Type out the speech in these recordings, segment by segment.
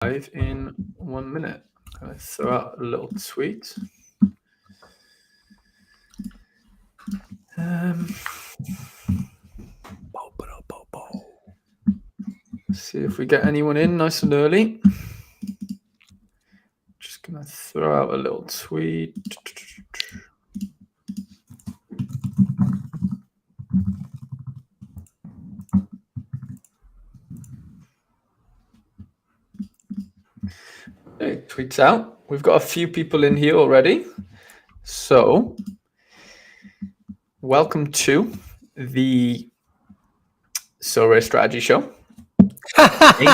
Live in 1 minute. I throw out a little tweet. See if we get anyone in nice and early. Just gonna throw out a little tweet. Okay, tweets out. We've got a few people in here already. So, welcome to the Sorare Strategy Show. Funny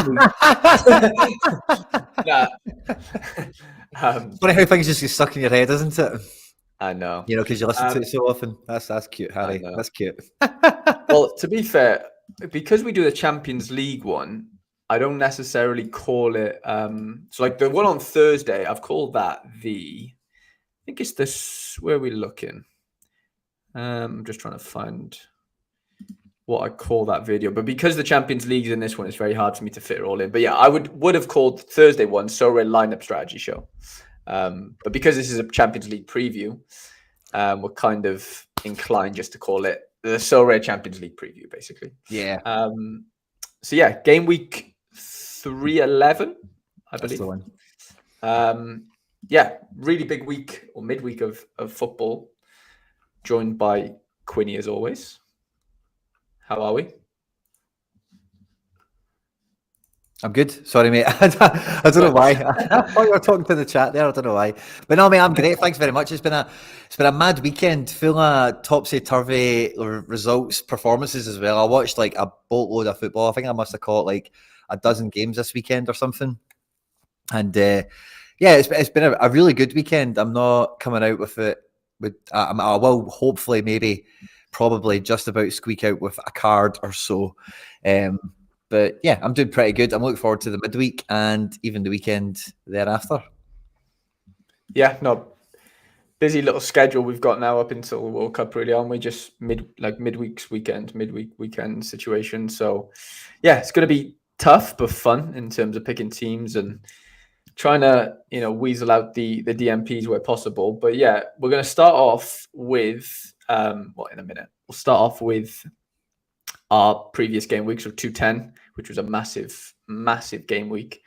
how things just get stuck in your head, isn't it? I know. You know, because you listen to it so often. That's cute, Harry. That's cute. Well, to be fair, because we do the Champions League one, I don't necessarily call it. So, like the one on Thursday, I've called that I think it's this. Where are we looking? I'm just trying to find what I call that video. But because the Champions League is in this one, it's very hard for me to fit it all in. But yeah, I would have called Thursday one Sorare lineup strategy show. But because this is a Champions League preview, we're kind of inclined just to call it the Sorare Champions League preview, basically. Yeah. So yeah, game week 311, I believe. That's the one. Yeah, really big week or midweek of football, joined by Quinny as always. How are we? I'm good. Sorry, mate. I don't know why. I thought you were talking to the chat there. I don't know why. But no, mate, I'm great. Thanks very much. It's been a mad weekend, full of topsy-turvy results, performances as well. I watched like a boatload of football. I think I must have caught like a dozen games this weekend or something. And yeah, it's been a really good weekend. I'm not coming out with it. I will hopefully probably just about squeak out with a card or so. But yeah, I'm doing pretty good. I'm looking forward to the midweek and even the weekend thereafter. Yeah, no, busy little schedule we've got now up until the World Cup, really, aren't we? Just midweek weekend situation. So yeah, it's going to be tough but fun in terms of picking teams and trying to weasel out the DMPs where possible. But yeah, we're going to start off with in a minute. We'll start off with our previous game weeks of 210, which was a massive game week.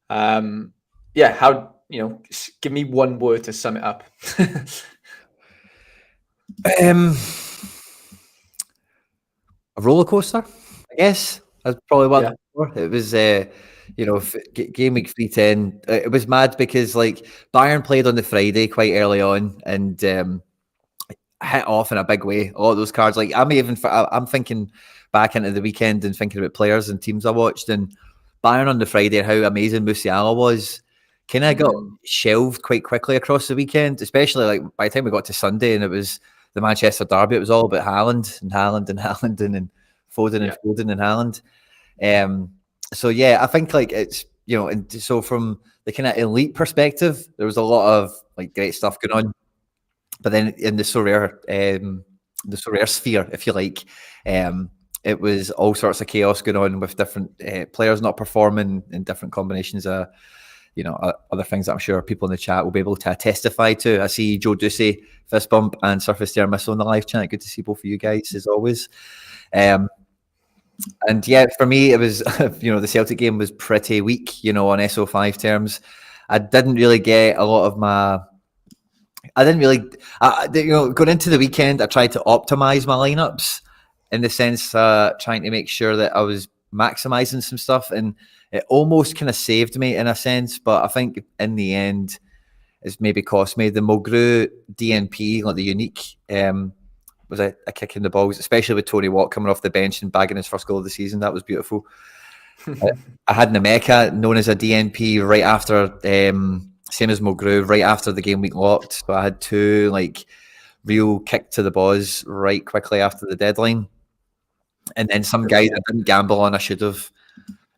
Yeah, how give me one word to sum it up. A roller coaster, I guess. That's probably what it was. Game week 310. It was mad because like Bayern played on the Friday quite early on and hit off in a big way. A lot of those cards, like I'm thinking back into the weekend and thinking about players and teams I watched, and Bayern on the Friday, how amazing Musiala was, kind of got shelved quite quickly across the weekend, especially like by the time we got to Sunday and it was the Manchester derby. It was all about Haaland and Foden and Foden and Haaland. So yeah, I think like it's and so from the kind of elite perspective, there was a lot of like great stuff going on. But then in the Sorare sphere, if you like, it was all sorts of chaos going on with different players not performing in different combinations of, other things that I'm sure people in the chat will be able to testify to. I see Joe Ducey, Fist Bump, and Surface Stair Missile in the live chat. Good to see both of you guys as always. And yeah, for me, it was, the Celtic game was pretty weak, on SO5 terms. I didn't really get a lot of going into the weekend, I tried to optimize my lineups in the sense trying to make sure that I was maximizing some stuff, and it almost kind of saved me in a sense, but I think in the end it's maybe cost me. The Mulgrew DNP, like the unique, was a kick in the balls, especially with Tony Watt coming off the bench and bagging his first goal of the season. That was beautiful. I had Nemeka, known as a DNP, right after same as Mulgrew, right after the game week locked. So I had two like real kick to the balls right quickly after the deadline. And then some guys I didn't gamble on, I should have.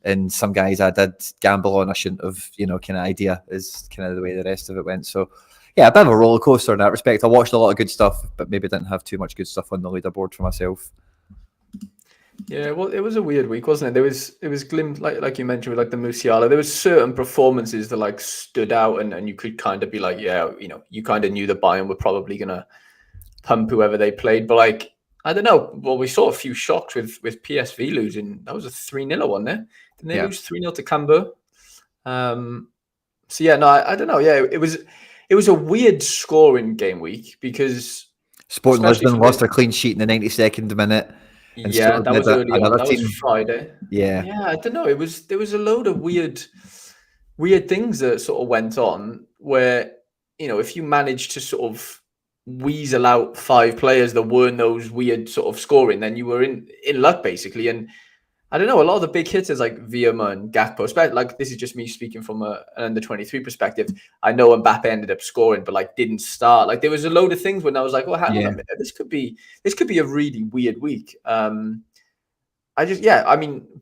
And some guys I did gamble on, I shouldn't have, kind of idea is kind of the way the rest of it went. So yeah, a bit of a roller coaster in that respect. I watched a lot of good stuff, but maybe didn't have too much good stuff on the leaderboard for myself. Yeah, well, it was a weird week, wasn't it? It was glimpsed, like you mentioned, with like the Musiala. There was certain performances that like stood out, and you could kind of be like, yeah, you kind of knew that Bayern were probably gonna pump whoever they played, but like I don't know. Well, we saw a few shocks with PSV losing. That was a 3-0 one there. Didn't they lose 3-0 to Camber? So yeah, no, I don't know. Yeah, it was a weird scoring game week because Sporting Lisbon lost their clean sheet in the 92nd minute, and yeah, so that did was early on. another That was team. Friday. Yeah, I don't know. There was a load of weird things that sort of went on where if you managed to sort of weasel out 5 players that weren't those weird sort of scoring, then you were in luck basically. And I don't know, a lot of the big hitters like Vierma and Gakpo, like this is just me speaking from an under 23 perspective. I know Mbappe ended up scoring, but like didn't start. Like there was a load of things when I was like, well, hang on a minute, this could be a really weird week. I mean,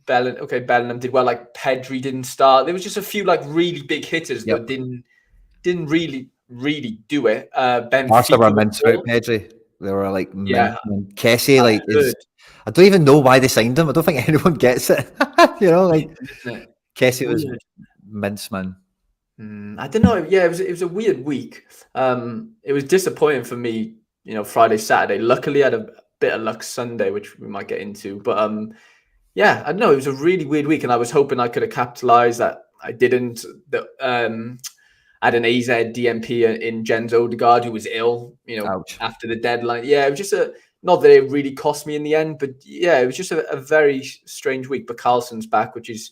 Bellingham did well. Like Pedri didn't start. There was just a few like really big hitters that didn't really do it. Barca were Benfica, mince out Pedri. They were like yeah, Kessie, like is. I don't even know why they signed him. I don't think anyone gets it. Like Kessie was mince, man. I don't know. Yeah, it was a weird week. It was disappointing for me. Friday, Saturday. Luckily, I had a bit of luck Sunday, which we might get into. But yeah, I don't know. It was a really weird week, and I was hoping I could have capitalized. That I didn't. I had an AZ DMP in Jens Odegaard, who was ill. Ouch. After the deadline. Yeah, it was just not that it really cost me in the end, but yeah, it was just a very strange week. But Carlson's back, which is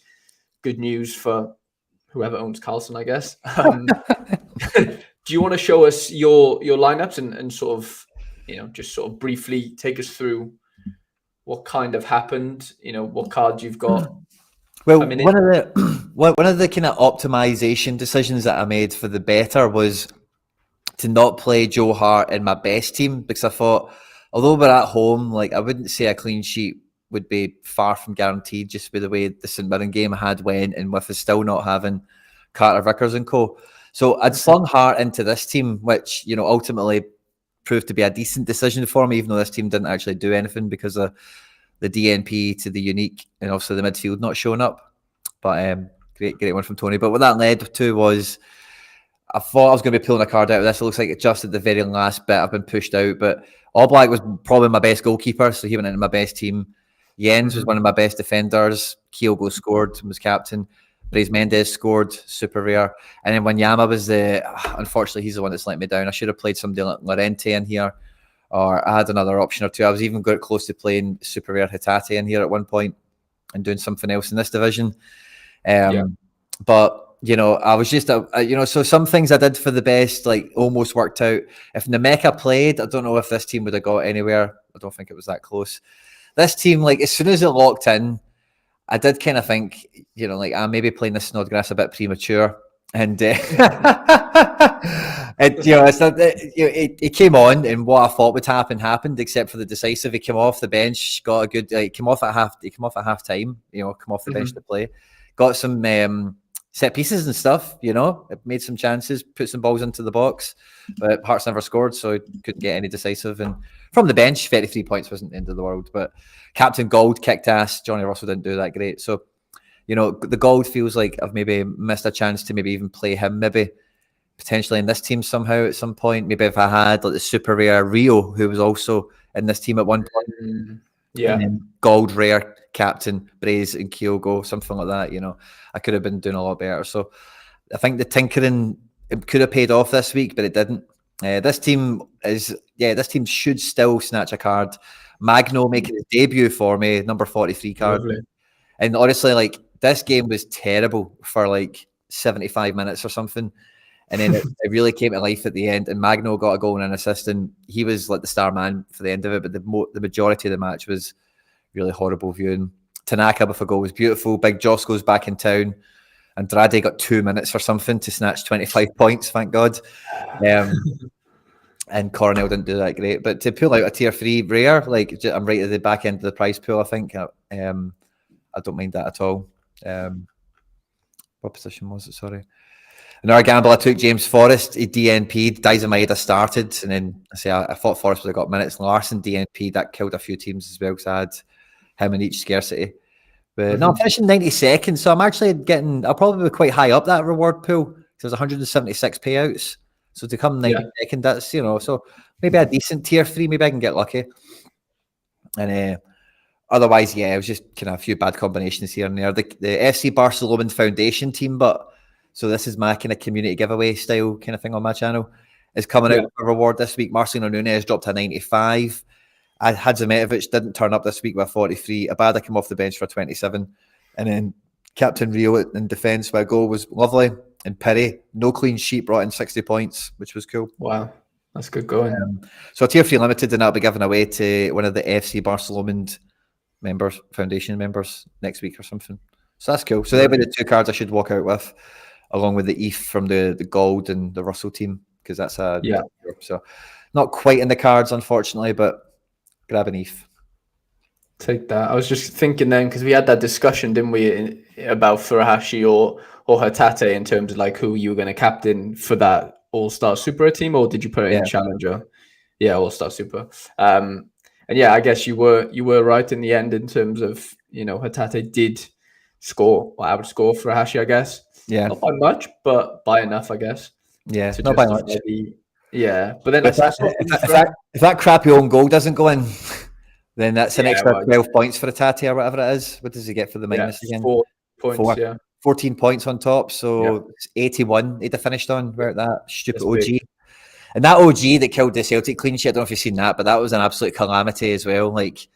good news for whoever owns Carlson, I guess. Do you want to show us your lineups and sort of, just sort of briefly take us through what kind of happened? What cards you've got. Well, one of the kind of optimization decisions that I made for the better was to not play Joe Hart in my best team, because I thought, although we're at home, like I wouldn't say a clean sheet would be far from guaranteed, just with the way the St Mirren game had went, and with us still not having Carter Vickers and co. So I'd slung Hart into this team, which ultimately proved to be a decent decision for me, even though this team didn't actually do anything because of the DNP to the unique and also the midfield not showing up. But great one from Tony. But what that led to was, I thought I was going to be pulling a card out of this. It looks like it just at the very last bit I've been pushed out. But Oblak was probably my best goalkeeper, so he went into my best team. Jens was one of my best defenders. Kyogo scored and was captain. Brais Mendes scored, super rare. And then when Yama was unfortunately, he's the one that's let me down. I should have played somebody like Llorente in here, or I had another option or two. I was even got close to playing super rare Hitate in here at one point and doing something else in this division. But I was just, so some things I did for the best, like almost worked out. If Nemeka played, I don't know if this team would have got anywhere. I don't think it was that close. This team, like as soon as it locked in, I did kind of think, like I'm maybe playing this Snodgrass a bit premature. And it came on, and what I thought would happen happened, except for the decisive. He came off the bench, got a good, came off at half time, come off the bench to play, got some set pieces and stuff, it made some chances, put some balls into the box, but Hearts never scored, so couldn't get any decisive. And from the bench, 33 points wasn't the end of the world, but Captain Gold kicked ass. Johnny Russell didn't do that great. So, the Gold feels like I've maybe missed a chance to maybe even play him, maybe potentially in this team somehow at some point. Maybe if I had like the super rare Rio, who was also in this team at one point. And then Gold rare Captain Brais and Kyogo, something like that, I could have been doing a lot better. So I think the tinkering, it could have paid off this week, but it didn't. This team should still snatch a card. Magno making his debut for me, number 43 card. Lovely. And honestly, like this game was terrible for like 75 minutes or something. And then it really came to life at the end, and Magno got a goal and an assist, and he was like the star man for the end of it. But the majority of the match was really horrible viewing. Tanaka with a goal was beautiful. Big Joss goes back in town. Andrade got 2 minutes or something to snatch 25 points, thank God. And Coronel didn't do that great. But to pull out a tier 3 rare, like I'm right at the back end of the prize pool, I think. I don't mind that at all. What position was it? Sorry. Another gamble, I took James Forrest. He DNP'd. Daiza Maeda started. And then I thought Forrest would have got minutes. Larson DNP'd. That killed a few teams as well, because I had him in each scarcity. But no, I'm finishing 92nd, so I'm actually I'll probably be quite high up that reward pool because there's 176 payouts. So to come 92nd, that's, so maybe a decent tier 3, maybe I can get lucky. And otherwise, yeah, it was just kind of a few bad combinations here and there. The FC Barcelona Foundation team, so this is my kind of community giveaway style kind of thing on my channel, is coming out with a reward this week. Marcelino Nunez dropped to 95. Hadzimetovic didn't turn up this week with 43. Abada came off the bench for 27. And then Captain Rio in defence by a goal was lovely. And Perry, no clean sheet, brought in 60 points, which was cool. Wow, that's good going. So tier 3 limited, and that'll be given away to one of the FC Barcelona foundation members next week or something. So that's cool. So they'll be the 2 cards I should walk out with, along with the ETH from the Gold and the Russell team, because that's so not quite in the cards, unfortunately, but grab an ETH. Take that. I was just thinking then, because we had that discussion, didn't we, about Furuhashi or Hatate in terms of like who you were going to captain for that All-Star Super team, or did you put it in Challenger? Yeah, All-Star Super. And yeah, I guess you were right in the end in terms of, Hatate did score, or outscore Furuhashi, I guess. Yeah. Not by much, but by enough, I guess. Yeah, not by much. But then if that crappy own goal doesn't go in, then that's an extra 12 points for Hatate or whatever it is. What does he get for the minus again? 4 points, 14 points on top, so it's 81 he'd have finished on without that stupid OG. Big. And that OG that killed the Celtic clean sheet, I don't know if you've seen that, but that was an absolute calamity as well. Like,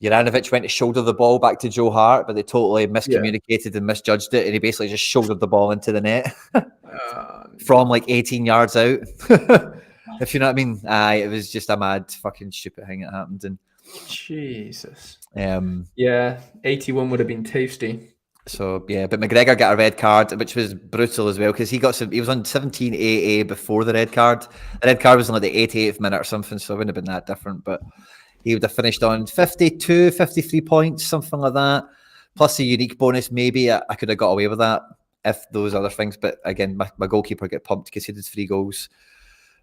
Juranovic went to shoulder the ball back to Joe Hart, but they totally miscommunicated and misjudged it, and he basically just shouldered the ball into the net from like 18 yards out. If you know what I mean. It was just a mad fucking stupid thing that happened. And Jesus. 81 would have been tasty. So yeah, but McGregor got a red card, which was brutal as well, because he was on 17 AA before the red card. The red card was in like the 88th minute or something, so it wouldn't have been that different, but he would have finished on 52, 53 points, something like that. Plus a unique bonus, maybe I could have got away with that if those other things. But again, my goalkeeper got pumped because he did 3 goals,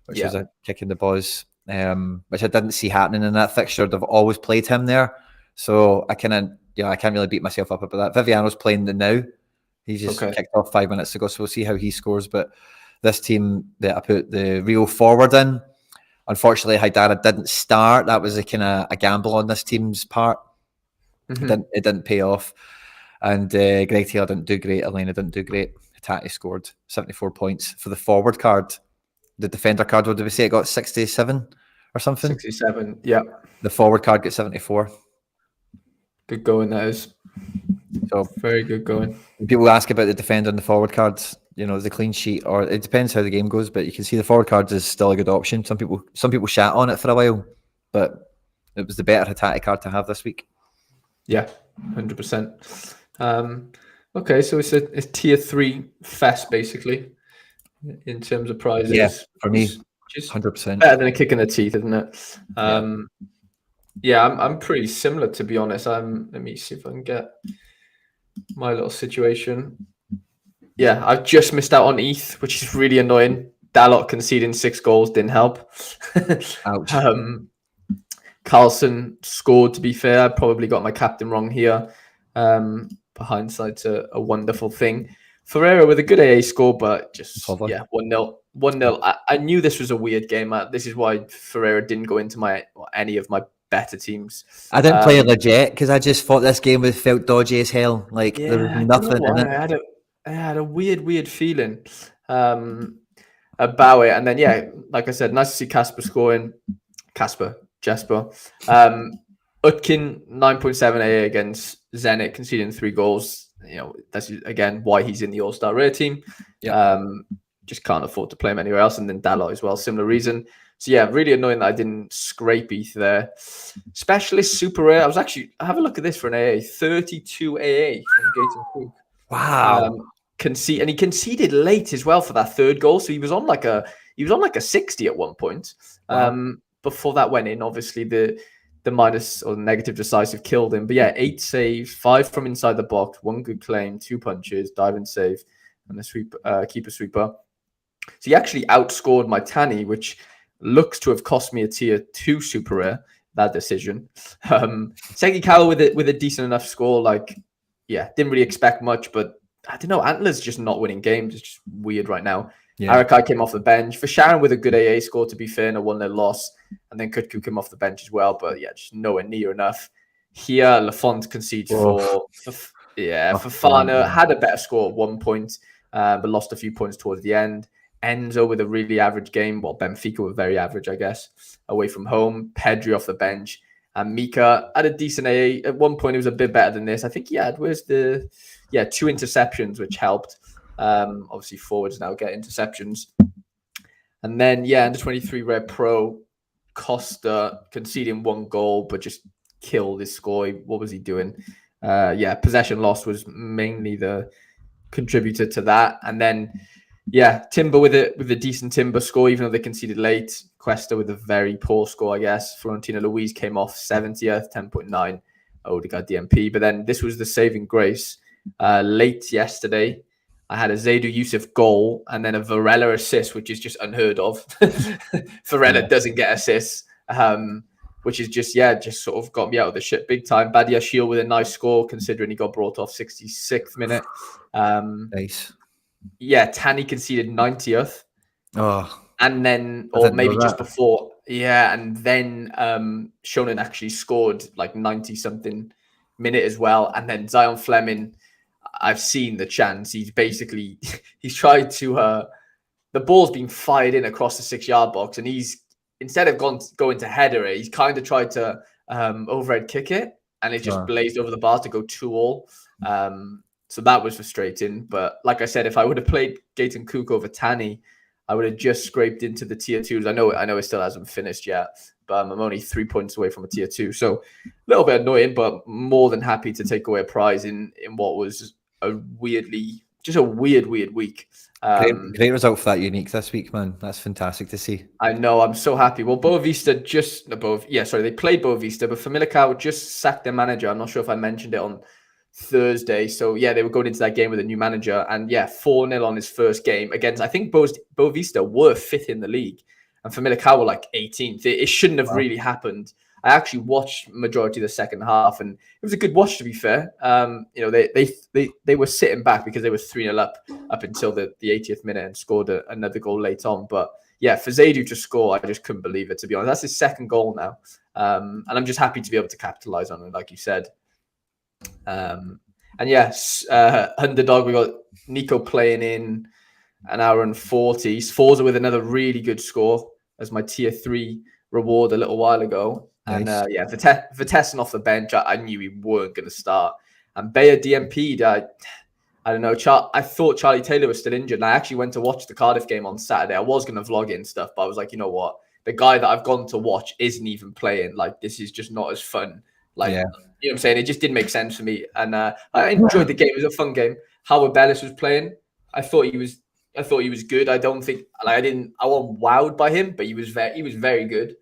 which was a kick in the balls, which I didn't see happening in that fixture. They've always played him there. So I can't really beat myself up about that. Viviano's playing the now. He just kicked off 5 minutes ago, so we'll see how he scores. But this team that I put the Rio forward in, unfortunately, Haidara didn't start. That was a kind of a gamble on this team's part. It didn't pay off. And Greg Taylor didn't do great. Elena didn't do great. Hatate scored 74 points for the forward card. The defender card, what did we say? It got 67 or something? 67, yeah. The forward card got 74. Good going, that is. So very good going. People ask about the defender and the forward cards, the clean sheet, or it depends how the game goes, but you can see the forward cards is still a good option. Some people shat on it for a while, but it was the better Hatate card to have this week. Yeah, 100%. Okay, so it's a tier 3 fest basically in terms of prizes. Yeah, for me, 100%. Better than a kick in the teeth, isn't it? I'm pretty similar, to be honest. Let me see if I can get my little situation. Yeah, I've just missed out on ETH, which is really annoying. Dalot conceding 6 goals didn't help. Ouch. Carlson scored, to be fair. I probably got my captain wrong here. Hindsight's a wonderful thing. Ferreira with a good AA score, but just 1-0. 1-0. I knew this was a weird game. This is why Ferreira didn't go into any of my better teams. I didn't play it legit because I just thought this game felt dodgy as hell. Like there was nothing in it. I had a weird feeling about it, and then like I said, nice to see Jesper. Utkin 9.7 AA against Zenit, conceding 3 goals. That's again why he's in the All-Star Rare team. Just can't afford to play him anywhere else. And then Dalot as well, similar reason. So yeah, really annoying that I didn't scrape ETH there. Specialist Super Rare. I have a look at this for an AA. 32 AA from Gaten Cook. Wow. He conceded late as well for that 3rd goal. So he was on like a 60 at one point. Wow. Before that went in, obviously the minus or negative decisive killed him. But yeah, 8 saves, 5 from inside the box, 1 good claim, 2 punches, dive and save, and a keeper sweeper. So he actually outscored my Tani, which looks to have cost me a tier 2 super rare. that decision. Seki Kawa with a decent enough score. Like, yeah, didn't really expect much, but I don't know. Antler's just not winning games. It's just weird right now. Yeah. Arakai came off the bench. For Sharon with a good AA score, to be fair, and a 1-0 loss. And then Kutku came off the bench as well. But yeah, just nowhere near enough. Here, Lafont concedes for Fafana. Had a better score at 1 point, but lost a few points towards the end. Enzo with a really average game. Well, Benfica were very average, I guess, away from home. Pedri off the bench. And Mika had a decent AA. At 1 point, he was a bit better than this. I think he had, 2 interceptions, which helped. Obviously, forwards now get interceptions. And then, under 23 Red Pro, Costa conceding 1 goal, but just killed his score. What was he doing? Possession loss was mainly the contributor to that. And then, Timber with a decent Timber score, even though they conceded late. Cuesta with a very poor score, I guess. Florentina Luis came off 70th, 10.9. Odegaard DMP. But then this was the saving grace. Late yesterday, I had a Zaidu Youssef goal and then a Varela assist, which is just unheard of. Varela doesn't get assists, which is just sort of got me out of the shit big time. Badia Shield with a nice score, considering he got brought off 66th minute. Nice. Yeah, Tani conceded 90th. Oh. And then, or maybe just before. Yeah, and then Shonen actually scored like 90-something minute as well. And then Zion Fleming, I've seen the chance. He's tried to, the ball's been fired in across the 6-yard box. And he's, instead of going to header it, he's kind of tried to overhead kick it. And it just blazed over the bar to go 2-2. So that was frustrating. But like I said, if I would have played Gaten Cook over Tani, I would have just scraped into the tier 2s. I know it still hasn't finished yet, but I'm only 3 points away from a tier 2. So a little bit annoying, but more than happy to take away a prize in what was a weird week. Great result for that unique this week, man. That's fantastic to see. I know, I'm so happy. Well, Boavista they played Boavista, but Famalicão just sacked their manager. I'm not sure if I mentioned it on Thursday. So they were going into that game with a new manager, and 4-0 on his first game against, I think Boavista were 5th in the league and Famalicão were like 18th. It shouldn't have really happened. I actually watched majority of the second half, and it was a good watch, to be fair. They were sitting back because they were 3-0 up until the 80th minute and scored another goal late on. But for Zaidu to score, I just couldn't believe it, to be honest. That's his second goal now, and I'm just happy to be able to capitalize on it, like you said. Underdog, we got Nico playing in an hour and 40. Sforza with another really good score as my tier 3 reward a little while ago. Nice. And Vitesse off the bench, I knew he weren't going to start. And Bayer DMP'd. I don't know. I thought Charlie Taylor was still injured. And I actually went to watch the Cardiff game on Saturday. I was going to vlog it and stuff, but I was like, you know what? The guy that I've gone to watch isn't even playing. Like, this is just not as fun. Like, you know what I'm saying? It just didn't make sense for me. And I enjoyed the game. It was a fun game. Howard Bellis was playing. I thought he was good. I don't think I wasn't wowed by him, but he was very good.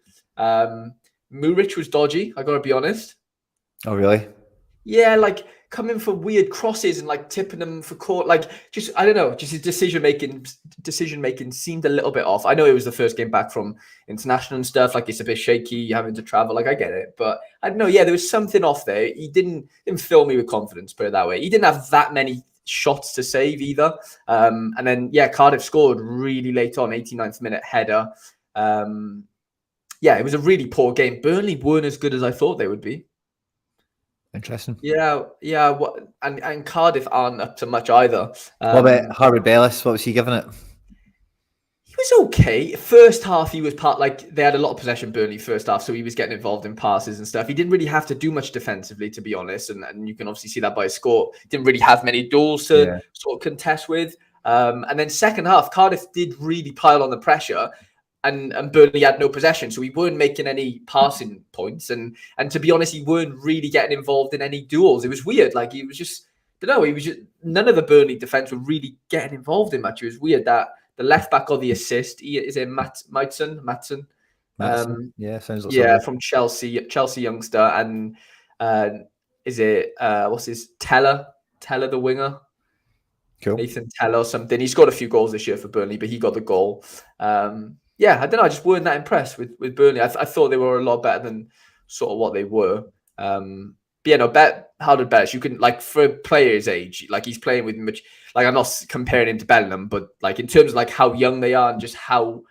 Muric was dodgy, I gotta be honest. Oh really? Yeah, like coming for weird crosses and like tipping them for court. Like just I don't know, just his decision making seemed a little bit off. I know it was the first game back from international and stuff, like it's a bit shaky, having to travel, like I get it. But I don't know, there was something off there. He didn't fill me with confidence, put it that way. He didn't have that many shots to save either. And then Cardiff scored really late on, 89th minute header. It was a really poor game. Burnley weren't as good as I thought they would be. Interesting. And Cardiff aren't up to much either. What about Harvard Bellis? What was he giving it? He was okay. First half, he was they had a lot of possession, Burnley, first half, so he was getting involved in passes and stuff. He didn't really have to do much defensively, to be honest, and you can obviously see that by his score. Didn't really have many duels to sort of contest with. And then second half, Cardiff did really pile on the pressure. And Burnley had no possession, so we weren't making any passing points. And to be honest, he weren't really getting involved in any duels. It was weird. Like, he was just, none of the Burnley defense were really getting involved in much. It was weird that the left back got the assist. Is it Matson? Sounds like from Chelsea youngster. And is it, what's his, Teller the winger? Cool. Nathan Teller or something. He scored a few goals this year for Burnley, but he got the goal. I don't know. I just weren't that impressed with Burnley. I thought they were a lot better than sort of what they were. But yeah, no, Howard Bellis, you can, like, for a player's age, like, he's playing with much, like, I'm not comparing him to Bellingham, but like in terms of like how young they are and just how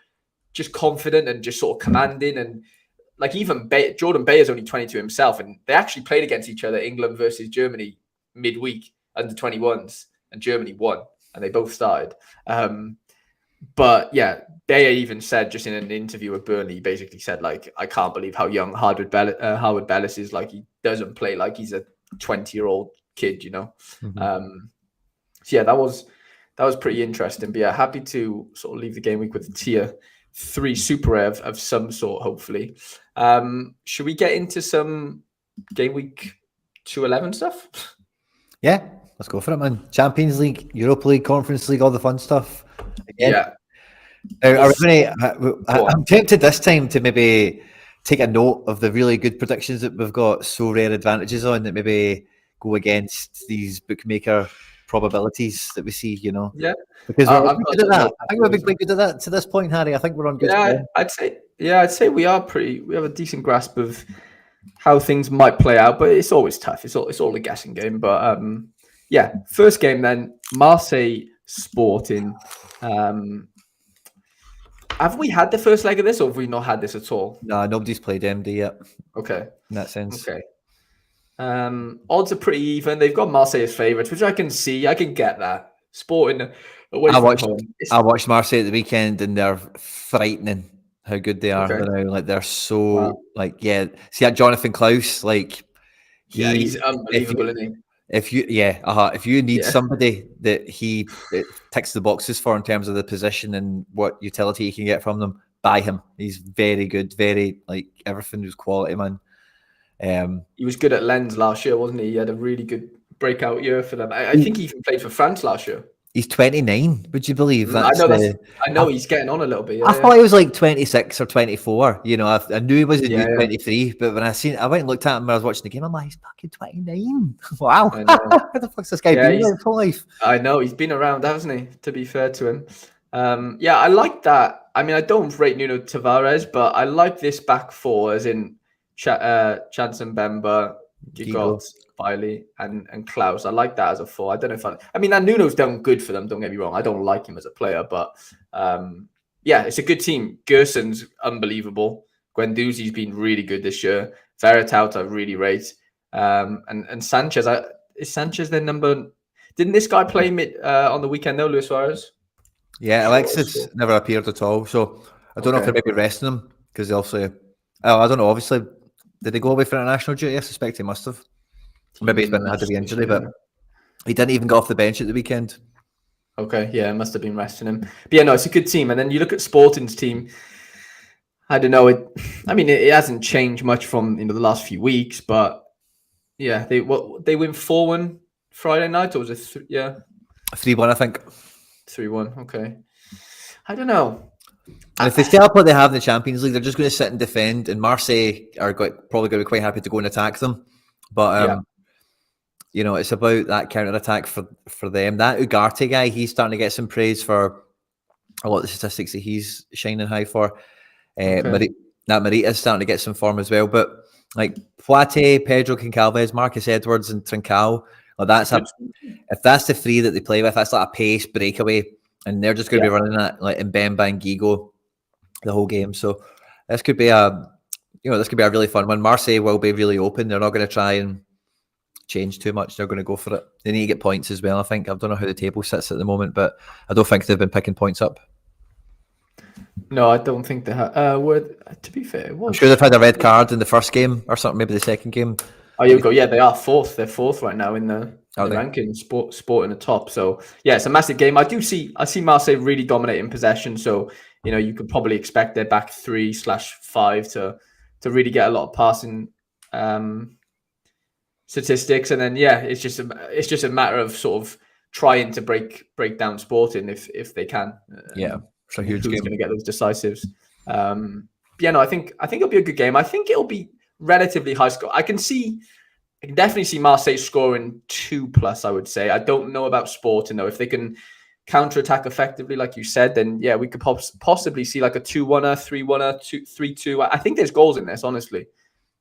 just confident and just sort of commanding, and like even Jordan Bayer's only 22 himself, and they actually played against each other, England versus Germany midweek under 21s, and Germany won, and they both started. But yeah, Bayer even said just in an interview with Burnley, he basically said, like, I can't believe how young Howard Bellis is. Like, he doesn't play like he's a 20-year-old kid, you know. So yeah, that was pretty interesting. But yeah, happy to sort of leave the game week with a tier 3 super rare of some sort, hopefully. Should we get into some game week 211 stuff? Yeah, let's go for it, man. Champions League, Europa League, Conference League, all the fun stuff. Again. Yeah. I'm tempted this time to maybe take a note of the really good predictions that we've got so rare advantages on, that maybe go against these bookmaker probabilities that we see, you know. Yeah. Because we're good at that. I think we've been quite good at that to this point, Harry. I think we're on good. I'd say we have a decent grasp of how things might play out, but it's always tough. It's all a guessing game. But yeah, first game then, Marseille Sporting. Have we had the first leg of this, or have we not had this at all? No, nobody's played MD yet. Okay. In that sense. Okay. Odds are pretty even. They've got Marseille as favourites, which I can see. I can get that. Sporting away from home. I watched Marseille at the weekend, and they're frightening how good they are now. Like, they're so see that Jonathan Klaus, like, he's unbelievable, isn't he? If you need somebody that he ticks the boxes for in terms of the position and what utility you can get from them, buy him. He's very good, very, like, everything was quality, man. He was good at Lens last year, wasn't he? He had a really good breakout year for them. I think he even played for France last year. He's 29. Would you believe? I know he's getting on a little bit. I thought he was like 26 or 24. You know, I knew he was 23, but when I went and looked at him when I was watching the game, I'm like, he's fucking 29. Wow. How the fuck's this guy been his whole life? I know, he's been around, hasn't he? To be fair to him. I like that. I mean, I don't rate Nuno Tavares, but I like this back four, as in Chanson Bemba, Gigot, Bailey, and Klaus. I like that as a four. I don't know if I mean, that Nuno's done good for them, don't get me wrong. I don't like him as a player, but it's a good team. Gerson's unbelievable. Guendouzi's been really good this year. Veretout I really rate. And Sanchez, is Sanchez their number? Didn't this guy play on the weekend though, Luis Suarez? Yeah, Alexis never appeared at all. So I don't know if they're maybe resting him, because obviously, I don't know. Obviously, did they go away for international duty? I suspect he must have. Maybe he's been had to be injury, but he didn't even go off the bench at the weekend. Okay, yeah, it must have been resting him. But yeah, no, it's a good team. And then you look at Sporting's team. I don't know. It hasn't changed much from the last few weeks, but yeah, they win 4-1 Friday night, or was it 3-1, I think. 3-1. Okay, I don't know. And if they stay up what they have in the Champions League, they're just going to sit and defend. And Marseille are probably going to be quite happy to go and attack them. But it's about that counter attack for them. That Ugarte guy, he's starting to get some praise for a lot of the statistics that he's shining high for. Marita's starting to get some form as well. But like Poitier, Pedro Goncalves, Marcus Edwards, and Trincao, if that's the three that they play with, that's like a pace breakaway, and they're just going to be running that like Mbemba and Gigo the whole game. So this could be a really fun one. Marseille will be really open. They're not going to try and change too much. They're going to go for it. They need to get points as well, I think. I don't know how the table sits at the moment, but I don't think they've been picking points up. No, I don't think they have. To be fair, I'm sure they've had a red card in the first game or something, maybe the second game. Oh, you go. Yeah, they are fourth. They're fourth right now in the ranking. Sport in the top. So yeah, it's a massive game. I see Marseille really dominating possession. So you could probably expect their back 3/5 to really get a lot of passing statistics, and then it's just a matter of sort of trying to break down Sporting if they can. It's a huge who's game. going to get those decisives. I think it'll be a good game. I think it'll be relatively high score. I can definitely see Marseille scoring 2+, I would say. I don't know about Sporting though. If they can counter-attack effectively, like you said, then we could possibly see like a 2-1, 3-1, 3-2. I think there's goals in this, honestly.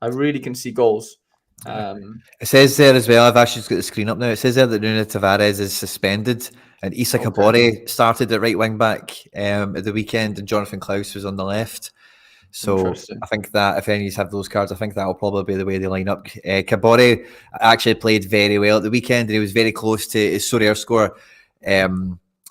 I really can see goals. It says there as well, I've actually just got the screen up now. It says there that Nuno Tavares is suspended and Issa Kabore started at right wing back at the weekend and Jonathan Klaus was on the left. So I think that if any of you have those cards, I think that will probably be the way they line up. Kabore actually played very well at the weekend and he was very close to his Sorare score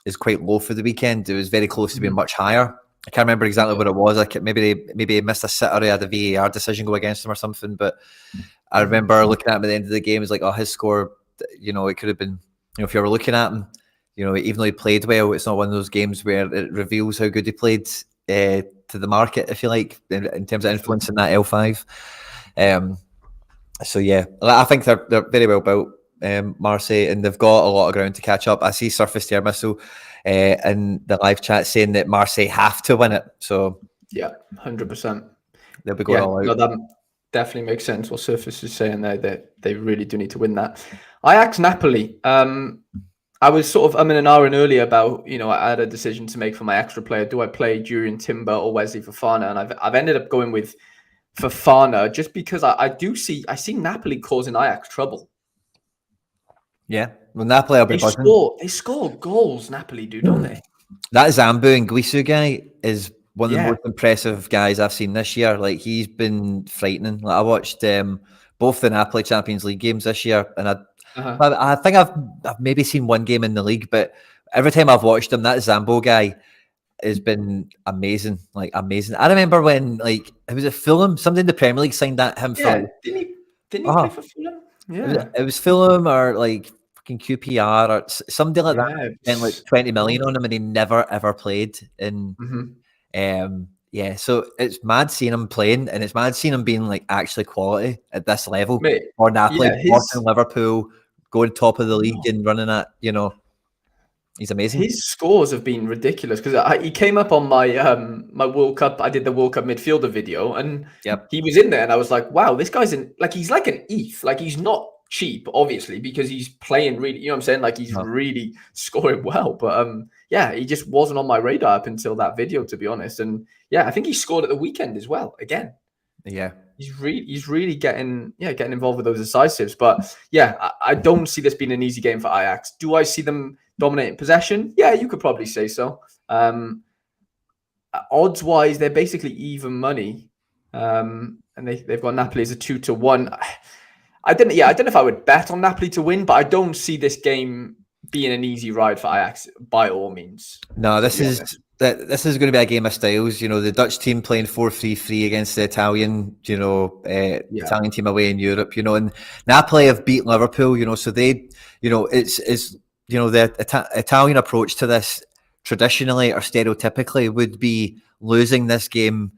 is quite low for the weekend. It was very close to being much higher. I can't remember exactly what it was. Maybe he missed a sitter or he had a VAR decision go against him or something. But I remember looking at him at the end of the game, it's like, oh, his score, it could have been, if you were looking at him, even though he played well, it's not one of those games where it reveals how good he played to the market, if you like, in terms of influencing that L5. So yeah, I think they're very well built, Marseille, and they've got a lot of ground to catch up. I see Surface Tear Missile in the live chat saying that Marseille have to win it. So yeah, 100%. They'll be going all out. No, that definitely makes sense. What Surface is saying there, that they really do need to win that. Ajax Napoli. I was sort of umming and ahhing earlier about, I had a decision to make for my extra player. Do I play Jurien Timber or Wesley Fofana? And I've ended up going with Fofana just because I see Napoli causing Ajax trouble. Yeah, well, Napoli will be buzzing. They score goals, Napoli do, don't they? That Zambo and Guisu guy is one of the most impressive guys I've seen this year. Like, he's been frightening. Like, I watched both the Napoli Champions League games this year, and I think I've maybe seen one game in the league, but every time I've watched him, that Zambo guy has been amazing. Like, amazing. I remember when, it was at Fulham, somebody in the Premier League signed him for. Didn't he play for Fulham? Yeah. It was Fulham or fucking QPR or somebody like that. Spent 20 million on him and he never ever played. And so it's mad seeing him playing, and it's mad seeing him being actually quality at this level. Or Napoli, Liverpool, going top of the league and running at, he's amazing. His scores have been ridiculous because he came up on my my World Cup. I did the World Cup midfielder video, and he was in there, and I was like, "Wow, this guy's he's like an ETH. Like, he's not cheap, obviously, because he's playing really. You know what I'm saying? Like, he's really scoring well. But he just wasn't on my radar up until that video, to be honest. And I think he scored at the weekend as well. Again, he's really getting involved with those decisives. But I don't see this being an easy game for Ajax. Do I see them dominating possession? Yeah, you could probably say so. Odds wise, they're basically even money, and they've got Napoli as a 2-1. I don't know if I would bet on Napoli to win, but I don't see this game being an easy ride for Ajax by all means. No, this is going to be a game of styles. The Dutch team playing 4-3-3 against the Italian, Italian team away in Europe. And Napoli have beat Liverpool. So they, it's the Italian approach to this traditionally or stereotypically would be losing this game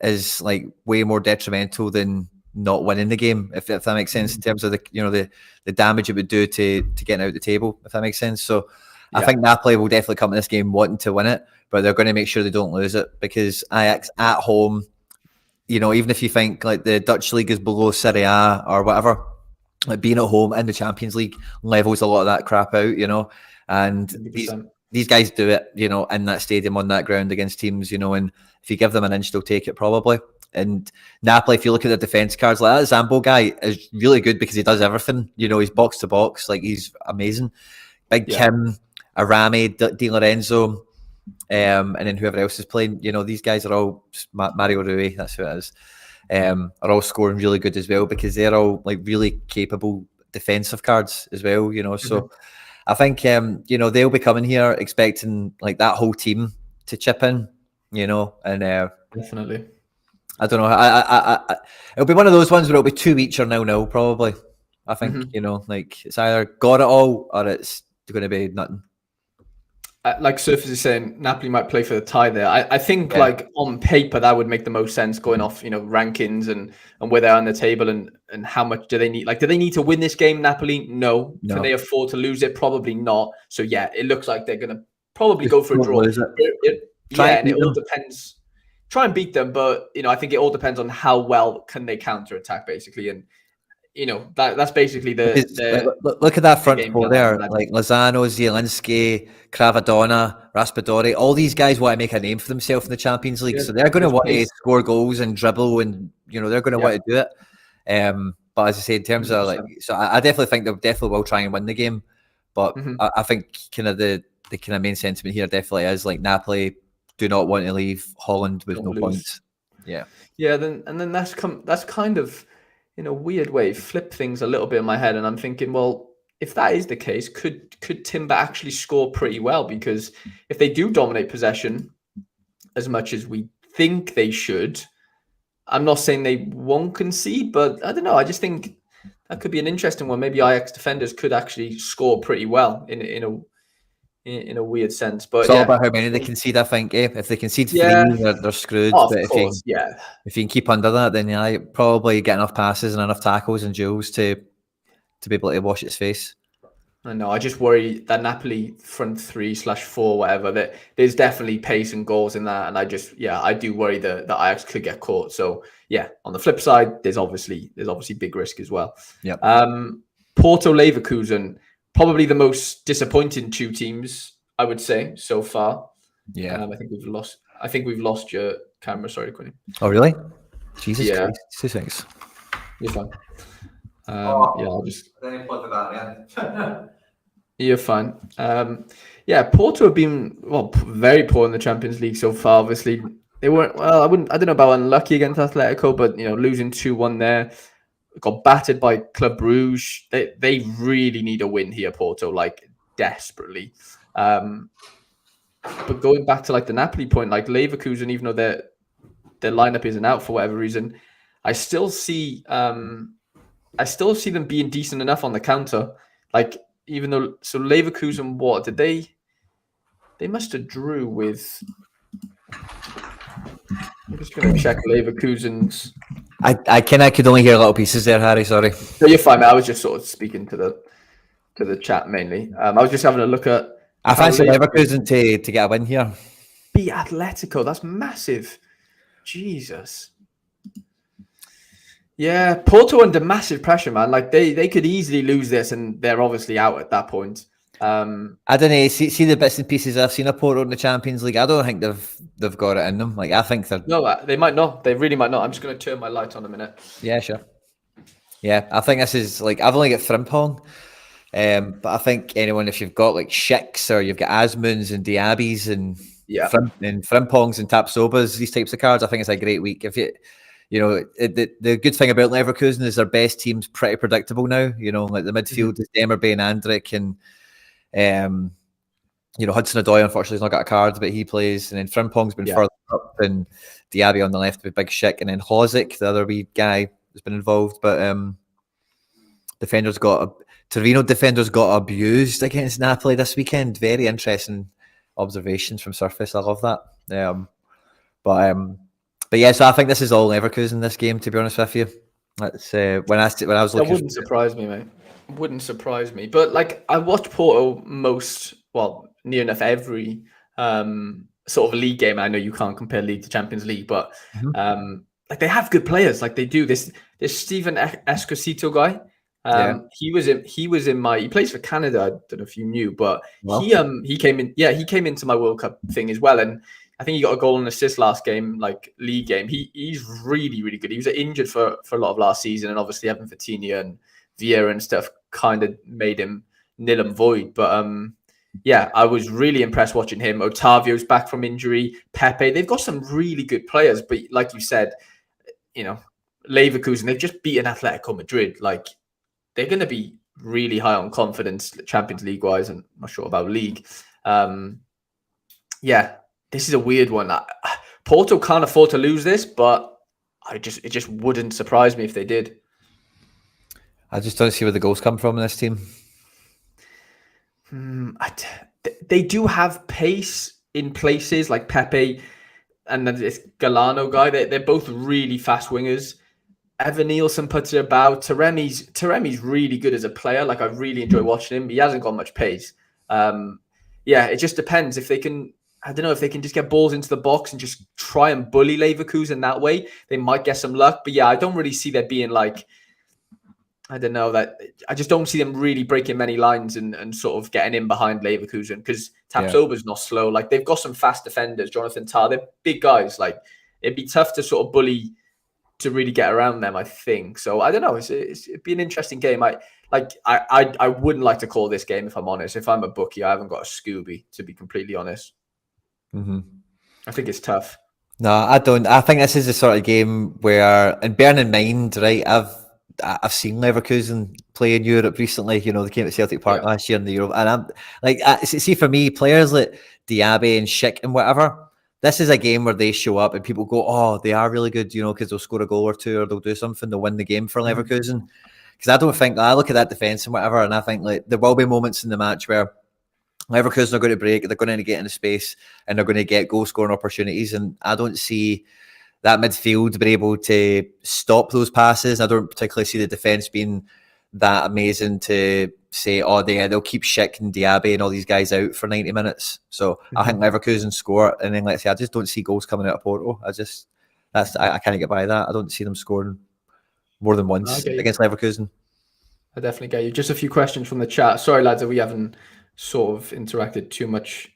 is way more detrimental than not winning the game, if that makes sense, in terms of the damage it would do to getting out the table, if that makes sense. So I think Napoli will definitely come in this game wanting to win it, but they're going to make sure they don't lose it, because Ajax at home, even if you think the Dutch league is below Serie A or whatever, being at home in the Champions League levels a lot of that crap out, and these guys do it, in that stadium, on that ground, against teams, and if you give them an inch, they'll take it probably. And Napoli, if you look at the defence cards, that Zambo guy is really good because he does everything. He's box to box, he's amazing. Big Kim, Arame, Di Lorenzo, and then whoever else is playing. These guys are all Mario Rui. That's who it is. Are all scoring really good as well, because they're all really capable defensive cards as well. So I think they'll be coming here expecting that whole team to chip in. And definitely. I don't know. It'll be one of those ones where it'll be 2 each or 0-0 probably. I think it's either got it all or it's going to be nothing. Like Surface is saying, Napoli might play for the tie there. I think on paper that would make the most sense, going off rankings and where they're on the table and how much do they need. Do they need to win this game, Napoli? No. Can they afford to lose it? Probably not. So it looks like they're going to probably go for a draw. And it all depends. Try and beat them, but I think it all depends on how well can they counter attack, basically, and that's basically the look at that front four there, Lozano, Zielinski, Cravadonna, Raspadori. All these guys want to make a name for themselves in the Champions League, so they're going to want to score goals and dribble, and they're going to want to do it. But as I say, in terms of like, so I definitely think they definitely will try and win the game. But I think kind of the kind of main sentiment here definitely is like Napoli do not want to leave Holland with no points. Yeah. Then that's kind of, in a weird way, flip things a little bit in my head, and I'm thinking, well, if that is the case, could Timber actually score pretty well? Because if they do dominate possession as much as we think they should, I'm not saying they won't concede, but I don't know. I just think that could be an interesting one. Maybe Ajax defenders could actually score pretty well in a weird sense. But it's all about how many they concede, I think. If they concede 3, they're screwed. Oh, but of course, if you can keep under that, then you probably get enough passes and enough tackles and duels to be able to wash its face. I know. I just worry that Napoli front 3/4, whatever, that there's definitely pace and goals in that, and I do worry that Ajax could get caught. So on the flip side, there's obviously big risk as well. Yeah. Porto Leverkusen, probably the most disappointing two teams, I would say, so far. Yeah. I think we've lost your camera. Sorry, Quinny. Oh really? Jesus Christ! 2 seconds. You're fine. I'll just. Then you plug the battery in. You're fine. Porto have been very poor in the Champions League so far. Obviously, they weren't. Well, I don't know about unlucky against Atletico, but losing 2-1 there, got battered by Club Brugge. They really need a win here, Porto, like desperately. But going back to like the Napoli point, like Leverkusen, even though their lineup isn't out for whatever reason, I still see them being decent enough on the counter. Like, even though, so Leverkusen, what did they must have drew with. I'm just going to check Leverkusen's. I could only hear little pieces there, Harry. Sorry. No, you're fine, man. I was just sort of speaking to the chat mainly. I was just having a look at. I fancy Leverkusen to get a win here. Beat Atletico. That's massive. Jesus. Yeah, Porto under massive pressure, man. Like they could easily lose this, and they're obviously out at that point. I don't know. See the bits and pieces I've seen of Porto in the Champions League. I don't think they've got it in them. Like, I think they're. No, they might not. They really might not. I'm just going to turn my light on a minute. Yeah, sure. Yeah, I think this is like, I've only got Frimpong, but I think anyone, if you've got like Schicks or you've got Asmunds and Diabys and Frimpongs and Tapsobas, these types of cards, I think it's a great week. If the good thing about Leverkusen is their best team's pretty predictable now. Like the midfield is Demirbe and Andrik, and Hudson-Odoi unfortunately has not got a card, but he plays, and then Frimpong's been further up, and Diaby on the left with Big Schick, and then Hozic, the other wee guy, has been involved. But Torino defenders got abused against Napoli this weekend. Very interesting observations from surface. I love that. But yeah, so I think this is all Leverkusen this game, to be honest with you. That's when I was looking. That wouldn't surprise me, mate. Wouldn't surprise me. But like, I watched Porto near enough every sort of league game. I know you can't compare league to Champions League, but like, they have good players. Like, they do. This Steven Esposito guy. He plays for Canada. I don't know if you knew, but he came in. Yeah, he came into my World Cup thing as well, and I think he got a goal and assist last game, like league game. He's really, really good. He was injured for a lot of last season, and obviously having Vitinha and Vieira and stuff kind of made him nil and void. But I was really impressed watching him. Otavio's back from injury. Pepe, they've got some really good players, but like you said, Leverkusen, they've just beaten Atletico Madrid. Like, they're going to be really high on confidence, Champions League wise, and I'm not sure about league. This is a weird one. Porto can't afford to lose this, but it just wouldn't surprise me if they did. I just don't see where the goals come from in this team. They do have pace in places, like Pepe and then this Galano guy. They're both really fast wingers. Evan Nielsen puts it about. Taremi's really good as a player. Like, I really enjoy watching him. He hasn't got much pace. It just depends if they can. I don't know if they can just get balls into the box and just try and bully Leverkusen that way. They might get some luck, but I don't really see there being like. I don't know, that I just don't see them really breaking many lines and sort of getting in behind Leverkusen, because Tapsoba's not slow. Like, they've got some fast defenders. Jonathan Tah, they're big guys. Like, it'd be tough to sort of bully to really get around them, I think. So I don't know. It'd be an interesting game. I wouldn't like to call this game, if I'm honest. If I'm a bookie, I haven't got a Scooby, to be completely honest. Mm-hmm. I think it's tough. No, I don't. I think this is the sort of game where, and bearing in mind, right, I've seen Leverkusen play in Europe recently. You know, they came to Celtic Park last year in the Euro, and I'm like, see, for me, players like Diaby and Schick and whatever, this is a game where they show up and people go, oh, they are really good, you know, because they'll score a goal or two or they'll do something, they'll win the game for Leverkusen. Because I don't think, I look at that defence and whatever, and I think like there will be moments in the match where Leverkusen are going to break, they're going to get into space and they're going to get goal scoring opportunities, and I don't see that midfield being able to stop those passes. I don't particularly see the defence being that amazing to say, oh, they'll keep Schick and Diaby and all these guys out for 90 minutes. So I think Leverkusen score, and then let's say I just don't see goals coming out of Porto. I can't get by that. I don't see them scoring more than once against Leverkusen. I definitely get you. Just a few questions from the chat. Sorry, lads, that we haven't sort of interacted too much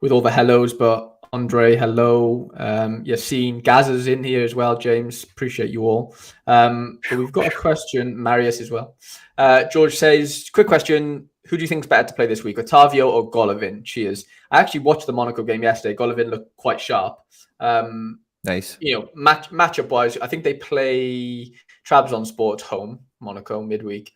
with all the hellos, but Andre, hello. Yassine, Gaza's in here as well. James, appreciate you all. But we've got a question, Marius as well. George says, quick question. Who do you think is better to play this week, Otavio or Golovin? Cheers. I actually watched the Monaco game yesterday. Golovin looked quite sharp. Nice. You know, matchup wise, I think they play Trabzonspor at home, Monaco, midweek.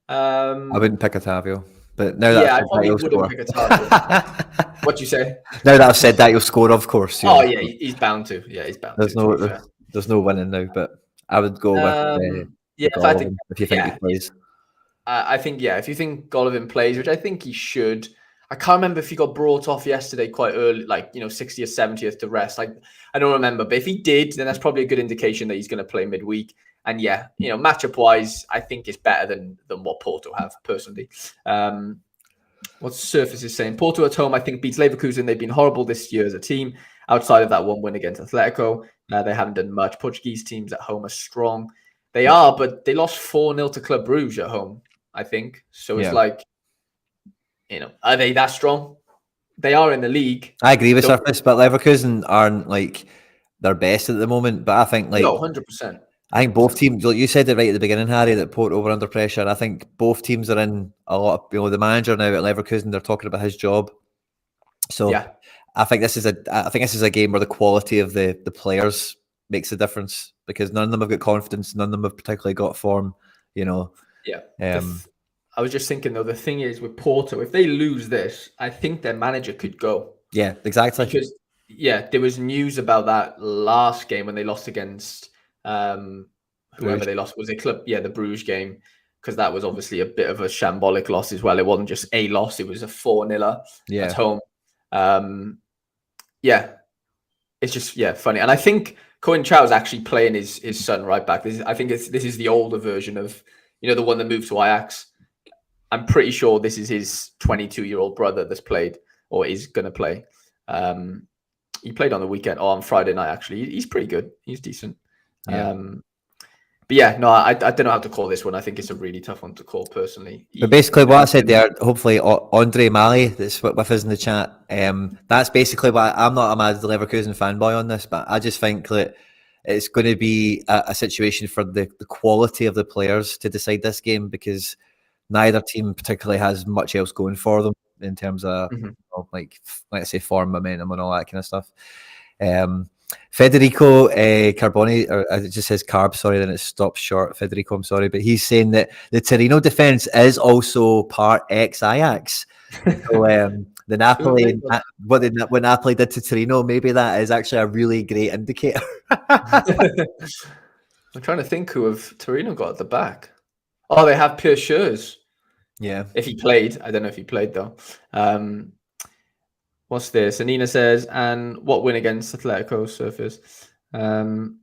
I wouldn't pick Otavio. But now I probably wouldn't pick Otavio. What do you say? Now that I've said that, you'll score, of course. Oh, yeah, he's bound to. Yeah, he's bound to. There's no winning now, but I would go with if you think he plays. I think, if you think Golovin plays, which I think he should. I can't remember if he got brought off yesterday quite early, like, 60th, 70th to rest. Like, I don't remember. But if he did, then that's probably a good indication that he's going to play midweek. And matchup-wise, I think it's better than what Porto have, personally. What Surface is saying, Porto at home, I think, beats Leverkusen. They've been horrible this year as a team. Outside of that one win against Atletico, they haven't done much. Portuguese teams at home are strong. They are, but they lost 4-0 to Club Brugge at home, I think. So it's like, are they that strong? They are in the league. I agree with Surface, but Leverkusen aren't like their best at the moment. But I think like 100%. I think both teams, like you said it right at the beginning, Harry, that Porto were under pressure. And I think both teams are in a lot of, the manager now at Leverkusen, they're talking about his job. So I think this is a game where the quality of the players makes a difference, because none of them have got confidence, none of them have particularly got form, I was just thinking though, the thing is with Porto, if they lose this, I think their manager could go. Yeah, exactly. Because there was news about that last game when they lost against whoever they lost. Was it Club? Yeah, the Bruges game, because that was obviously a bit of a shambolic loss as well. It wasn't just a loss; it was a 4-0 at home. It's just funny, and I think Cohen Chow is actually playing his son right back. I think this is the older version of the one that moved to Ajax. I'm pretty sure this is his 22-year-old brother that's played or is going to play. He played on the weekend or on Friday night. Actually, he's pretty good. He's decent. But I don't know how to call this one. I think it's a really tough one to call personally. But basically what I said there, hopefully Andre Malley that's with us in the chat, that's basically why I'm not a mad Leverkusen fanboy on this, but I just think that it's going to be a situation for the quality of the players to decide this game, because neither team particularly has much else going for them in terms of like, let's say, form, momentum and all that kind of stuff. Federico Carboni, or it just says Carb, sorry, then it stops short. Federico, I'm sorry, but he's saying that the Torino defense is also part ex-Ajax. So the Napoli, what Napoli did to Torino, maybe that is actually a really great indicator. I'm trying to think who have Torino got at the back. Oh, they have Pierre Schurz. Yeah. If he played. I don't know if he played, though. What's this? Anina says, and what win against Atletico? Surface. Tom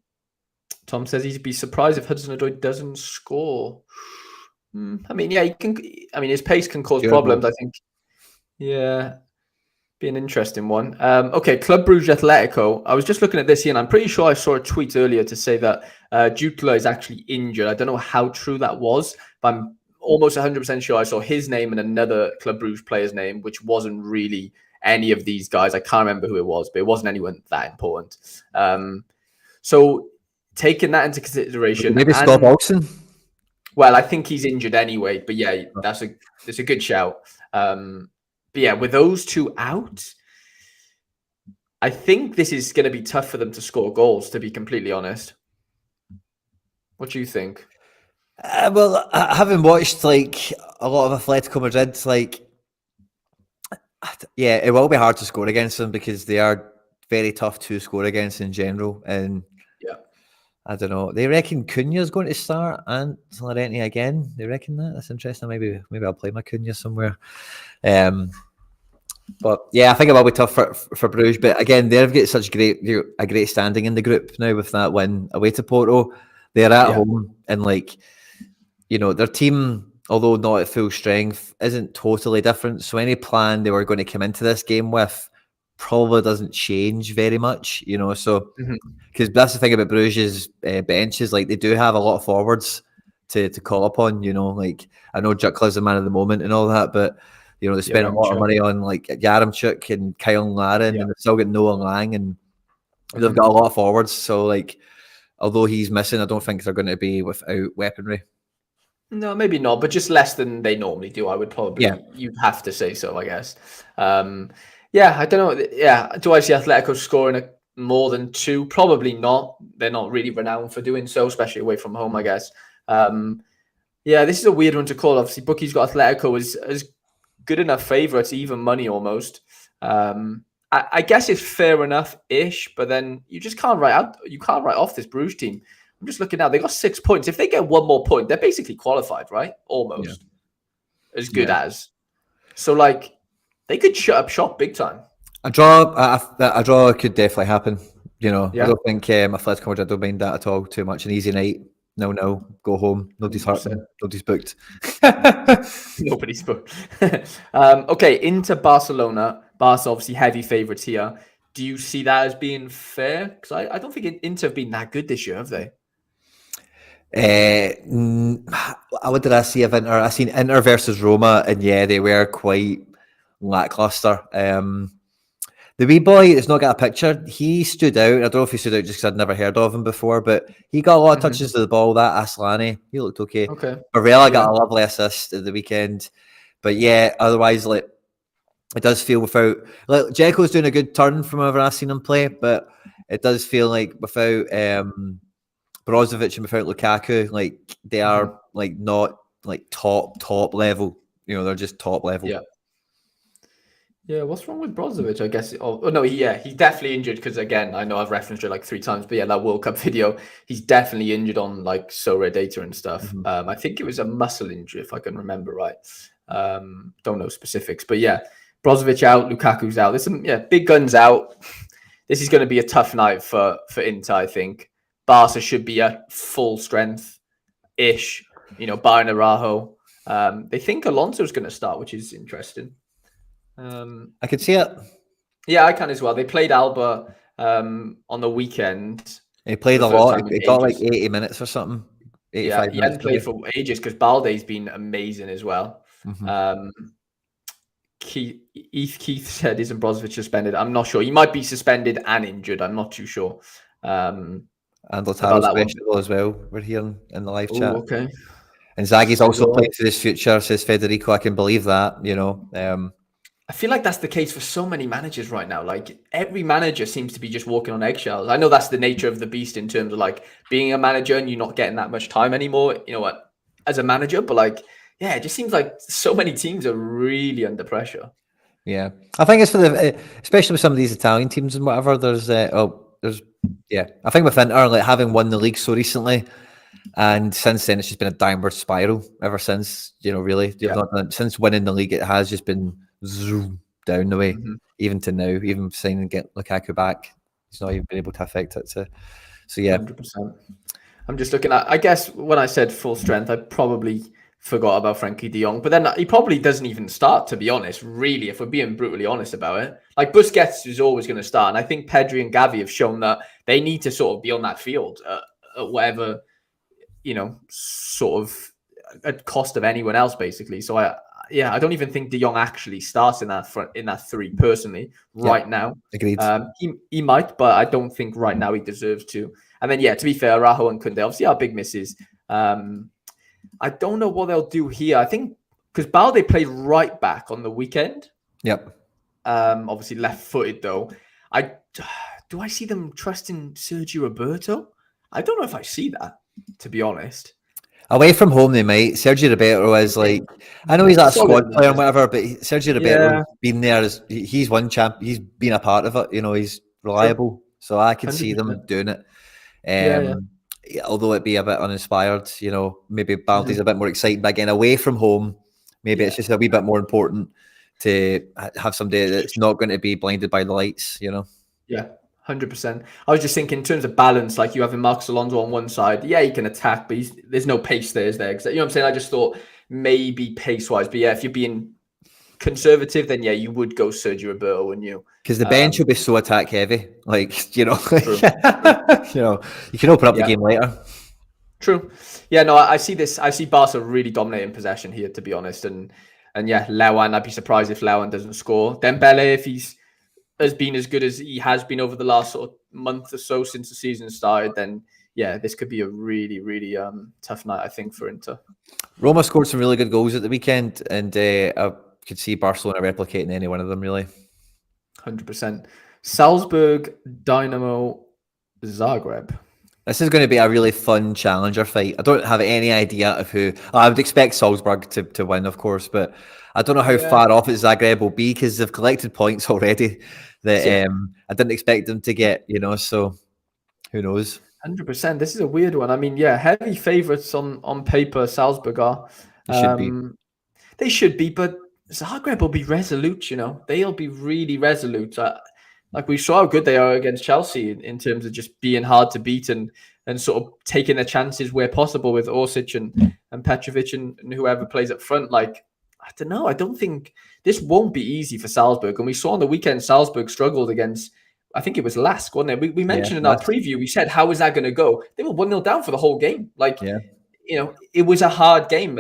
says he'd be surprised if Hudson-Odoi doesn't score. I mean, he can. I mean, his pace can cause problems, I think. Yeah. Be an interesting one. Okay, Club Brugge Atletico. I was just looking at this here, and I'm pretty sure I saw a tweet earlier to say that Jutla is actually injured. I don't know how true that was, but I'm almost 100% sure I saw his name and another Club Brugge player's name, which wasn't really any of these guys. I can't remember who it was, but it wasn't anyone that important. So taking that into consideration, Maybe Scott Olsen. Well, I think he's injured anyway, but yeah, that's a good shout. But yeah, with those two out, I think this is going to be tough for them to score goals, to be completely honest. What do you think? Well, having watched like a lot of Atletico Madrid, like, yeah, it will be hard to score against them because they are very tough to score against in general. And Yeah. I don't know. They reckon Cunha's going to start and Sorare again. They reckon that. That's interesting. Maybe I'll play my Cunha somewhere. But yeah, I think it will be tough for Bruges. But again, they've got such a great standing in the group now with that win away to Porto. They're at home, and like, you know, their team, although not at full strength, isn't totally different. So any plan they were going to come into this game with probably doesn't change very much, you know. So because that's the thing about Bruges' benches, like they do have a lot of forwards to call upon, you know. Like I know Jutkla's the man of the moment and all that, but you know they spent a lot of money on like Yaremchuk and Kyle Larin, and they've still got Noah Lang, and they've got a lot of forwards. So like, although he's missing, I don't think they're going to be without weaponry. No, maybe not, but just less than they normally do. I would probably, you'd have to say so, I guess. Yeah, I don't know. Yeah, do I see Atletico scoring more than 2? Probably not. They're not really renowned for doing so, especially away from home, I guess. Yeah, this is a weird one to call. Obviously, bookies got Atletico as good enough favourites, even money almost. I guess it's fair enough-ish, but then you just can't write off this Bruges team. I'm just looking now. They got 6 points. If they get one more point, they're basically qualified, right? Almost. As good as. So, like, they could shut up shop big time. A draw could definitely happen. You know, I don't think Atletico Madrid don't mind that at all too much. An easy night. No, go home. Nobody's hurt. Nobody's booked. Nobody's booked. Okay, into Barcelona. Barca obviously heavy favourites here. Do you see that as being fair? Because I don't think Inter have been that good this year, have they? What did I see of Inter? I seen Inter versus Roma, and yeah, they were quite lackluster. The wee boy that's not got a picture, he stood out. I don't know if he stood out just because I'd never heard of him before, but he got a lot of touches to the ball. That Aslani, he looked okay. Barella got a lovely assist at the weekend. But yeah, otherwise, like, it does feel without, like, Dzeko's doing a good turn from whenever I've seen him play, but it does feel like without Brozovic and without Lukaku, like they are like not like top level. You know, they're just top level. Yeah, what's wrong with Brozovic? I guess. Oh no, he's definitely injured because again, I know I've referenced it like 3 times, but yeah, that World Cup video, he's definitely injured on like Sorare data and stuff. I think it was a muscle injury if I can remember right. Don't know specifics, but yeah, Brozovic out, Lukaku's out. There's some big guns out. This is going to be a tough night for Inter, I think. Barca should be at full strength-ish, you know, barring Araujo. They think Alonso's going to start, which is interesting. I could see it. Yeah, I can as well. They played Alba on the weekend. He played a lot. He got like 80 minutes or something. 85 minutes. He hadn't played for ages because Balde's been amazing as well. Keith said, isn't Brozovic suspended? I'm not sure. He might be suspended and injured. I'm not too sure. And Lautaro's questionable as well. We're hearing in the live chat. Okay. And Zaghi's also playing for his future, says Federico. I can believe that, you know. I feel like that's the case for so many managers right now. Like every manager seems to be just walking on eggshells. I know that's the nature of the beast in terms of like being a manager and you're not getting that much time anymore, you know what, as a manager, but like, yeah, it just seems like so many teams are really under pressure. Yeah. I think it's for especially with some of these Italian teams and whatever, I think with Inter, like having won the league so recently, and since then it's just been a downward spiral ever since, you know, really. Since winning the league, it has just been down the way, even to now, even signing get Lukaku back, he's not even been able to affect it. So yeah. 100%. I'm just looking at, I guess when I said full strength, I probably forgot about Frankie de Jong, but then he probably doesn't even start, to be honest, really, if we're being brutally honest about it. Like Busquets is always going to start, and I think Pedri and Gavi have shown that they need to sort of be on that field at whatever, you know, sort of at cost of anyone else, basically. So I don't even think De Jong actually starts in that three personally right now. Agreed. He might, but I don't think right now he deserves to. And then to be fair, Rajo and Koundé obviously are big misses. I don't know what they'll do here. I think because Balde played right back on the weekend. Yep. Obviously left-footed though. Do I see them trusting Sergio Roberto? I don't know if I see that, to be honest. Away from home, they might. Sergio Roberto is like, I know he's a squad player and whatever, but Sergio Roberto's been there. He's won he's been a part of it. He's reliable. So I can 100%. See them doing it. Although it be a bit uninspired, maybe Balde's a bit more exciting. But again, away from home, maybe it's just a wee bit more important to have somebody that's not going to be blinded by the lights, Yeah, 100%. I was just thinking in terms of balance, like you have Marcos Alonso on one side. Yeah, he can attack, but there's no pace there, is there? You know what I'm saying? I just thought maybe pace-wise. But if you're being conservative, then you would go Sergio Roberto, wouldn't you? Because the bench will be so attack heavy. Like, true. You can open up the game later. True. Yeah, no, I see this. I see Barca really dominating possession here, to be honest. And Lewan, I'd be surprised if Lewan doesn't score. Dembele, if he's has been as good as he has been over the last sort of month or so since the season started, then this could be a really, really tough night, I think, for Inter. Roma scored some really good goals at the weekend, and I could see Barcelona replicating any one of them, really. 100%. Salzburg, Dynamo, Zagreb. This is going to be a really fun challenger fight. I don't have any idea of who. I would expect Salzburg to win, of course, but I don't know how far off Zagreb will be because they've collected points already that I didn't expect them to get, so who knows? 100%. This is a weird one. I mean, heavy favourites on paper, Salzburg are. They should be, but Zagreb will be resolute, They'll be really resolute. Like we saw how good they are against Chelsea in terms of just being hard to beat and sort of taking their chances where possible with Orsic and Petrovic and whoever plays up front. Like, I don't know. I don't think this won't be easy for Salzburg. And we saw on the weekend, Salzburg struggled against, I think it was Lask, wasn't it? We mentioned in our preview, we said, how is that going to go? They were 1-0 down for the whole game. Like, it was a hard game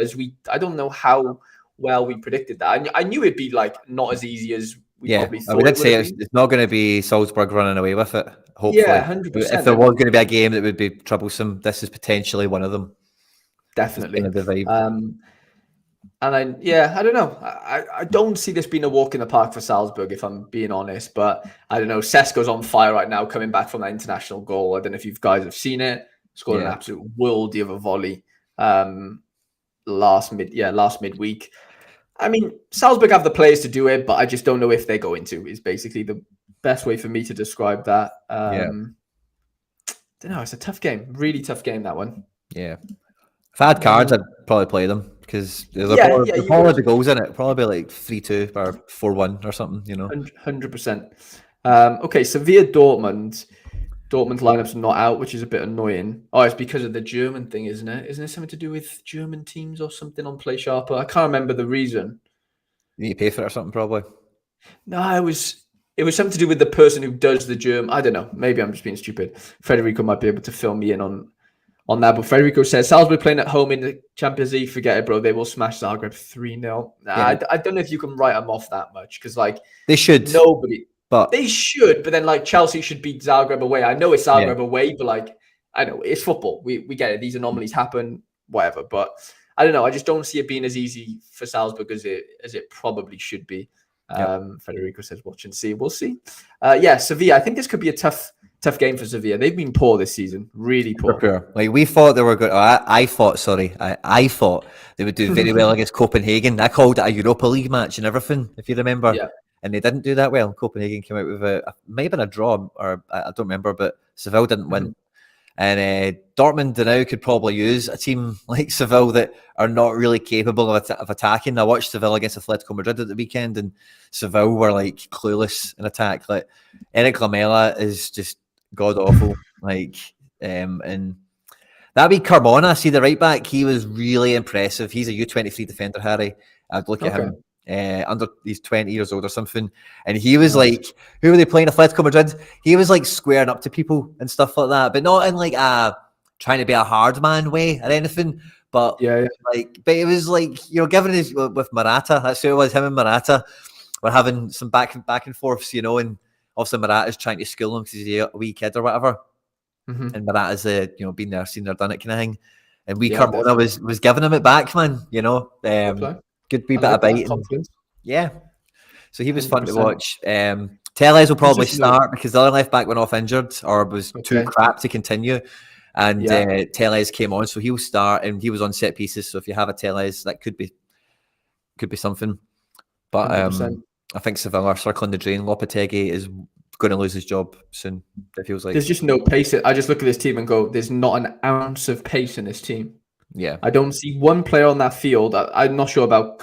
I don't know how well we predicted that. I knew it'd be like not as easy as we probably thought. I would say it's not going to be Salzburg running away with it, hopefully. 100%. If there was going to be a game that would be troublesome, this is potentially one of them. Definitely. And I don't know. I don't see this being a walk in the park for Salzburg, if I'm being honest. But I don't know. Sesko's on fire right now, coming back from that international goal. I don't know if you guys have seen it. Scored an absolute worldie of a volley last midweek. I mean, Salzburg have the players to do it, but I just don't know if they're going to, is basically the best way for me to describe that. I don't know. It's a tough game. Really tough game, that one. Yeah. If I had cards, I'd probably play them because there's probably the goals in it. Probably like 3-2 or 4-1 or something, 100%. Okay, Sevilla, Dortmund. Dortmund's lineups are not out, which is a bit annoying. Oh, it's because of the German thing, isn't it? Isn't it something to do with German teams or something on Play Sharper? I can't remember the reason. You need to pay for it or something, probably. No, it was something to do with the person who does the German. I don't know. Maybe I'm just being stupid. Federico might be able to fill me in on that. But Federico says, Salzburg playing at home in the Champions League, forget it, bro. They will smash Zagreb 3-0. I don't know if you can write them off that much because, they should. They should, but then Chelsea should beat Zagreb away. I know it's Zagreb away, but I know it's football. We get it. These anomalies happen, whatever. But I don't know. I just don't see it being as easy for Salzburg as it probably should be. Federico says, watch and see. We'll see. Sevilla. I think this could be a tough game for Sevilla. They've been poor this season, really poor. Sure. We thought they were good. I thought they would do very well against Copenhagen. I called it a Europa League match and everything, if you remember. Yeah. And they didn't do that well. Copenhagen came out with might have been a draw, or I don't remember, but Seville didn't win. And Dortmund now could probably use a team like Seville that are not really capable of attacking. I watched Seville against Atletico Madrid at the weekend, and Seville were clueless in attack. Eric Lamela is just god awful. And that week Carmona, see the right back, he was really impressive. He's a U23 defender, Harry. I'd look at him. Under he's 20 years old or something, and he was who were they playing? Atletico Madrid. He was squaring up to people and stuff like that, but not in a trying to be a hard man way or anything, But but it was like, given his with Morata, that's who it was. Him and Morata were having some back and forths, and also Morata's trying to school him because he's a wee kid or whatever, and Morata's been there, seen there, done it kind of thing. And Carmona was giving him it back, man. Good wee bit of biting. Yeah. So he was 100%. Fun to watch. Tellez will probably start because the other left back went off injured or was too crap to continue. And Tellez came on, so he'll start, and he was on set pieces. So if you have a Tellez, that could be something. But I think Sevilla circling the drain. Lopetegui is going to lose his job soon. It feels like there's just no pace. I just look at this team and go, "There's not an ounce of pace in this team." Yeah, I don't see one player on that field. I'm not sure about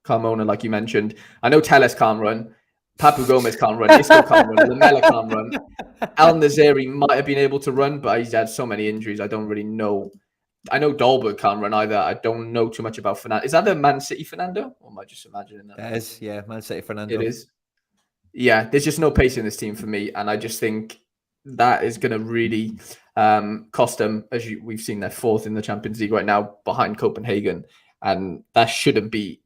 Carmona, like you mentioned. I know Tellez can't run. Papu Gomez can't run. Isco can't run. Lamela can't run. Al Nazeri might have been able to run, but he's had so many injuries. I don't really know. I know Dolberg can't run either. I don't know too much about Fernando. Is that the Man City Fernando? Or am I just imagining that? That is, yeah, Man City Fernando. It is. Yeah, there's just no pace in this team for me. And I just think that is going to really cost them. As we've seen, they're fourth in the Champions League right now behind Copenhagen. And that shouldn't be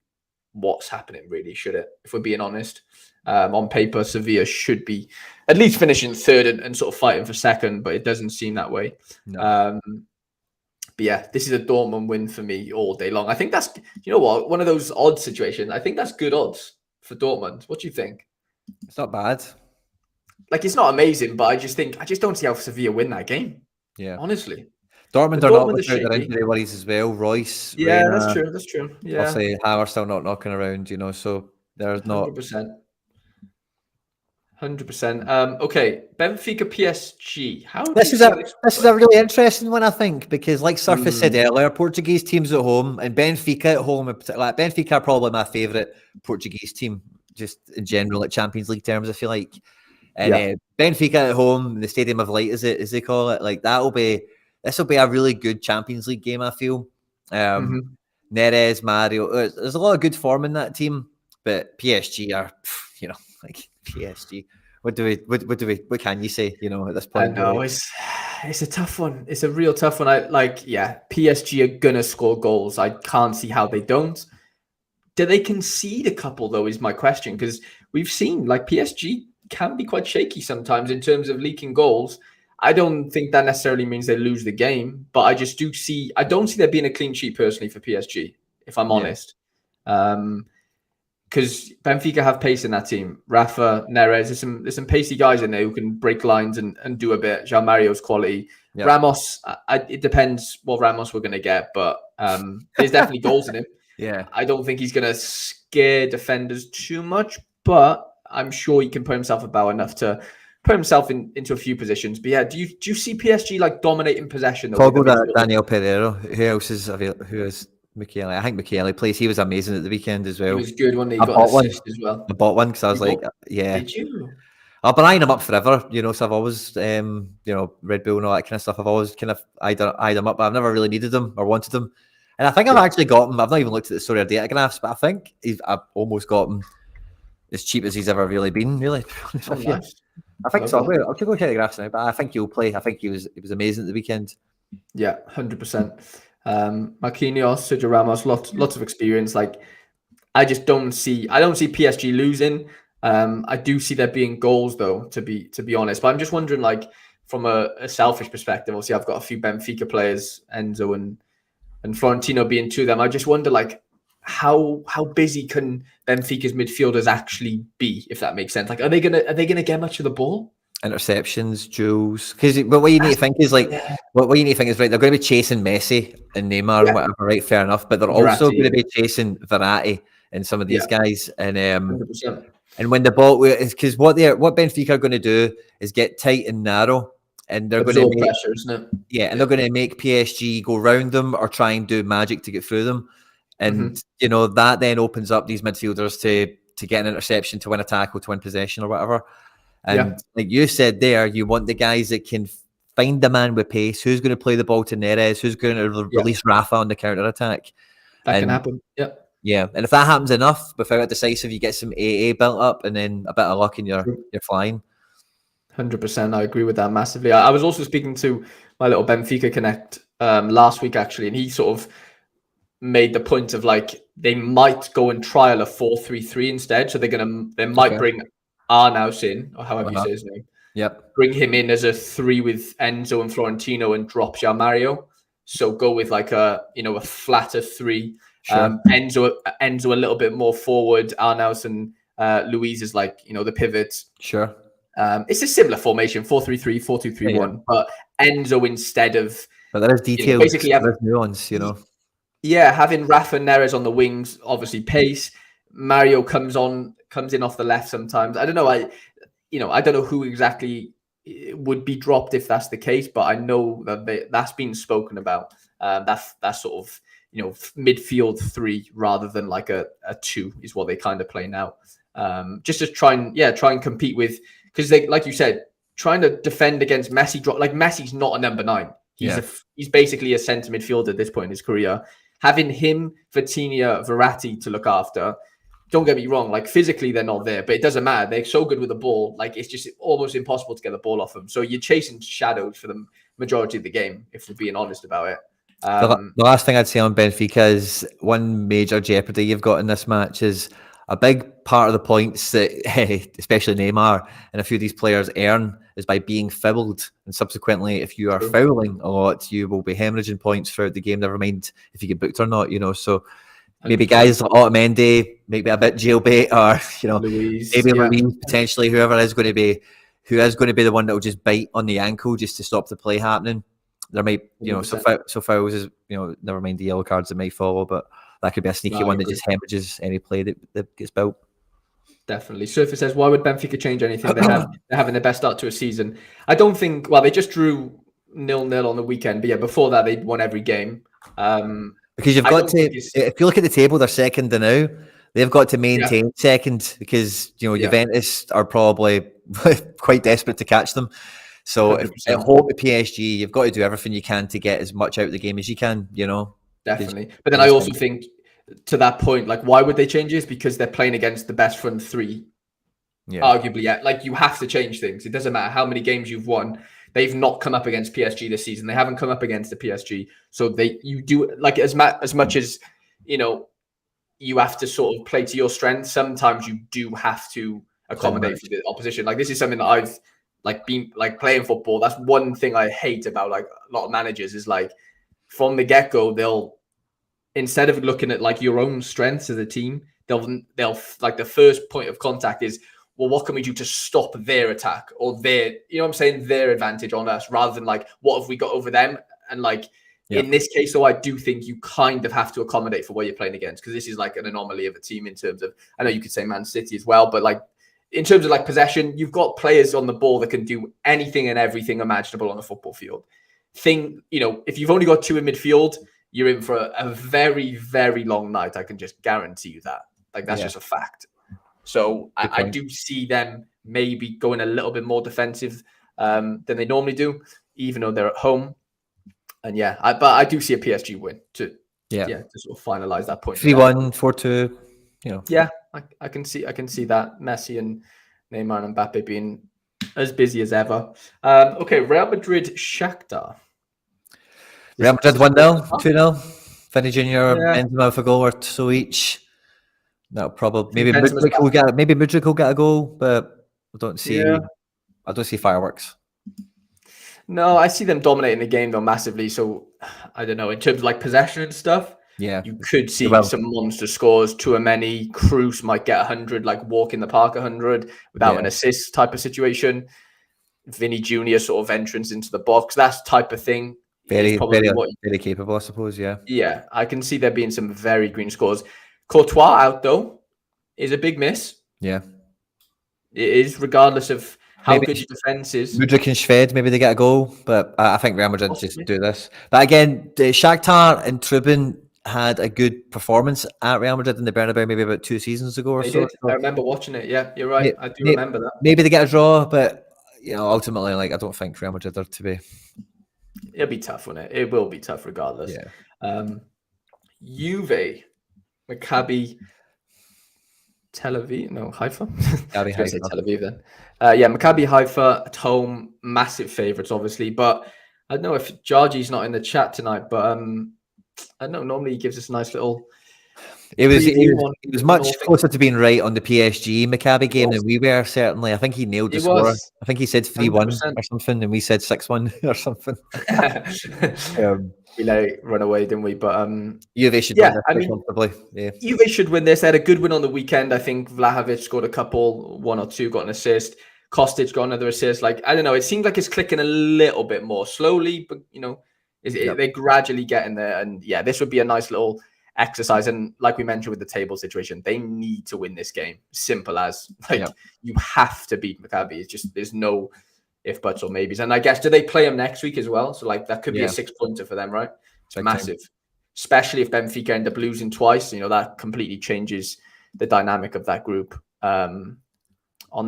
what's happening, really, should it? If we're being honest. On paper, Sevilla should be at least finishing third and sort of fighting for second, but it doesn't seem that way. No. But yeah, this is a Dortmund win for me all day long. I think that's, one of those odd situations. I think that's good odds for Dortmund. What do you think? It's not bad. Like, it's not amazing, but I just don't see how Sevilla win that game. Yeah. Honestly. Dortmund are not without their injury worries as well. Royce. Yeah, Reina, that's true. Yeah. I'll say Hauer still not knocking around, so there's not. 100%. 100%. Okay, Benfica PSG. This is a really interesting one, I think, because like Surface said earlier, Portuguese teams at home and Benfica at home, like Benfica are probably my favourite Portuguese team, just in general, at Champions League terms, I feel like. And Benfica at home, the Stadium of Light, as they call it, like this will be a really good Champions League game, I feel. Neres, Mario, there's a lot of good form in that team, but PSG are, like PSG. What can you say, at this point? I know it's a tough one. It's a real tough one. PSG are gonna score goals. I can't see how they don't. Do they concede a couple though, is my question, because we've seen like PSG can be quite shaky sometimes in terms of leaking goals. I don't think that necessarily means they lose the game, but I just I don't see there being a clean sheet personally for PSG, if I'm honest. Because Benfica have pace in that team. Rafa, Neres, there's some pacey guys in there who can break lines and do a bit. João Mario's quality. Yep. Ramos, it depends what Ramos we're going to get, but there's definitely goals in him. Yeah, I don't think he's going to scare defenders too much, but I'm sure he can put himself about enough to put himself into a few positions. But yeah, do you see PSG like dominating possession? Probably Daniel Pereira. Who else is Michele? I think Michele plays. He was amazing at the weekend as well. He was good when he got an assist as well. I bought one because I was yeah. Did you? I've been eyeing him up forever, so I've always, Red Bull and all that kind of stuff. I've always kind of eyed him up, but I've never really needed them or wanted them. And I think I've actually got him. I've not even looked at the Sorare data graphs, but I think I've almost got him as cheap as he's ever really been, really. Oh, nice. I think so. I'll go check the graphs now, but I think he'll play. I think he was amazing at the weekend. Yeah, 100%. Marquinhos, Sergio Ramos, lots of experience. Like, I don't see PSG losing. I do see there being goals though, to be honest. But I'm just wondering, like, from a selfish perspective, obviously I've got a few Benfica players, Enzo and Florentino being two of them. I just wonder, like, how busy can Benfica's midfielders actually be, if that makes sense? Like, are they gonna get much of the ball? Interceptions, duels. But what you need to think is right. They're going to be chasing Messi and Neymar and whatever, right? Fair enough. But they're also going to be chasing Verratti and some of these guys. And 100%. And when the ball, because what Benfica are going to do is get tight and narrow, and they're going to make pressure, isn't it? Yeah, and they're going to make PSG go round them or try and do magic to get through them. And that then opens up these midfielders to get an interception, to win a tackle, to win possession or whatever. And like you said there, you want the guys that can find the man with pace. Who's going to play the ball to Neres? Who's going to release Rafa on the counter attack? That can happen. Yeah. Yeah, and if that happens enough without a decisive, you get some AA built up, and then a bit of luck, and you're flying. 100%, I agree with that massively. I was also speaking to my little Benfica Connect last week actually, and he sort of made the point of like they might go and trial a 4-3-3 instead. So they might bring Arnaus in, or however you say his name. Yep. Bring him in as a 3 with Enzo and Florentino and drop Jean Mario. So go with like a flatter 3. Sure. Enzo a little bit more forward. Arnaus and Luis is like the pivot. Sure. It's a similar formation, 4-3-3, 4-2-3-1, but Enzo instead of. But there is details. Basically, there's nuance. Yeah, having Rafa Neres on the wings, obviously pace. Mario comes in off the left sometimes. I don't know. I don't know who exactly would be dropped if that's the case, but I know that that's been spoken about. That sort of midfield 3 rather than like a 2 is what they kind of play now. Just to try and compete with, because they, like you said, trying to defend against Messi. Like Messi's not a number 9. He's basically a centre midfielder at this point in his career. Having him, Vitinha, Verratti to look after. Don't get me wrong, like physically they're not there, but it doesn't matter. They're so good with the ball, like it's just almost impossible to get the ball off them. So you're chasing shadows for the majority of the game, if we're being honest about it. The last thing I'd say on Benfica is one major jeopardy you've got in this match is a big part of the points that especially Neymar and a few of these players earn is by being fouled, and subsequently if you are fouling a lot you will be hemorrhaging points throughout the game, never mind if you get booked or not, so maybe guys like Otamendi, maybe a bit jailbait, or Luis, maybe Luis, potentially whoever is going to be the one that will just bite on the ankle just to stop the play happening. There might so fouls is never mind the yellow cards that might follow, but that could be a sneaky one that just hemorrhages any play that gets built. Definitely. Surfer says, why would Benfica change anything? They're having their best start to a season. I don't think. Well, they just drew 0-0 on the weekend, but before that they'd won every game. Because you've got to, if you look at the table, they're second now. They've got to maintain second because Juventus are probably quite desperate to catch them. So at home at PSG, you've got to do everything you can to get as much out of the game as you can. Definitely. But then I also think to that point, like why would they change this? Because they're playing against the best front 3. Arguably, like you have to change things. It doesn't matter how many games you've won. They've not come up against PSG this season. They haven't come up against the PSG. So you do like as much as you have to sort of play to your strengths. Sometimes you do have to accommodate for the opposition. Like this is something that I've been playing football. That's one thing I hate about like a lot of managers is like from the get-go, they'll instead of looking at like your own strengths as a team, they'll like the first point of contact is, well, what can we do to stop their attack or their, their advantage on us rather than like, what have we got over them? And like, in this case, though, I do think you kind of have to accommodate for what you're playing against because this is like an anomaly of a team in terms of, I know you could say Man City as well, but like in terms of like possession, you've got players on the ball that can do anything and everything imaginable on a football field. If you've only got 2 in midfield, you're in for a very, very long night. I can just guarantee you that. Like that's just a fact. So I do see them maybe going a little bit more defensive than they normally do, even though they're at home. And but I do see a PSG win to sort of finalize that point. 3-1, 4-2. Yeah, I can see that Messi and Neymar and Mbappe being as busy as ever. Okay, Real Madrid Shakhtar. Real Madrid 1-0, 2-0. Vinny Jr. Benzema with a goal or so each. No, probably maybe Mudryk will get a goal, but I don't see fireworks. No, I see them dominating the game though massively. So I don't know in terms of like possession and stuff. Yeah, you could see some monster scores. Tchouaméni, Kroos might get 100, like walk in the park 100 without an assist type of situation. Vinny Jr. sort of entrance into the box, that type of thing. Very capable, I suppose. Yeah, I can see there being some very green scores. Courtois out though is a big miss. Yeah, it is, regardless of how good your defense is. Mudryk and Shved, maybe they get a goal, but I think Real Madrid just do this. But again, Shakhtar and Trubin had a good performance at Real Madrid in the Bernabeu maybe about 2 seasons ago or so. I remember watching it. Yeah, you're right. I do remember that. Maybe they get a draw, but ultimately, like I don't think Real Madrid are to be. It'll be tough, won't it? It will be tough regardless. Yeah. Juve, Maccabi Tel Aviv. No, Haifa. I was going to say Tel Aviv then. Maccabi Haifa at home, massive favourites, obviously. But I don't know if Georgie's not in the chat tonight, but I don't know. Normally he gives us a nice little. It was much closer to being right on the PSG Maccabi game than we were, certainly. I think he nailed the score. I think he said 3-1 or something, and we said 6-1 or something. We let it run away, didn't we? But Juve should win this comfortably. Yeah. Juve should win this. They had a good win on the weekend. I think Vlahovic scored a couple, 1 or 2, got an assist. Kostic got another assist. Like, I don't know. It seems like it's clicking a little bit more slowly, but they're gradually getting there. And yeah, this would be a nice little exercise. And like we mentioned with the table situation, they need to win this game. Simple as you have to beat Maccabi. It's just there's no if, buts, or maybes. And I guess do they play them next week as well? So like that could be a 6-pointer for them, right? It's massive, especially if Benfica end up losing twice. That completely changes the dynamic of that group on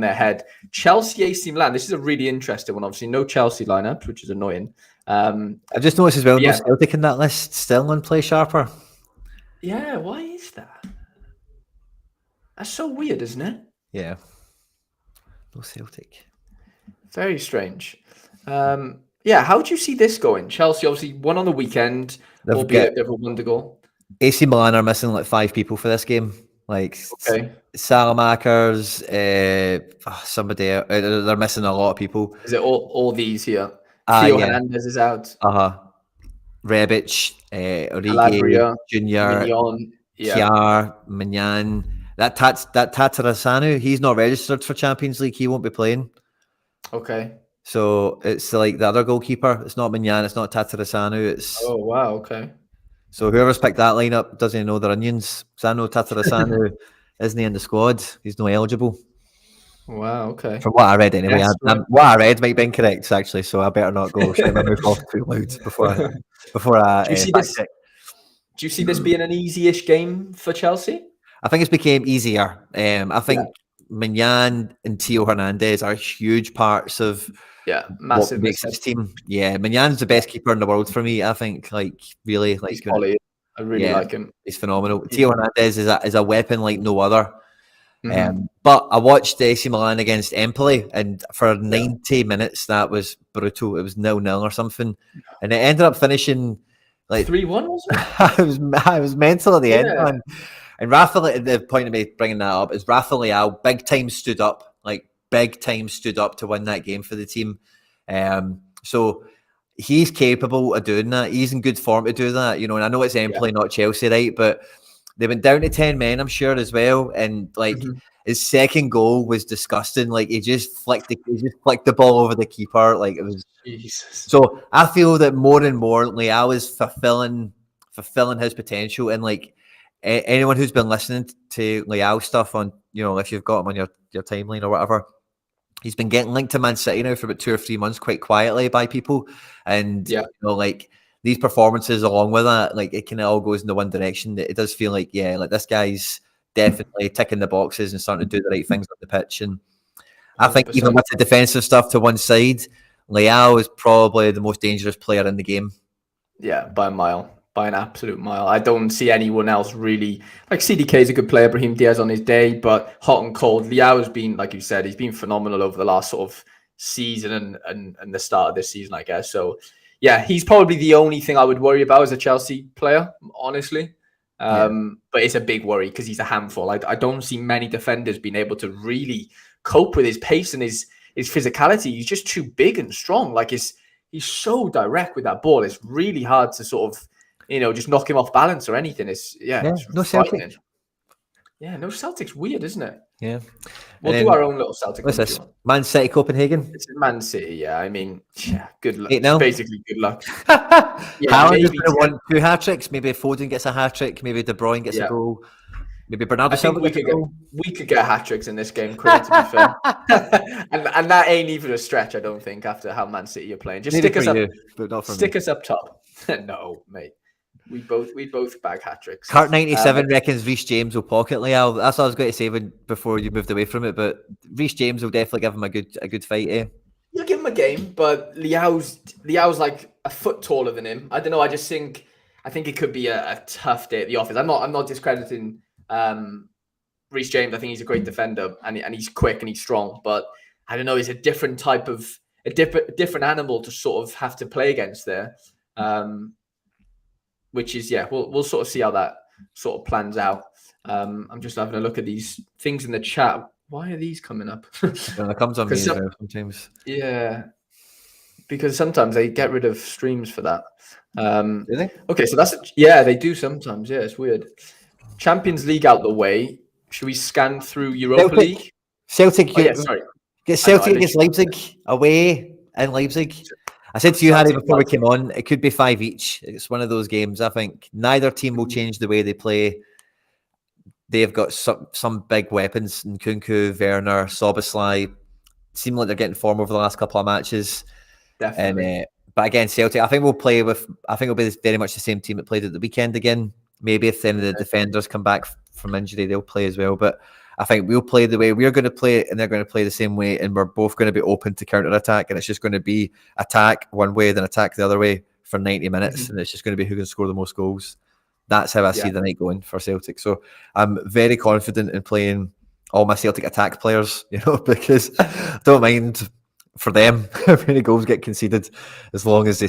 their head. Chelsea AC Milan. This is a really interesting one. Obviously, no Chelsea lineups, which is annoying. I've just noticed as well, no Celtic in that list. Still on Play Sharper. Yeah, why is that? That's so weird, isn't it? Yeah. No Celtic. Very strange. How do you see this going? Chelsea obviously won on the weekend, albeit they've won the goal. AC Milan are missing like 5 people for this game. Like Salamakers, somebody. They're missing a lot of people. Is it all these here? Theo Hernandez is out. Rebic, Origi, Junior, Kjaer, Mignan. That Tatarasanu, he's not registered for Champions League. He won't be playing. Okay. So it's like the other goalkeeper. It's not Mignan. It's not Tatarasanu. It's okay. So whoever's picked that lineup doesn't know their onions. Sano Tatarasanu isn't in the squad. He's not eligible. Wow. Okay. From what I read, anyway. What I read might be incorrect, actually. So I better not go shouting my mouth off too loud before I. Do you see this being an easy-ish game for Chelsea? I think it's became easier. I think Mignan and Theo Hernandez are huge parts of massive what makes this team. Yeah, Mignan's the best keeper in the world for me. I think, really, he's quality. I really like him. He's phenomenal. Theo Hernandez is a weapon like no other. But I watched AC Milan against Empoli, and for 90 minutes that was brutal. It was 0-0 or something, and it ended up finishing like 3-1. Was it? I was mental at the end, man. And Rafa, the point of me bringing that up is Rafa Leao big time stood up to win that game for the team. So he's capable of doing that. He's in good form to do that, And I know it's Empoli, not Chelsea, right? But they went down to 10 men, I'm sure, as well. And his second goal was disgusting. Like he just flicked the ball over the keeper. Like it was. Jesus. So I feel that more and more Leao is fulfilling his potential. And like anyone who's been listening to Leao stuff on, if you've got him on your timeline or whatever, he's been getting linked to Man City now for about 2 or 3 months, quite quietly by people. And like these performances along with that, like it kind of all goes in the one direction. It does feel like, like this guy's definitely ticking the boxes and starting to do the right things on the pitch. And I think 100%. Even with the defensive stuff to one side, Leao is probably the most dangerous player in the game. Yeah, by a mile. By an absolute mile. I don't see anyone else really. Like CDK is a good player, Brahim Diaz on his day, but hot and cold. Leao has been, like you said, he's been phenomenal over the last sort of season and the start of this season, I guess. So, yeah, he's probably the only thing I would worry about as a Chelsea player, honestly. But it's a big worry because he's a handful. I don't see many defenders being able to really cope with his pace and his physicality. He's just too big and strong. Like he's so direct with that ball. It's really hard to sort of just knock him off balance or anything. It's no Celtic. Yeah, no Celtic's weird, isn't it? Yeah. We'll do our own little Celtic. What's this? Man City, Copenhagen? It's Man City, yeah. I mean, good luck. 8-0. Basically, good luck. Haaland is going to want 2 hat-tricks. Maybe Foden gets a hat-trick. Maybe De Bruyne gets a goal. Maybe Bernardo Silva gets a goal. We could get hat-tricks in this game, Quinny, to be fair. and that ain't even a stretch, I don't think, after how Man City are playing. Just stick us up. Stick us up top. No, mate. We both bag hat-tricks. Cart 97 reckons Reece James will pocket Leao. That's what I was going to say before you moved away from it, but Reece James will definitely give him a good fight, eh? You'll give him a game, but Leao's like a foot taller than him. I don't know. I think it could be a tough day at the office. I'm not discrediting Reece James. I think he's a great defender and he's quick and he's strong, but I don't know. He's a different type of different animal to sort of have to play against there. which is we'll sort of see how that sort of plans out. I'm just having a look at these things in the chat. Why are these coming up? It comes on me as well sometimes. Yeah, because sometimes they get rid of streams for that. Do they? Okay, so they do sometimes. Yeah, it's weird. Champions League out the way. Should we scan through Europa League? Celtic. Oh, yeah, sorry. Get Celtic against Leipzig away in Leipzig. I said to you, Harry, before we came on, it could be 5 each. It's one of those games. I think neither team will change the way they play. They've got some big weapons in Kunku, Werner, Soboslai. Seem like they're getting form over the last couple of matches. Definitely. And, but again, Celtic, I think it'll be very much the same team that played at the weekend again. Maybe if any of the defenders come back from injury, they'll play as well. But I think we'll play the way we're going to play, and they're going to play the same way, and we're both going to be open to counter-attack, and it's just going to be attack one way, then attack the other way for 90 minutes, and it's just going to be who can score the most goals. That's how I see the night going for Celtic. So I'm very confident in playing all my Celtic attack players, because I don't mind for them how many goals get conceded as long as they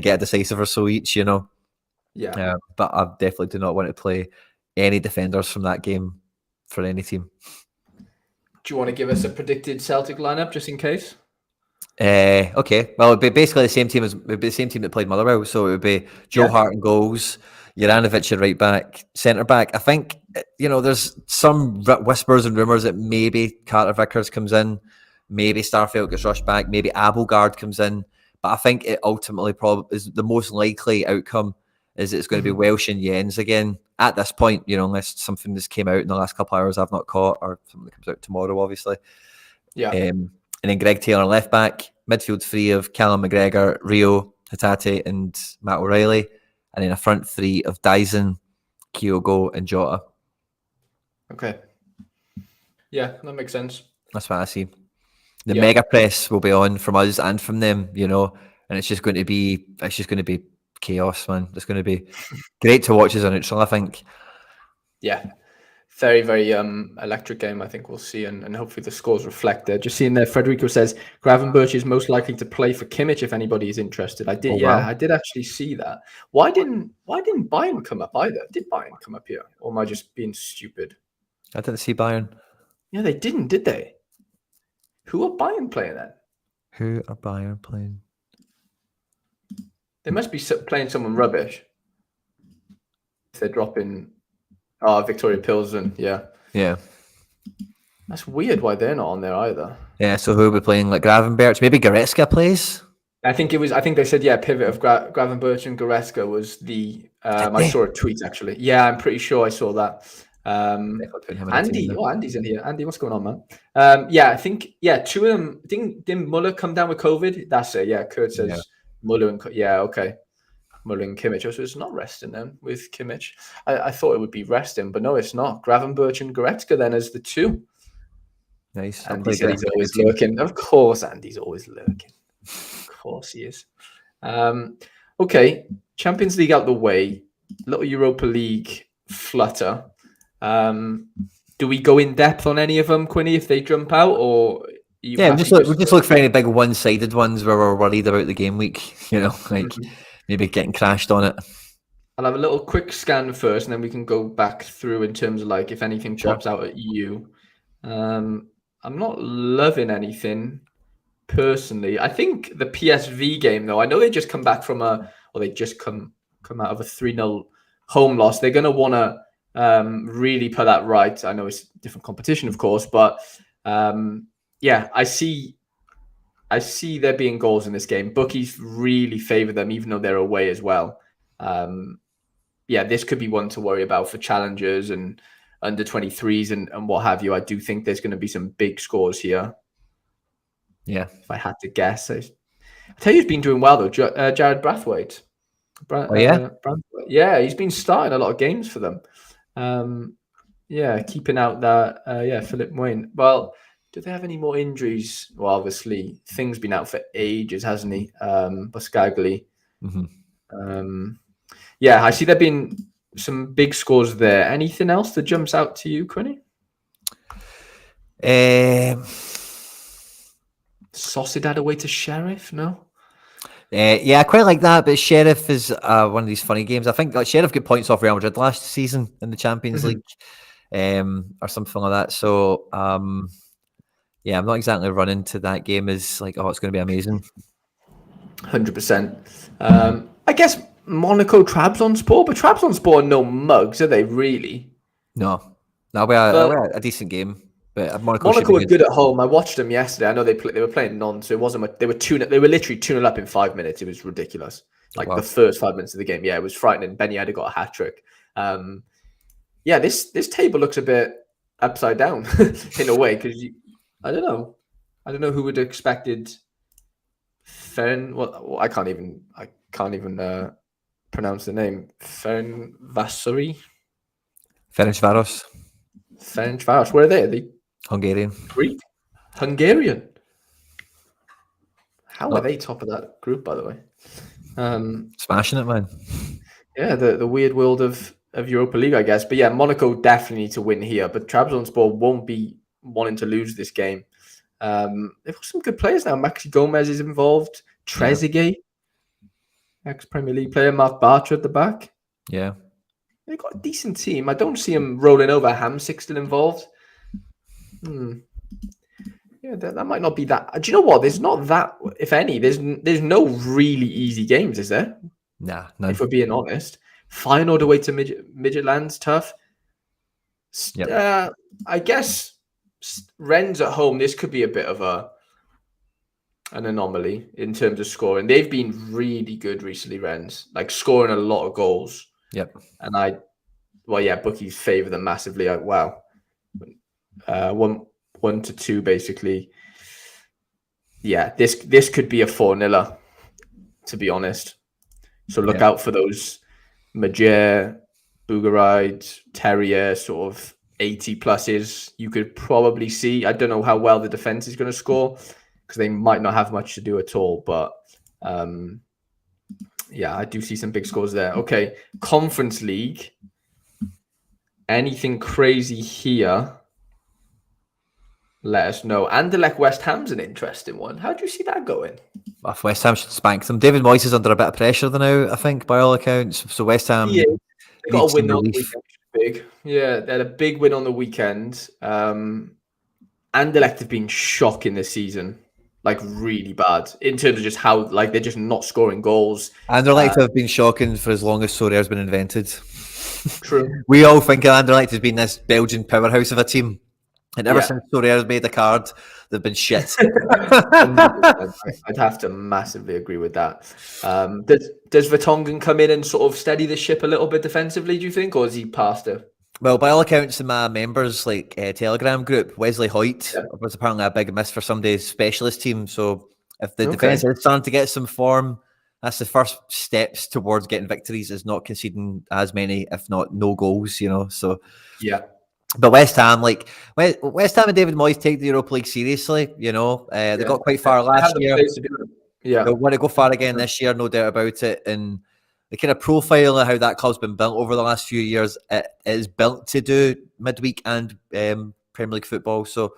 get a decisive or so each, Yeah. But I definitely do not want to play any defenders from that game for any team. Do you want to give us a predicted Celtic lineup just in case? Okay. Well, it'd be basically the same team that played Motherwell. So it would be Joe Hart in goals, Juranovic at right back, centre back. I think there's some whispers and rumours that maybe Carter Vickers comes in, maybe Starfelt gets rushed back, maybe Abelgard comes in. But I think it ultimately probably is the most likely outcome is it's going to be Welsh and Jens again at this point, unless something that's came out in the last couple of hours I've not caught, or something that comes out tomorrow, obviously. Yeah. And then Greg Taylor left back, midfield three of Callum McGregor, Rio, Hatate, and Matt O'Reilly, and then a front three of Dyson, Kyogo, and Jota. Okay. Yeah, that makes sense. That's what I see. The mega press will be on from us and from them, and it's just going to be chaos, man. It's going to be great to watch as a neutral, I think. Yeah. Very, very electric game, I think we'll see, and hopefully the scores reflect there. Just seeing there, Federico says Gravenberch is most likely to play for Kimmich if anybody is interested. I did actually see that. Why didn't Bayern come up either? Did Bayern come up here, or am I just being stupid? I didn't see Bayern. Yeah, they didn't, did they? Who are Bayern playing then? Who are Bayern playing? They must be playing someone rubbish. If they're dropping. Victoria Pilsen, yeah. That's weird why they're not on there either. Yeah, so who will be playing, like Gravenberch? Maybe Goretzka plays? I think they said, pivot of Gravenberch and Goretzka was the... I saw a tweet, actually. Yeah, I'm pretty sure I saw that. Andy, Andy's in here. Andy, what's going on, man? I think, two of them... Didn't Muller come down with COVID? That's it, yeah. Kurt says Muller and... Yeah, okay. Muller and Kimmich. So it's not resting then with Kimmich. I thought it would be resting, but no, it's not. Gravenberch and Goretzka then as the two. Nice. Andy said he's always lurking. Of course, Andy's always lurking. Of course he is. Okay, Champions League out the way. Little Europa League flutter. Do we go in depth on any of them, Quinny, if they jump out, or... we just look for any big one-sided ones where we're worried about the game week, maybe getting crashed on it. I'll have a little quick scan first, and then we can go back through in terms of if anything pops out at you. I'm not loving anything personally. I think the PSV game, though, I know they just come back from come out of a 3-0 home loss. They're going to want to really put that right. I know it's a different competition, of course, but I see there being goals in this game. Bookies really favor them, even though they're away as well. This could be one to worry about for challengers and under 23s and what have you. I do think there's going to be some big scores here. Yeah. If I had to guess. I tell you, he's been doing well, though. Jared Brathwaite. Yeah, he's been starting a lot of games for them. Keeping out that, Philip Moyne. Well, do they have any more injuries? Well, obviously, Thing's been out for ages, hasn't he? Buscagli. Mm-hmm. I see there been some big scores there. Anything else that jumps out to you, Quinny? Sociedad away to Sheriff? No? Yeah, I quite like that. But Sheriff is one of these funny games. I think Sheriff got points off Real Madrid last season in the Champions League, or something like that. So yeah, I'm not exactly running to that game as like, oh, it's going to be amazing. 100%. I guess Monaco Trabzonspor, but Trabzonspor are no mugs, are they really? No, that'll be a decent game. But Monaco were be good at home. I watched them yesterday. I know they were playing non, so it wasn't much. They were literally 2-0 up in 5 minutes. It was ridiculous. Like the first 5 minutes of the game. Yeah, it was frightening. Ben Yedder got a hat trick. Yeah, this table looks a bit upside down in a way because I don't know who would have expected Well, I can't even pronounce the name. Ferencváros. Ferencváros. Where are they? Are they Hungarian. Greek? Hungarian. How are they top of that group, by the way? Smashing it, man. Yeah, the weird world of Europa League, I guess. But yeah, Monaco definitely need to win here. But Trabzonspor won't be wanting to lose this game. They've got some good players now. Maxi Gomez is involved. Trezeguet, ex-Premier League player. Mark Bartra at the back. Yeah. They've got a decent team. I don't see them rolling over. Hamsik still involved. Yeah, that might not be that. Do you know what? There's not that, if any, there's no really easy games, is there? Nah, none. If we're being honest. Feyenoord away to Midtjylland's tough. Yep. I guess Rennes at home, this could be a bit of an anomaly in terms of scoring. They've been really good recently, Rennes, like scoring a lot of goals. Yep. And bookies favour them massively. Wow. 1-2 basically. Yeah, this could be a 4-0, to be honest. So look out for those Majer, Bugaride, Terrier sort of 80 pluses. You could probably see. I don't know how well the defense is going to score because they might not have much to do at all. But yeah, I do see some big scores there. Okay, Conference League. Anything crazy here? Let us know. Anderlecht West Ham's an interesting one. How do you see that going? If West Ham should spank them. David Moyes is under a bit of pressure now, I think, by all accounts. So West Ham, they got a win on the weekend. Big, yeah, they had a big win on the weekend. Anderlecht have been shocking this season, like really bad in terms of just how they're just not scoring goals. Anderlecht have been shocking for as long as Sorare's been invented. True. We all think Anderlecht has been this Belgian powerhouse of a team. And ever since Sorare's made the card, they've been shit. I'd have to massively agree with that. Does Vertonghen come in and sort of steady the ship a little bit defensively, do you think? Or is he past it? Well, by all accounts in my members' Telegram group, Wesley Hoyt was apparently a big miss for somebody's specialist team. So if the defence is starting to get some form, that's the first steps towards getting victories, is not conceding as many, if not no goals, So yeah. But West Ham, West Ham and David Moyes take the Europa League seriously. They got quite far last year. Yeah, they'll want to go far again this year, no doubt about it. And the kind of profile of how that club's been built over the last few years, it is built to do midweek and Premier League football. So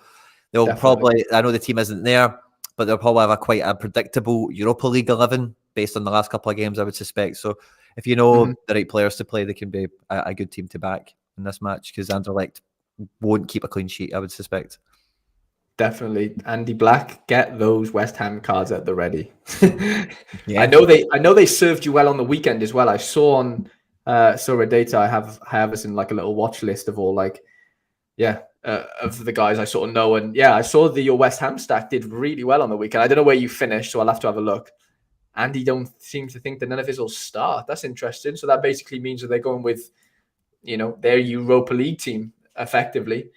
they'll probably, I know the team isn't there, but they'll probably have quite a predictable Europa League 11 based on the last couple of games, I would suspect. So if you know the right players to play, they can be a good team to back in this match, because Anderlecht won't keep a clean sheet, I would suspect. Definitely. Andy Black, get those West Ham cards at the ready. I know they served you well on the weekend as well. I saw on Sorare data, I have us in like a little watch list of all of the guys I sort of know. And yeah, I saw your West Ham stack did really well on the weekend. I don't know where you finished, so I'll have to have a look. Andy don't seem to think that none of his will start. That's interesting. So that basically means that they're going with, their Europa League team effectively,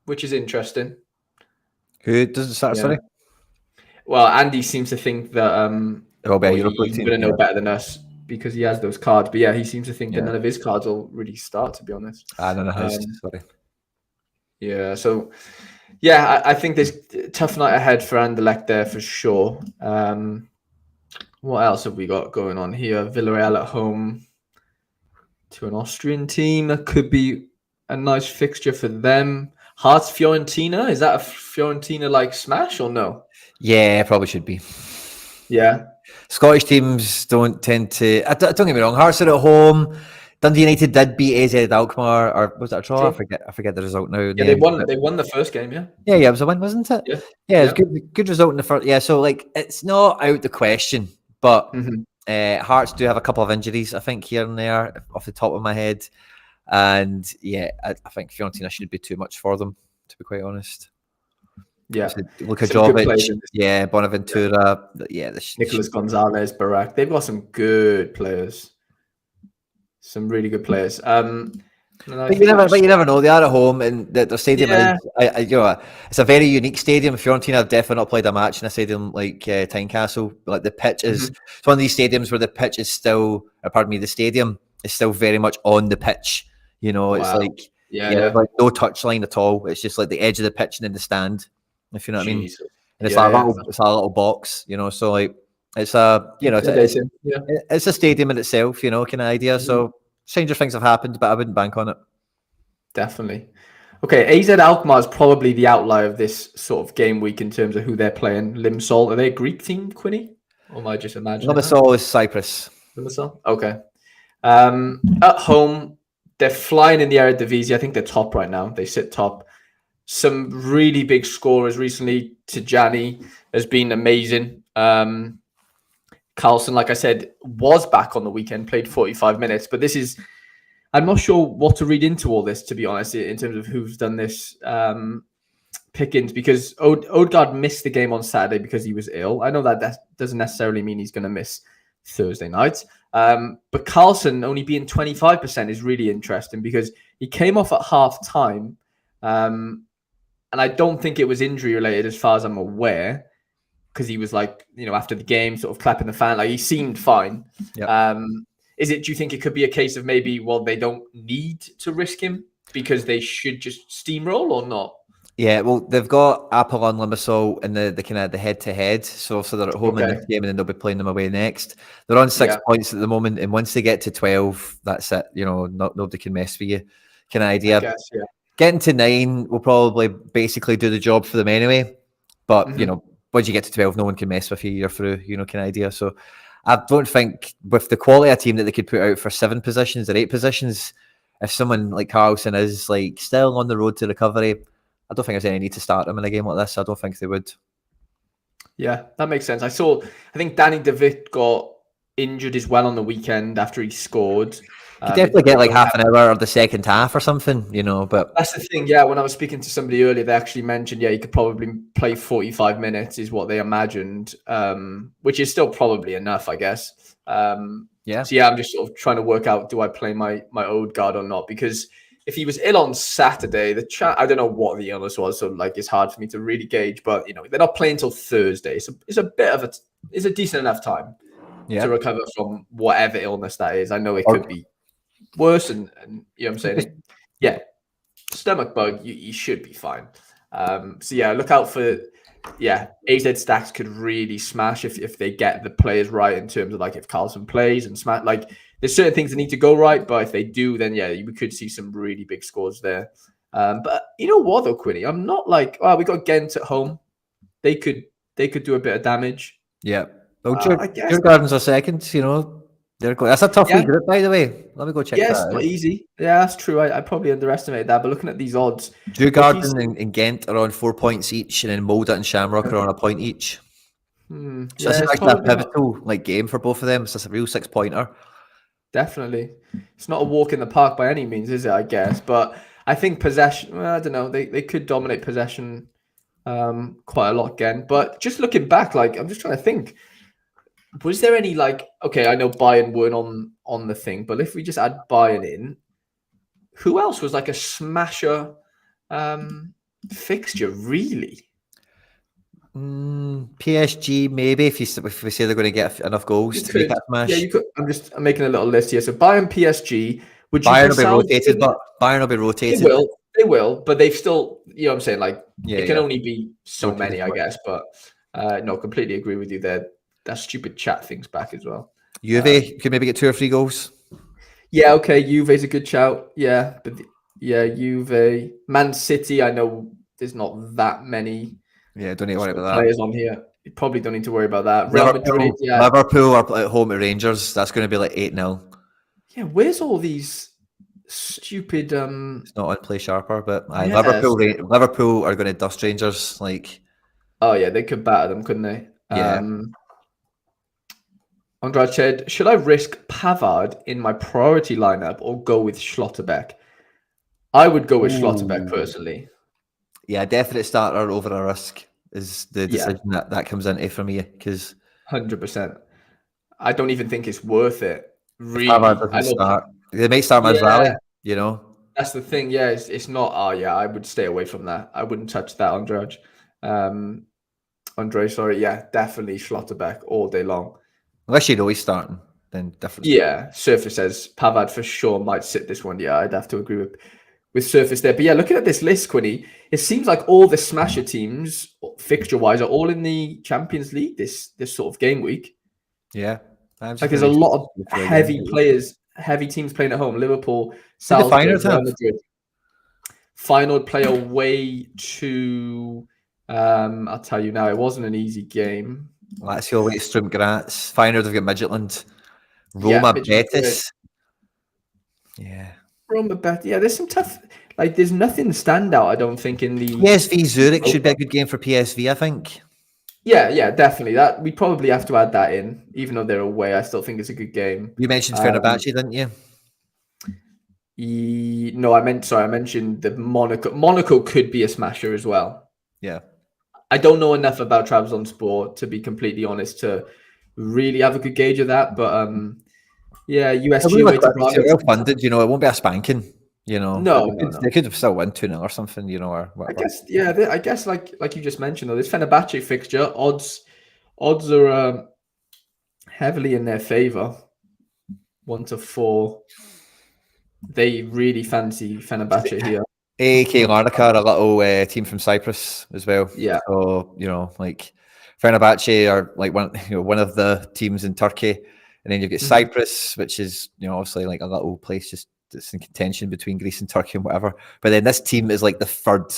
which is interesting. Who doesn't start? Sorry. Well, Andy seems to think that he's going to know better than us because he has those cards. But yeah, he seems to think that none of his cards will really start, to be honest. I don't know. Sorry. Yeah. So yeah, I think there's a tough night ahead for Anderlecht there for sure. What else have we got going on here? Villarreal at home to an Austrian team. That could be a nice fixture for them. Hearts Fiorentina, is that a Fiorentina like smash or no? Yeah, probably should be. Yeah. Scottish teams don't tend to. Don't get me wrong. Hearts are at home. Dundee United did beat AZ Alkmaar, or was that a draw? True. I forget the result now. Yeah, they won. They won the first game. Yeah. Yeah, it was a win, wasn't it? Yeah. Yeah, it was good result in the first. Yeah, so like it's not out the question, but Hearts do have a couple of injuries, I think, here and there, off the top of my head, and yeah, I think Fiorentina should be too much for them, to be quite honest. Yeah, Luka some good Jovic, players in this. yeah, Bonaventura, yeah, Nicolas Gonzalez, Barak. They've got some good players. Some really good players. But you never know. They are at home, and their stadium is, it's a very unique stadium. Fiorentina have definitely not played a match in a stadium like Tynecastle. Like the pitch is, it's one of these stadiums where the pitch is still, the stadium is still very much on the pitch. You know, it's like like no touchline at all. It's just like the edge of the pitch and then the stand. If you know what I mean. And it's it's a little box. You know, so like it's a it's a stadium in itself. You know, kind of idea. So. Stranger things have happened, but I wouldn't bank on it. Definitely. Okay, AZ Alkmaar is probably the outlier of this sort of game week in terms of who they're playing. Limassol, are they a Greek team, Quinny? Or am I just imagining Limassol is Cyprus. Limassol? Okay. At home, they're flying in the Eredivisie. I think they're top right now. They sit top. Some really big scorers recently. Tijani has been amazing. Carlson, like I said, was back on the weekend, played 45 minutes. But this is, I'm not sure what to read into all this, to be honest, in terms of who's done this pickings, because Odegaard missed the game on Saturday because he was ill. I know that doesn't necessarily mean he's going to miss Thursday night. But Carlson only being 25% is really interesting because he came off at half time. And I don't think it was injury related as far as I'm aware, because he was like, after the game, sort of clapping the fan, like he seemed fine. Yep. Do you think it could be a case of maybe, they don't need to risk him because they should just steamroll or not? Yeah, well, they've got Apollon Limassol in the kind of the head-to-head, so they're at home in this game and then they'll be playing them away next. They're on 6 points at the moment, and once they get to 12, that's it. Nobody can mess with you. Kind of idea. I guess, yeah. Getting to 9 will probably basically do the job for them anyway, but once you get to 12, no one can mess with you. You're through, kind of idea. So I don't think with the quality of team that they could put out for 7 positions or 8 positions, if someone like Carlson is like still on the road to recovery, I don't think there's any need to start them in a game like this. I don't think they would. Yeah, that makes sense. I think Danny DeVitt got injured as well on the weekend after he scored. Could definitely get like half an hour of the second half or something, but that's the thing. Yeah, when I was speaking to somebody earlier, they actually mentioned, he could probably play 45 minutes is what they imagined, which is still probably enough, I guess. So I'm just sort of trying to work out, do I play my Odegaard or not? Because if he was ill on Saturday, I don't know what the illness was, so like it's hard for me to really gauge. But they're not playing until Thursday, so it's a decent enough time to recover from whatever illness that is. I know it could be worse, and you know what I'm saying? Stomach bug, you should be fine. Look out for AZ Stacks could really smash if they get the players right in terms of like if Carlson plays and smash. Like there's certain things that need to go right, but if they do, then we could see some really big scores there. But you know what though, Quinny, I'm not like, we got Ghent at home. They could do a bit of damage. Yeah. Well, Djurgården's are second, That's a tough wee group, by the way. Let me go check that out. It's not easy. Yeah, that's true. I probably underestimated that. But looking at these odds, Djurgården and Ghent are on 4 points each, and then Molde and Shamrock are on a point each. So it's actually a pivotal game for both of them. It's just a real 6-pointer. Definitely. It's not a walk in the park by any means, is it, I guess? But I think possession, I don't know, they could dominate possession quite a lot again. But just looking back, I'm just trying to think. Was there any okay, I know Bayern weren't on the thing, but if we just add Bayern in, who else was like a smasher fixture, really? PSG, maybe, if we say they're going to get enough goals to make that smash. Yeah, you could. I'm making a little list here. So Bayern, PSG. Bayern will be rotated, but Bayern will be rotated. They will, but they've still, what I'm saying, it can only be so many, I guess. But no, completely agree with you there. That stupid chat thing's back as well. Juve could maybe get 2 or 3 goals. Yeah, okay. Juve's a good shout. Yeah, but Juve, Man City. I know there's not that many. Yeah, don't need to worry about that. Players on here. You probably don't need to worry about that. Real Madrid, yeah. Liverpool are at home to Rangers. That's going to be like 8-0. Yeah, where's all these stupid... It's not on Play Sharper, but yes. Liverpool are going to dust Rangers. Like, oh, yeah, they could batter them, couldn't they? Yeah. Andrade said, should I risk Pavard in my priority lineup or go with Schlotterbeck? I would go with Schlotterbeck personally. Yeah, definite starter over a risk is the decision that comes into for me, because 100%. I don't even think it's worth it. Really, Pavard doesn't start. They might start Mazraoui, you know. That's the thing. Yeah, it's not. Oh, yeah, I would stay away from that. I wouldn't touch that, Andrade. Andre, sorry. Yeah, definitely Schlotterbeck all day long. Unless you know he's starting, then different. Yeah, Surface says Pavard for sure might sit this one. Yeah, I'd have to agree with Surface there. But yeah, looking at this list, Quinny, it seems like all the smasher teams, fixture-wise, are all in the Champions League this sort of game week. Yeah. Like there's a lot of heavy players, heavy teams playing at home. Liverpool, Salzburg, Real Madrid. Feyenoord play away to... I'll tell you now, it wasn't an easy game. Lazio away to Sturm Graz. Feyenoord have got Midtjylland. Roma, Betis. Yeah. Roma, Betis. Yeah, there's some tough... Like, there's nothing standout, I don't think, in the... PSV Zurich should be a good game for PSV, I think. Yeah, definitely. That we probably have to add that in, even though they're away. I still think it's a good game. You mentioned Fenerbahce, didn't you? No, I mentioned the Monaco. Monaco could be a smasher as well. Yeah. I don't know enough about Trabzonspor, to be completely honest, to really have a good gauge of that. But yeah, USG away to Braga. Well funded, you know, it won't be a spanking. You know, no. They could have still won 2-0 or something, you know, or whatever. I guess, like you just mentioned, though, this Fenerbahce fixture odds are heavily in their favour. 1-4. They really fancy Fenerbahce here. AK Larnaca, a little team from Cyprus as well. Yeah. So, you know, like Fenerbahce are like one of the teams in Turkey, and then you've got Cyprus, which is, you know, obviously like a little place just it's in contention between Greece and Turkey and whatever. But then this team is like the third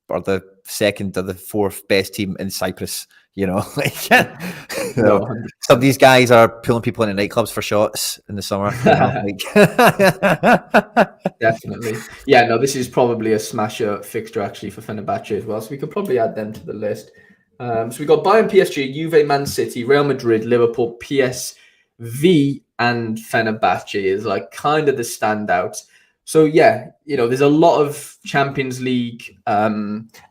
or the second or the fourth best team in Cyprus. You know, like you know, some of these guys are pulling people into nightclubs for shots in the summer. Definitely. Yeah, no, this is probably a smasher fixture actually for Fenerbahce as well. So we could probably add them to the list. So we got Bayern, PSG, Juve, Man City, Real Madrid, Liverpool, PSV, and Fenerbahce is like kind of the standouts. So yeah, you know, there's a lot of Champions League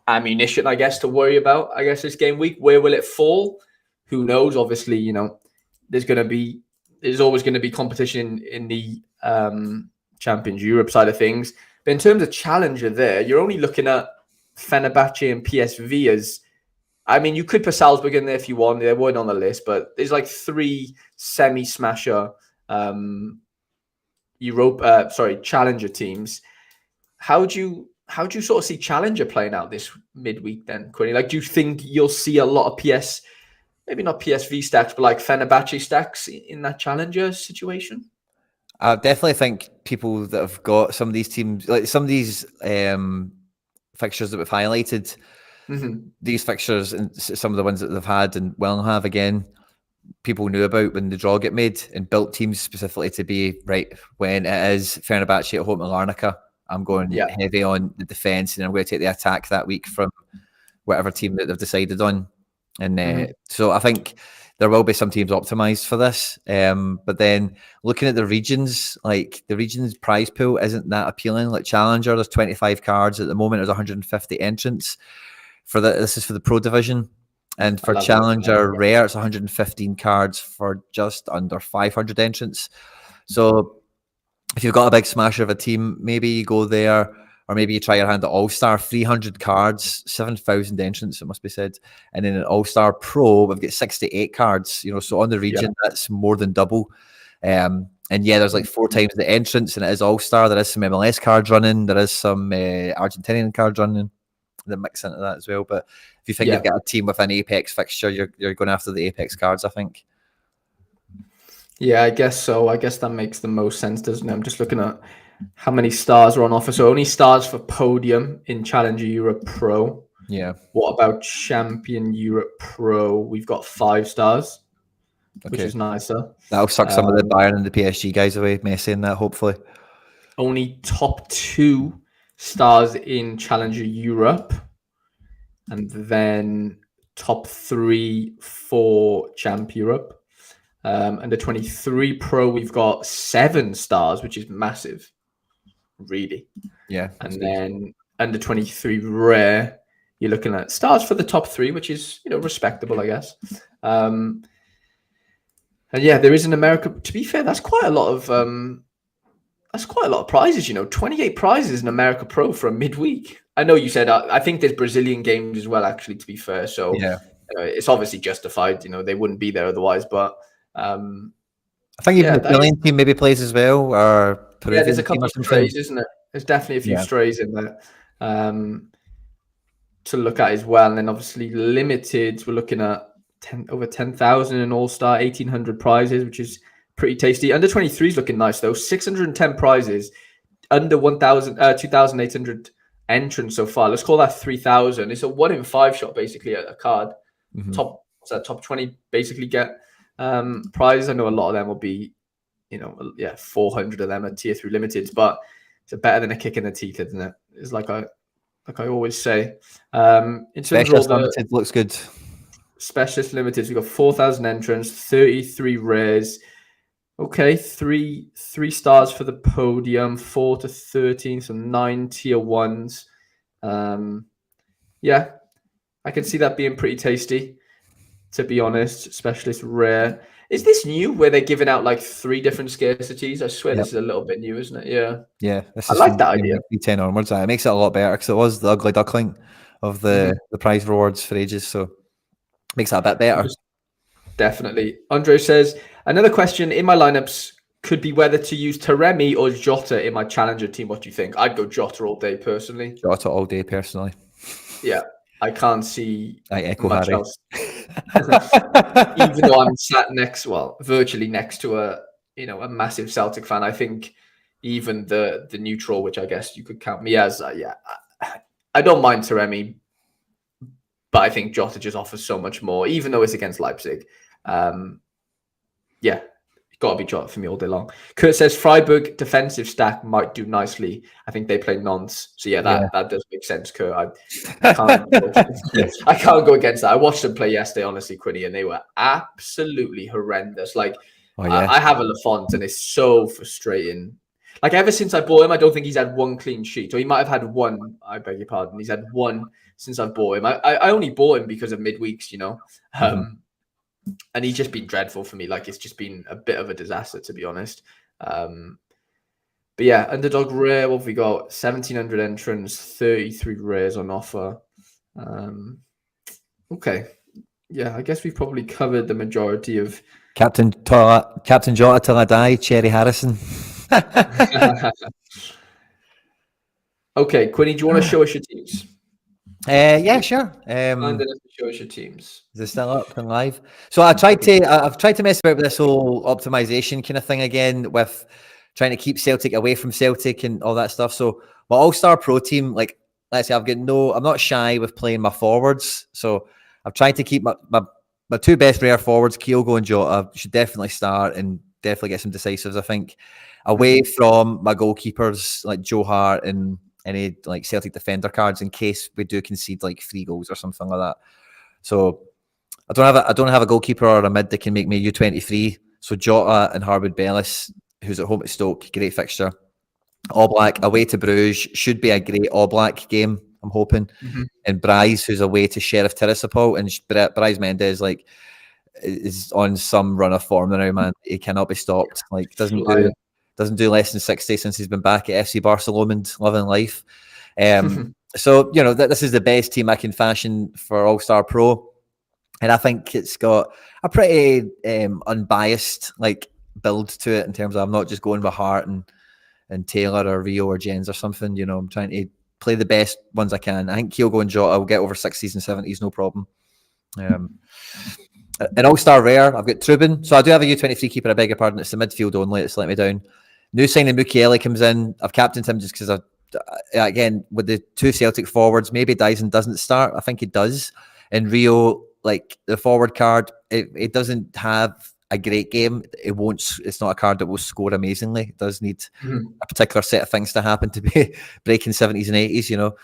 ammunition, I guess, to worry about. I guess this game week, where will it fall? Who knows? Obviously, you know, there's always going to be competition in the Champions Europe side of things. But in terms of challenger, there, you're only looking at Fenerbahce and PSV as. I mean, you could put Salzburg in there if you want. They weren't on the list, but there's like 3 semi-smasher challenger teams. How do you sort of see challenger playing out this midweek then, Quinny? Like, do you think you'll see a lot of maybe not PSV stacks, but like Fenerbahce stacks in that challenger situation? I definitely think people that have got some of these teams, like some of these fixtures that we've highlighted, these fixtures and some of the ones that they've had and will have again, people knew about when the draw get made and built teams specifically to be right when it is Fenerbahce at home at Larnaca. I'm going heavy on the defence and I'm going to take the attack that week from whatever team that they've decided on. And so I think there will be some teams optimised for this. But then looking at the regions, like the region's prize pool isn't that appealing. Like Challenger, there's 25 cards at the moment. There's 150 entrants. This is for the Pro Division. And for Challenger Rare, it's 115 cards for just under 500 entrants. So if you've got a big smasher of a team, maybe you go there, or maybe you try your hand at All-Star, 300 cards, 7,000 entrants, it must be said. And in an All-Star Pro, we've got 68 cards, you know, so on the region, that's more than double. And yeah, there's like 4 times the entrants, and it is All-Star. There is some MLS cards running. There is some Argentinian cards running. The mix into that as well. But if you think you've got a team with an Apex fixture, you're going after the Apex cards, I think. Yeah, I guess so. I guess that makes the most sense, doesn't it? I'm just looking at how many stars are on offer. So only stars for Podium in Challenger Europe Pro. Yeah. What about Champion Europe Pro? We've got 5 stars, which is nicer. That'll suck some of the Bayern and the PSG guys away, Messi and that, hopefully. Only top 2 stars in Challenger Europe, and then top 3 for Champ Europe. Under 23 Pro, we've got 7 stars, which is massive, really. Yeah. And then under 23 Rare, you're looking at stars for the top 3, which is, respectable, I guess. And yeah, there is an America. To be fair, that's quite a lot of prizes. 28 prizes in America Pro for a midweek. I know you said I think there's Brazilian games as well. Actually, to be fair, so yeah, it's obviously justified. They wouldn't be there otherwise. But I think even the Brazilian team maybe plays as well. Or Peruvian there's a couple of strays, isn't it? There's definitely a few strays in there to look at as well. And then obviously limited, we're looking at over 10,000 in All-Star, 1,800 prizes, which is pretty tasty. Under 23 is looking nice though. 610 prizes, under 2,800 entrants so far. Let's call that 3,000. It's a 1 in 5 shot basically at a card. Mm-hmm. Top 20 basically get prizes. I know a lot of them will be, 400 of them are tier 3 limiteds, but it's better than a kick in the teeth, isn't it? It's like I always say. In terms Specialist of all limited looks good. Specialist limiteds, we've got 4,000 entrants, 33 rares. Okay, three stars for the podium, 4 to 13, so 9 tier 1s. Yeah, I can see that being pretty tasty, to be honest. Specialist rare. Is this new where they're giving out like 3 different scarcities? I swear this is a little bit new, isn't it? Yeah. Yeah. I like that idea. 10 onwards. It makes it a lot better because it was the ugly duckling of the prize rewards for ages. So makes that a bit better. Definitely. Andre says, another question in my lineups could be whether to use Taremi or Jota in my challenger team. What do you think? I'd go Jota all day personally. Jota all day personally. Yeah. I can't see I echo much Harry. else. Even though I'm sat virtually next to a massive Celtic fan, I think even the neutral, which I guess you could count me as, I don't mind Taremi, but I think Jota just offers so much more, even though it's against Leipzig. Got to be Jota for me all day long. Kurt says Freiburg defensive stack might do nicely. I think they play nonce. So that does make sense, Kurt. I can't go against that. I watched them play yesterday, honestly, Quinny, and they were absolutely horrendous. I have a Lafont, and it's so frustrating. Like ever since I bought him, I don't think he's had 1 clean sheet, or he might have had 1. I beg your pardon. He's had 1 since I've bought him. I only bought him because of midweeks, and he's just been dreadful for me. Like it's just been a bit of a disaster, to be honest. But yeah, underdog rare. What have we got? 1,700 entrants, 33 rares on offer. Okay, yeah, I guess we've probably covered the majority of Captain Jota till I die. Cherry Harrison. Okay, Quinny, do you want to show us your teams? Yeah, sure. Show us your teams. Is it still up and live? So I've tried to mess about with this whole optimization kind of thing again, with trying to keep Celtic away from Celtic and all that stuff. So my All-Star Pro team, like let's say I'm not shy with playing my forwards. So I've tried to keep my 2 best rare forwards, Kyogo and Jota, should definitely start and definitely get some decisives, I think. Away from my goalkeepers like Joe Hart and any like Celtic defender cards in case we do concede like 3 goals or something like that. So I don't have a goalkeeper or a mid that can make me U23. So Jota and Harwood Bellis, who's at home at Stoke, great fixture. All Black away to Bruges should be a great All Black game, I'm hoping. And Bryce, who's away to Sheriff Tiraspol, and Bryce Mendes is on some run of form now, man. He cannot be stopped. Like doesn't do less than 60 since he's been back at FC Barcelona and loving life. So, this is the best team I can fashion for All-Star Pro. And I think it's got a pretty unbiased build to it in terms of I'm not just going with Hart and Taylor or Rio or Jens or something. I'm trying to play the best ones I can. I think Kyogo and Jota will get over 60s and 70s, no problem. An All-Star rare, I've got Trubin. So I do have a U23 keeper, I beg your pardon. It's the midfield only. It's let me down. New signing Mukiele comes in. I've captained him just because again, with the two Celtic forwards, maybe Dyson doesn't start. I think he does. And Rio, like the forward card, it doesn't have a great game. It's not a card that will score amazingly. It does need a particular set of things to happen to be breaking 70s and 80s, you know.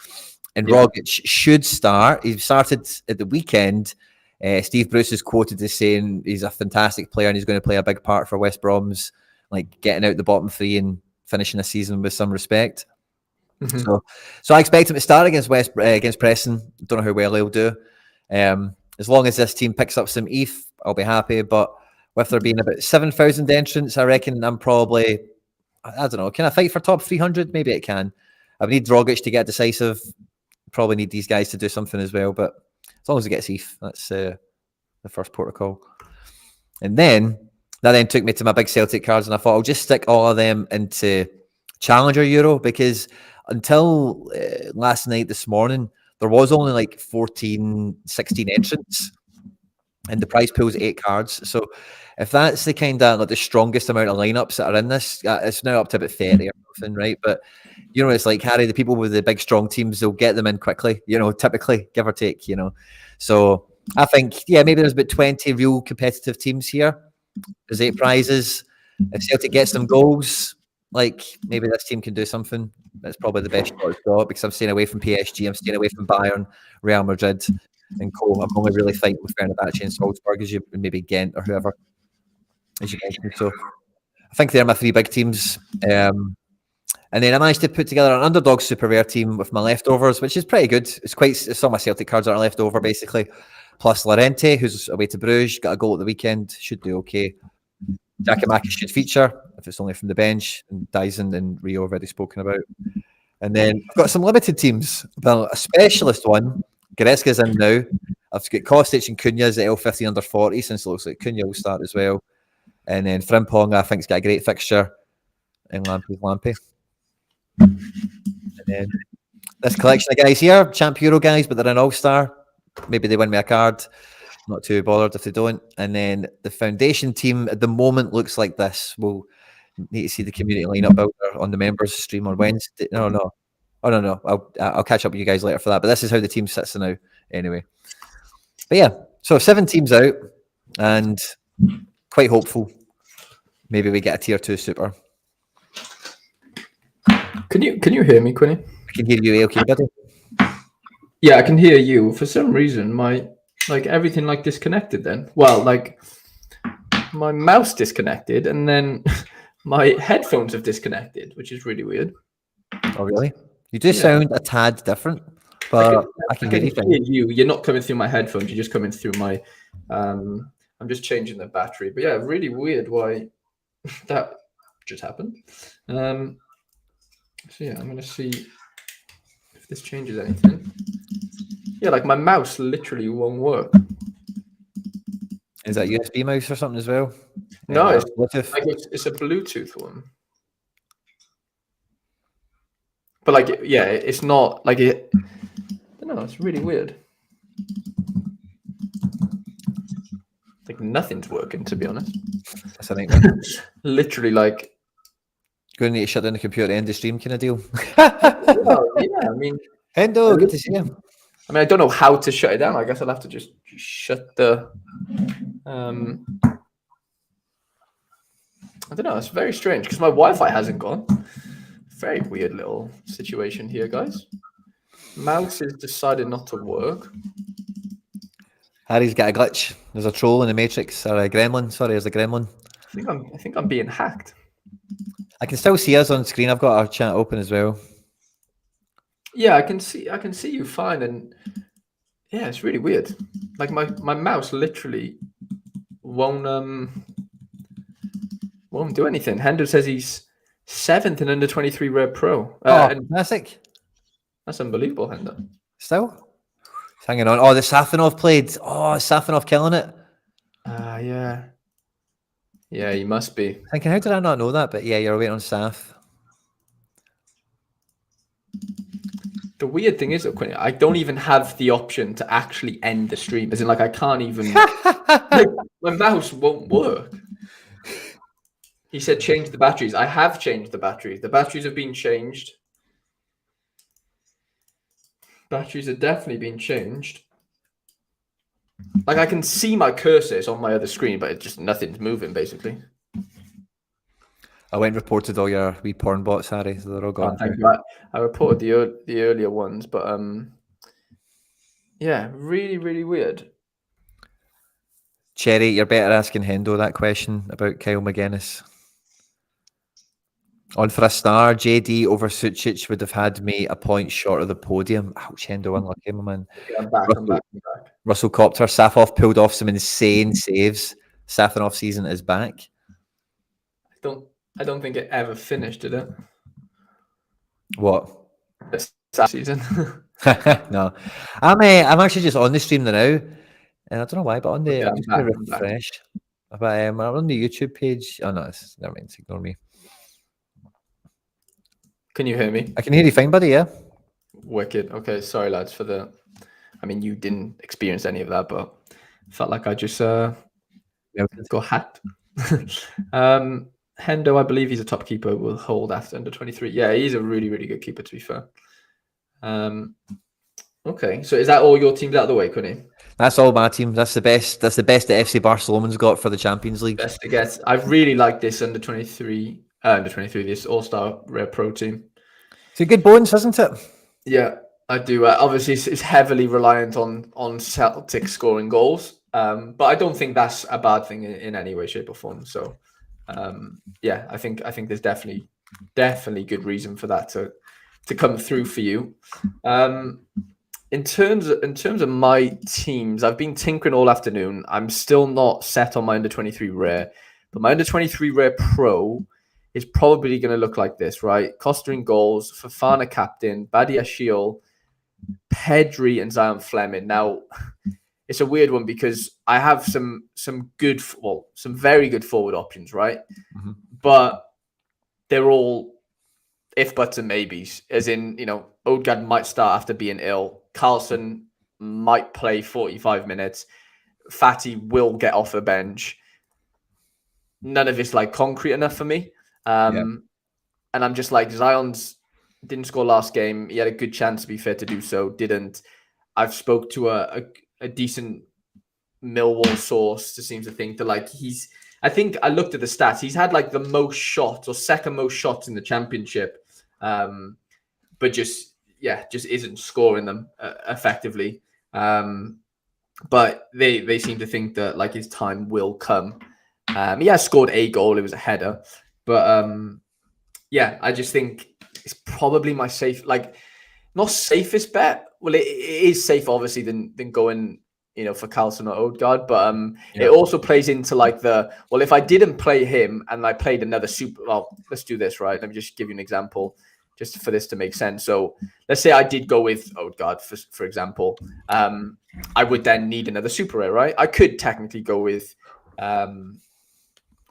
And Rogic should start. He started at the weekend. Steve Bruce is quoted as saying he's a fantastic player and he's going to play a big part for West Brom's, like getting out the bottom three and finishing a season with some respect. So I expect him to start against Preston. Don't know how well he'll do. As long as this team picks up some ETH, I'll be happy. But with there being about 7,000 entrants, I reckon I'm probably, I don't know, can I fight for top 300? Maybe it can. I would need Rogic to get decisive. Probably need these guys to do something as well. But as long as it gets ETH, that's the first protocol. And then that then took me to my big Celtic cards, and I thought I'll just stick all of them into Challenger Euro, because until last night, this morning, there was only like 14, 16 entrants, and the prize pool is 8 cards. So if that's the kind of like the strongest amount of lineups that are in this, it's now up to about 30 or something, right? But you know, it's like, Harry, the people with the big strong teams, they'll get them in quickly, you know, typically, give or take, you know. So I think, yeah, maybe there's about 20 real competitive teams here. There's 8 prizes. If Celtic gets some goals, like maybe this team can do something. That's probably the best shot it's got, because I'm staying away from PSG, I'm staying away from Bayern, Real Madrid, and co. I'm only really fighting with Fenerbahce and Salzburg, and maybe Ghent or whoever, as you mentioned. So I think they're my 3 big teams. And then I managed to put together an underdog super rare team with my leftovers, which is pretty good. It's all my Celtic cards that are left over, basically. Plus Lorente, who's away to Bruges, got a goal at the weekend, should do okay. Giacomakis should feature, if it's only from the bench, and Dyson and Rio already spoken about. And then I've got some limited teams. Well, a specialist one, Goretzka's in now. I've got Kostic and Cunha's at L15 under 40, since it looks like Cunha will start as well. And then Frimpong, I think, has got a great fixture. And Lampy. And then this collection of guys here, Champ Euro guys, but they're an all-star. Maybe they win me a card. Not too bothered if they don't. And then the foundation team at the moment looks like this. We'll need to see the community lineup builder on the members stream on Wednesday. No. I'll catch up with you guys later for that. But this is how the team sits now, anyway. But yeah, so 7 teams out, and quite hopeful. Maybe we get a tier 2 super. Can you hear me, Quinny? I can hear you, okay, buddy. Yeah, I can hear you. For some reason, my everything disconnected then. Well, my mouse disconnected, and then my headphones have disconnected, which is really weird. Oh, really? You do sound a tad different, but I can hear you. You're not coming through my headphones. You're just coming through my. I'm just changing the battery, but yeah, really weird why that just happened. So yeah, I'm gonna see if this changes anything. Yeah, my mouse literally won't work. Is that USB mouse or something as well? No, it's a Bluetooth one. But it's not it. I don't know. It's really weird. Nothing's working, to be honest. That's a thing. Literally, going to need to shut down the computer to end the stream kind of deal. Yeah, I mean, Hendo, good to see you. I mean, I don't know how to shut it down. I guess I'll have to just shut the. I don't know. It's very strange because my Wi-Fi hasn't gone. Very weird little situation here, guys. Mouse has decided not to work. Harry's got a glitch. There's a troll in the Matrix, or a gremlin. Sorry, there's a gremlin. I think I'm being hacked. I can still see us on screen. I've got our chat open as well. Yeah, I can see you fine, and yeah, it's really weird. My mouse literally won't do anything. Hendo says he's 7th in under 23 Red Pro. Fantastic! That's unbelievable, Hendo. Still hanging on. Oh, the Safanov played. Oh, Safanov killing it. Yeah. Yeah, you must be. Thinking, how did I not know that? But yeah, you're waiting on Saf. The weird thing is, Quinny, I don't even have the option to actually end the stream. As in, I can't even. My mouse won't work. He said change the batteries. I have changed the batteries. The batteries have been changed. Batteries are definitely being changed. Like I can see my cursors on my other screen, but it's just nothing's moving basically. I went and reported all your wee porn bots, Harry. So they're all gone. Thank you. I reported the earlier ones, but yeah, really, really weird. Cherry, you're better asking Hendo that question about Kyle McGuinness. On for a star, JD over Sucic would have had me a point short of the podium. Ouch, Hendo, unlucky, my man. Okay, I'm back. Russell Copter, Safoff pulled off some insane saves. Safonoff season is back. I don't think it ever finished, did it? What? This season. No, I'm actually just on the stream now, and I don't know why, but on the Okay, I'm just going to refresh. But I'm on the YouTube page. Oh no, never mind. Ignore me. Can you hear me? I can hear you fine, buddy. Yeah. Wicked. Okay, sorry lads for the. I mean, you didn't experience any of that, but felt like I just got hacked. Hendo, I believe he's a top keeper. Will hold after under 23. Yeah, he's a really, really good keeper. To be fair. Okay, so is that all your teams out of the way, Quinny? That's all my team. That's the best. That's the best that FC Barcelona's got for the Champions League. Best to guess. I really like this under 23. This All-Star Rare Pro team. It's a good bonus, isn't it? Yeah, I do. Obviously, it's heavily reliant on Celtic scoring goals, but I don't think that's a bad thing in any way, shape, or form. So, yeah, I think there's definitely good reason for that to come through for you. In terms of my teams, I've been tinkering all afternoon. I'm still not set on my under 23 rare, but my under 23 rare pro is probably going to look like this, right? Costa in goals, Fofana captain, Badiashile, Pedri, and Zion Fleming. Now, it's a weird one because I have some very good forward options, right? Mm-hmm. But they're all if buts and maybes, as in, Odegaard might start after being ill. Carlson might play 45 minutes. Fatty will get off the bench. None of it's like concrete enough for me. And I'm just like, Zion's didn't score last game. He had a good chance to be fair to do so. Didn't. I've spoke to a decent Millwall source to seem to think that like I think I looked at the stats. He's had like the most shots or second most shots in the championship. But just isn't scoring them effectively. But they seem to think that like his time will come. He has scored a goal. It was a header. But I just think it's probably my not safest bet. Well, it is safe obviously than going for Carlson or Odegaard, but it also plays into like if I didn't play him and I played another let's do this, right? Let me just give you an example just for this to make sense. So let's say I did go with Odegaard for example, I would then need another super rare, right? I could technically go with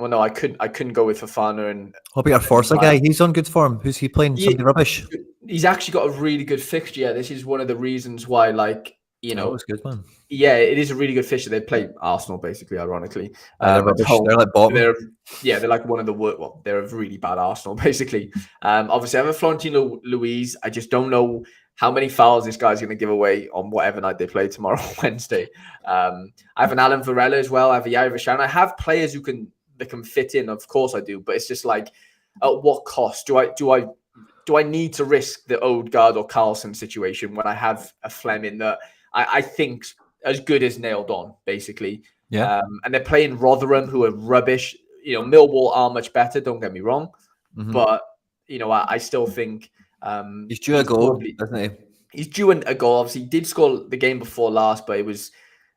I couldn't go with Fofana and what about our Forza guy? He's on good form. Who's he playing? Somebody rubbish. He's actually got a really good fixture. Yeah, this is one of the reasons why, it's good, man. Yeah, it is a really good fixture. They play Arsenal, basically, ironically. They're rubbish. They're like bottom. They're like one of the worst. Well, they're a really bad Arsenal, basically. Obviously, I have a Florentino Luis. I just don't know how many fouls this guy's going to give away on whatever night they play tomorrow, Wednesday. I have an Alan Varela as well. I have a Yair Vishan. I have players that can fit in. Of course, I do. But it's just like, at what cost do I need to risk the Odegaard or Carlson situation when I have a Fleming that I think as good as nailed on, basically. Yeah. And they're playing Rotherham, who are rubbish. Millwall are much better, don't get me wrong. Mm-hmm. But, I still think he's due a goal, doesn't he? He's due a goal. Obviously, he did score the game before last, but it was,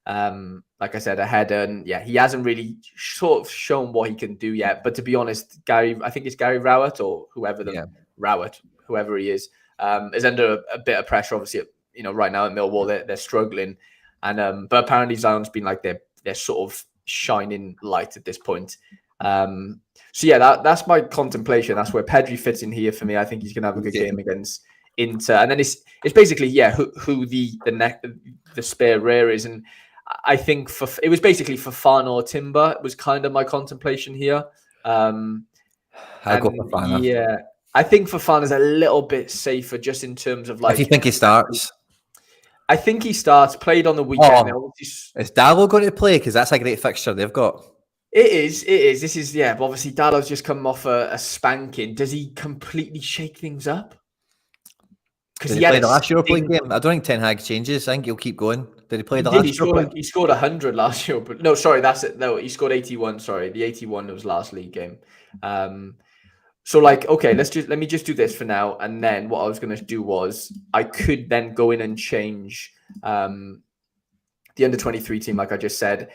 like I said, a header. And he hasn't really sort of shown what he can do yet. But to be honest, I think it's Gary Rowett or whoever Rowett, whoever he is under a bit of pressure, obviously, right now at Millwall, they're struggling. And but apparently Zion's been like their sort of shining light at this point. That's my contemplation. That's where Pedri fits in here for me. I think he's gonna have a good game against Inter. And then it's basically who the spare rare is. And I think it was basically Fofana or Timber. It was kind of my contemplation here. I'll go Fofana. Yeah. I think Fofana's a little bit safer just in terms of like. If you think he starts. I think he starts, played on the weekend. Is Dallo going to play? Because that's a great fixture they've got. It is. This is, but obviously Dallo's just come off a spanking. Does he completely shake things up? Because he played the last Europa League game. I don't think Ten Hag changes. I think he'll keep going. Did he play the last Europa League? He scored 100 last year. But no, sorry, that's it. No, he scored 81. Sorry, the 81 was last league game. So like, okay, let me just do this for now. And then what I was going to do was I could then go in and change the under-23 team, like I just said.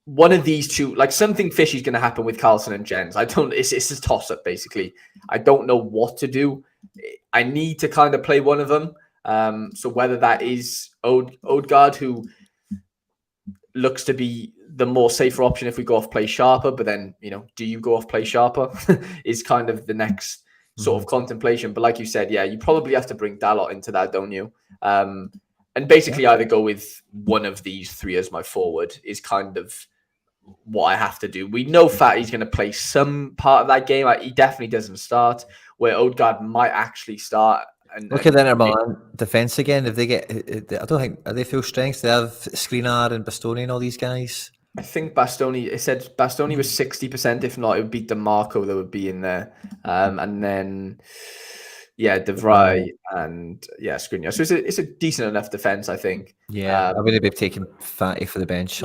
One of these two, like something fishy is going to happen with Carlson and Jens. It's a toss-up, basically. I don't know what to do. I need to kind of play one of them. So whether that is Odegaard, who looks to be the more safer option if we go off play sharper, but then, do you go off play sharper is kind of the next sort of contemplation. But like you said, you probably have to bring Dalot into that, don't you? And basically either go with one of these three as my forward is kind of what I have to do. We know Fatty's going to play some part of that game. He definitely doesn't start, where Odegaard might actually start. Look at the Inter Milan defence again. If they get, I don't think, are they full strength? They have Skriniar and Bastoni and all these guys. I think Bastoni, it said Bastoni was 60%. If not, it would be DeMarco that would be in there. And then, De Vrij and Skriniar. So it's a decent enough defence, I think. Yeah, I wouldn't be taking Fatty for the bench.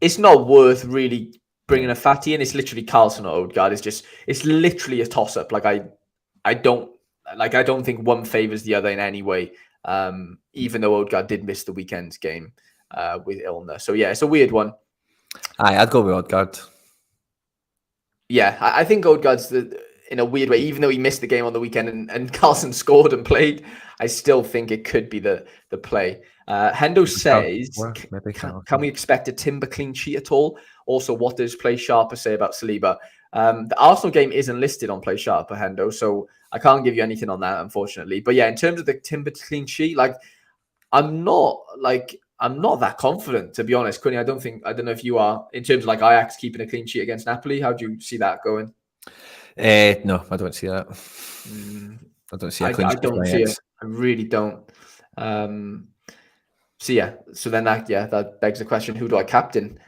It's not worth really bringing a Fatty in. It's literally Carlson or Odegaard. It's literally a toss-up. Like I don't think one favours the other in any way. Even though Odegaard did miss the weekend's game with illness. So it's a weird one. I'd go with Odegaard. Yeah, I think Odegaard's in a weird way, even though he missed the game on the weekend and Carlson scored and played, I still think it could be the play. Hendo says, can we expect a Timber clean sheet at all? Also, what does Play Sharper say about Saliba? The Arsenal game isn't listed on Play Sharper, Hendo, so I can't give you anything on that, unfortunately. But in terms of the Timber clean sheet, I'm not that confident, to be honest. Quinny, I don't know if you are, in terms of Ajax keeping a clean sheet against Napoli. How do you see that going? No, I don't see that. I don't see a clean sheet. I don't see it. I really don't. So then that begs the question: who do I captain?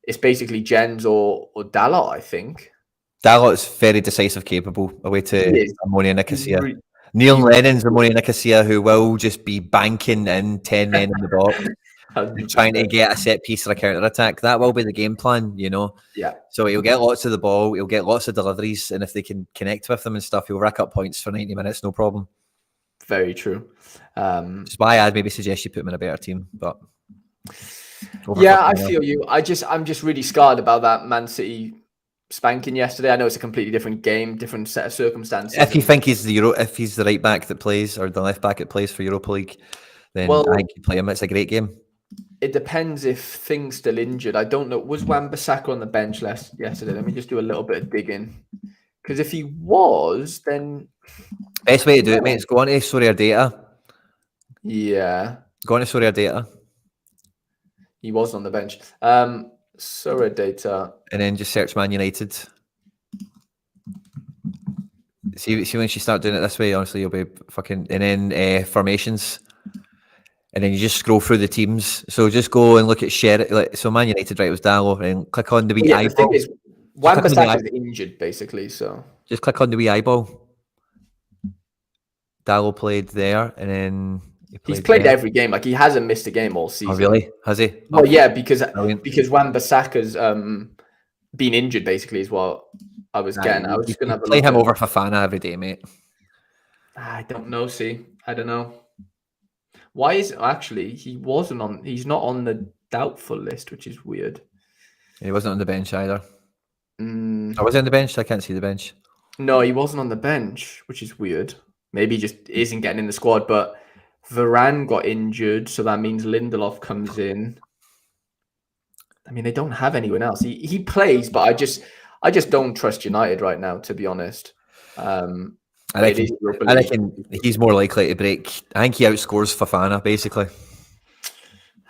It's basically Jens or Dalot, I think. Dalot's very decisive, capable away to Ammonia Nicosia. Neil Lennon's Ammonia Nicosia, who will just be banking in 10 men in the box and trying to get a set piece or a counter attack. That will be the game plan, Yeah. So he'll get lots of the ball, he'll get lots of deliveries, and if they can connect with them and stuff, he'll rack up points for 90 minutes, no problem. Very true. That's why I'd maybe suggest you put him in a better team, but I feel you. I'm just really scarred about that Man City spanking yesterday. I know it's a completely different game, different set of circumstances. If you think he's the right back that plays or the left back that plays for Europa League, then I think you play him. It's a great game. It depends if things still injured. I don't know. Was Wan-Bissaka on the bench yesterday? Let me just do a little bit of digging. Because if he was, then best way to do it, mate, is go on to Sorare data. Yeah. Go on to Sorare data. He was on the bench. Sorare data. And then just search Man United. See when you start doing it this way, honestly, you'll be fucking... And then formations. And then you just scroll through the teams. So just go and look at share. So Man United, right, was Dallo. And click on the wee eyeball. The thing is, Wan-Bissaka is injured, basically, so... Just click on the wee eyeball. Dallo played there, and then... He's played every game. He hasn't missed a game all season. Oh, really? Has he? Well, yeah, because Wan-Bissaka's been injured, basically, is what I was getting. I was just going to have a play him over Fofana every day, mate. I don't know, I don't know. Why is... Actually, he's not on the doubtful list, which is weird. He wasn't on the bench either. I was on the bench? I can't see the bench. No, he wasn't on the bench, which is weird. Maybe he just isn't getting in the squad, but... Varane got injured, so that means Lindelof comes in. I mean, they don't have anyone else. He plays, but I just don't trust United right now, to be honest. I reckon he's more likely to break. I think he outscores Fofana, basically.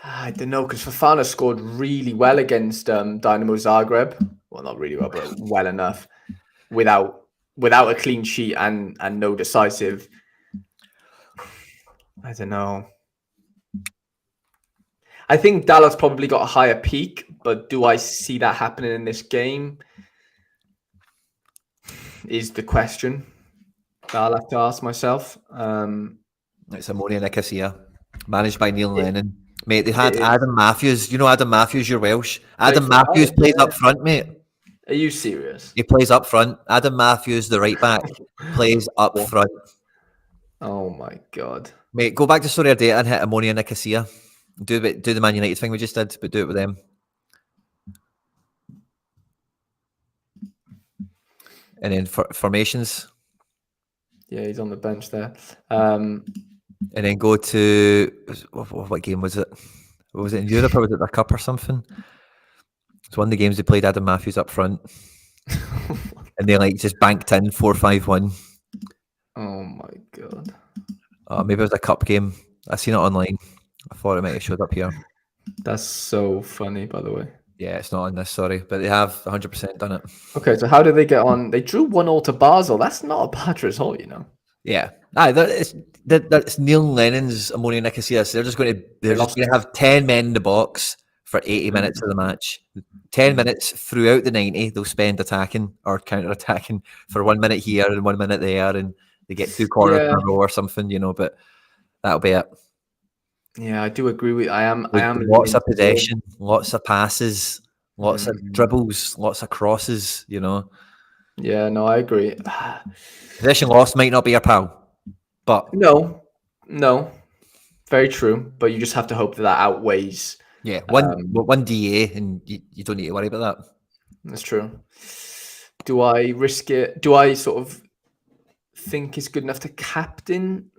I don't know, because Fofana scored really well against Dynamo Zagreb. Well, not really well, but well enough. Without a clean sheet and no decisive... I don't know. I think Dallas probably got a higher peak, but do I see that happening in this game? Is the question that I'll have to ask myself. It's Ammonia Nicosia, managed by Neil Lennon. Mate, they had Adam Matthews. You know Adam Matthews, you're Welsh. Adam Matthews plays up front, mate. Are you serious? He plays up front. Adam Matthews, the right back, plays up front. Oh my God. Mate, go back to Sorare Data and hit Ammonia Nicosia. Do the Man United thing we just did, but do it with them. And then formations. Yeah, he's on the bench there. And then go to what game was it? Was it in Europe or was it the Cup or something? It's one of the games they played Adam Matthews up front. And they like just banked in 4-5-1. Oh my God. Maybe it was a cup game. I seen it online. I thought it might have showed up here. That's so funny, by the way. Yeah, it's not on this, sorry. But they have 100% done it. Okay, so how did they get on? They drew 1-0 to Basel. That's not a bad result, you know. Yeah. That's Neil Lennon's Ammonia Nicosia. So they're just going to have 10 men in the box for 80 minutes of the match. 10 minutes throughout the 90, they'll spend attacking or counter-attacking for 1 minute here and 1 minute there, and they get 2 corners in a row or something, you know, but that'll be it. Yeah, I do agree with I am lots of possession, lots of passes, lots of dribbles, lots of crosses, you know. Yeah, no, I agree. Possession loss might not be your pal, but no, very true. But you just have to hope that outweighs. Yeah, one DA, and you don't need to worry about that. That's true. Do I risk it? Do I sort of think he's good enough to captain?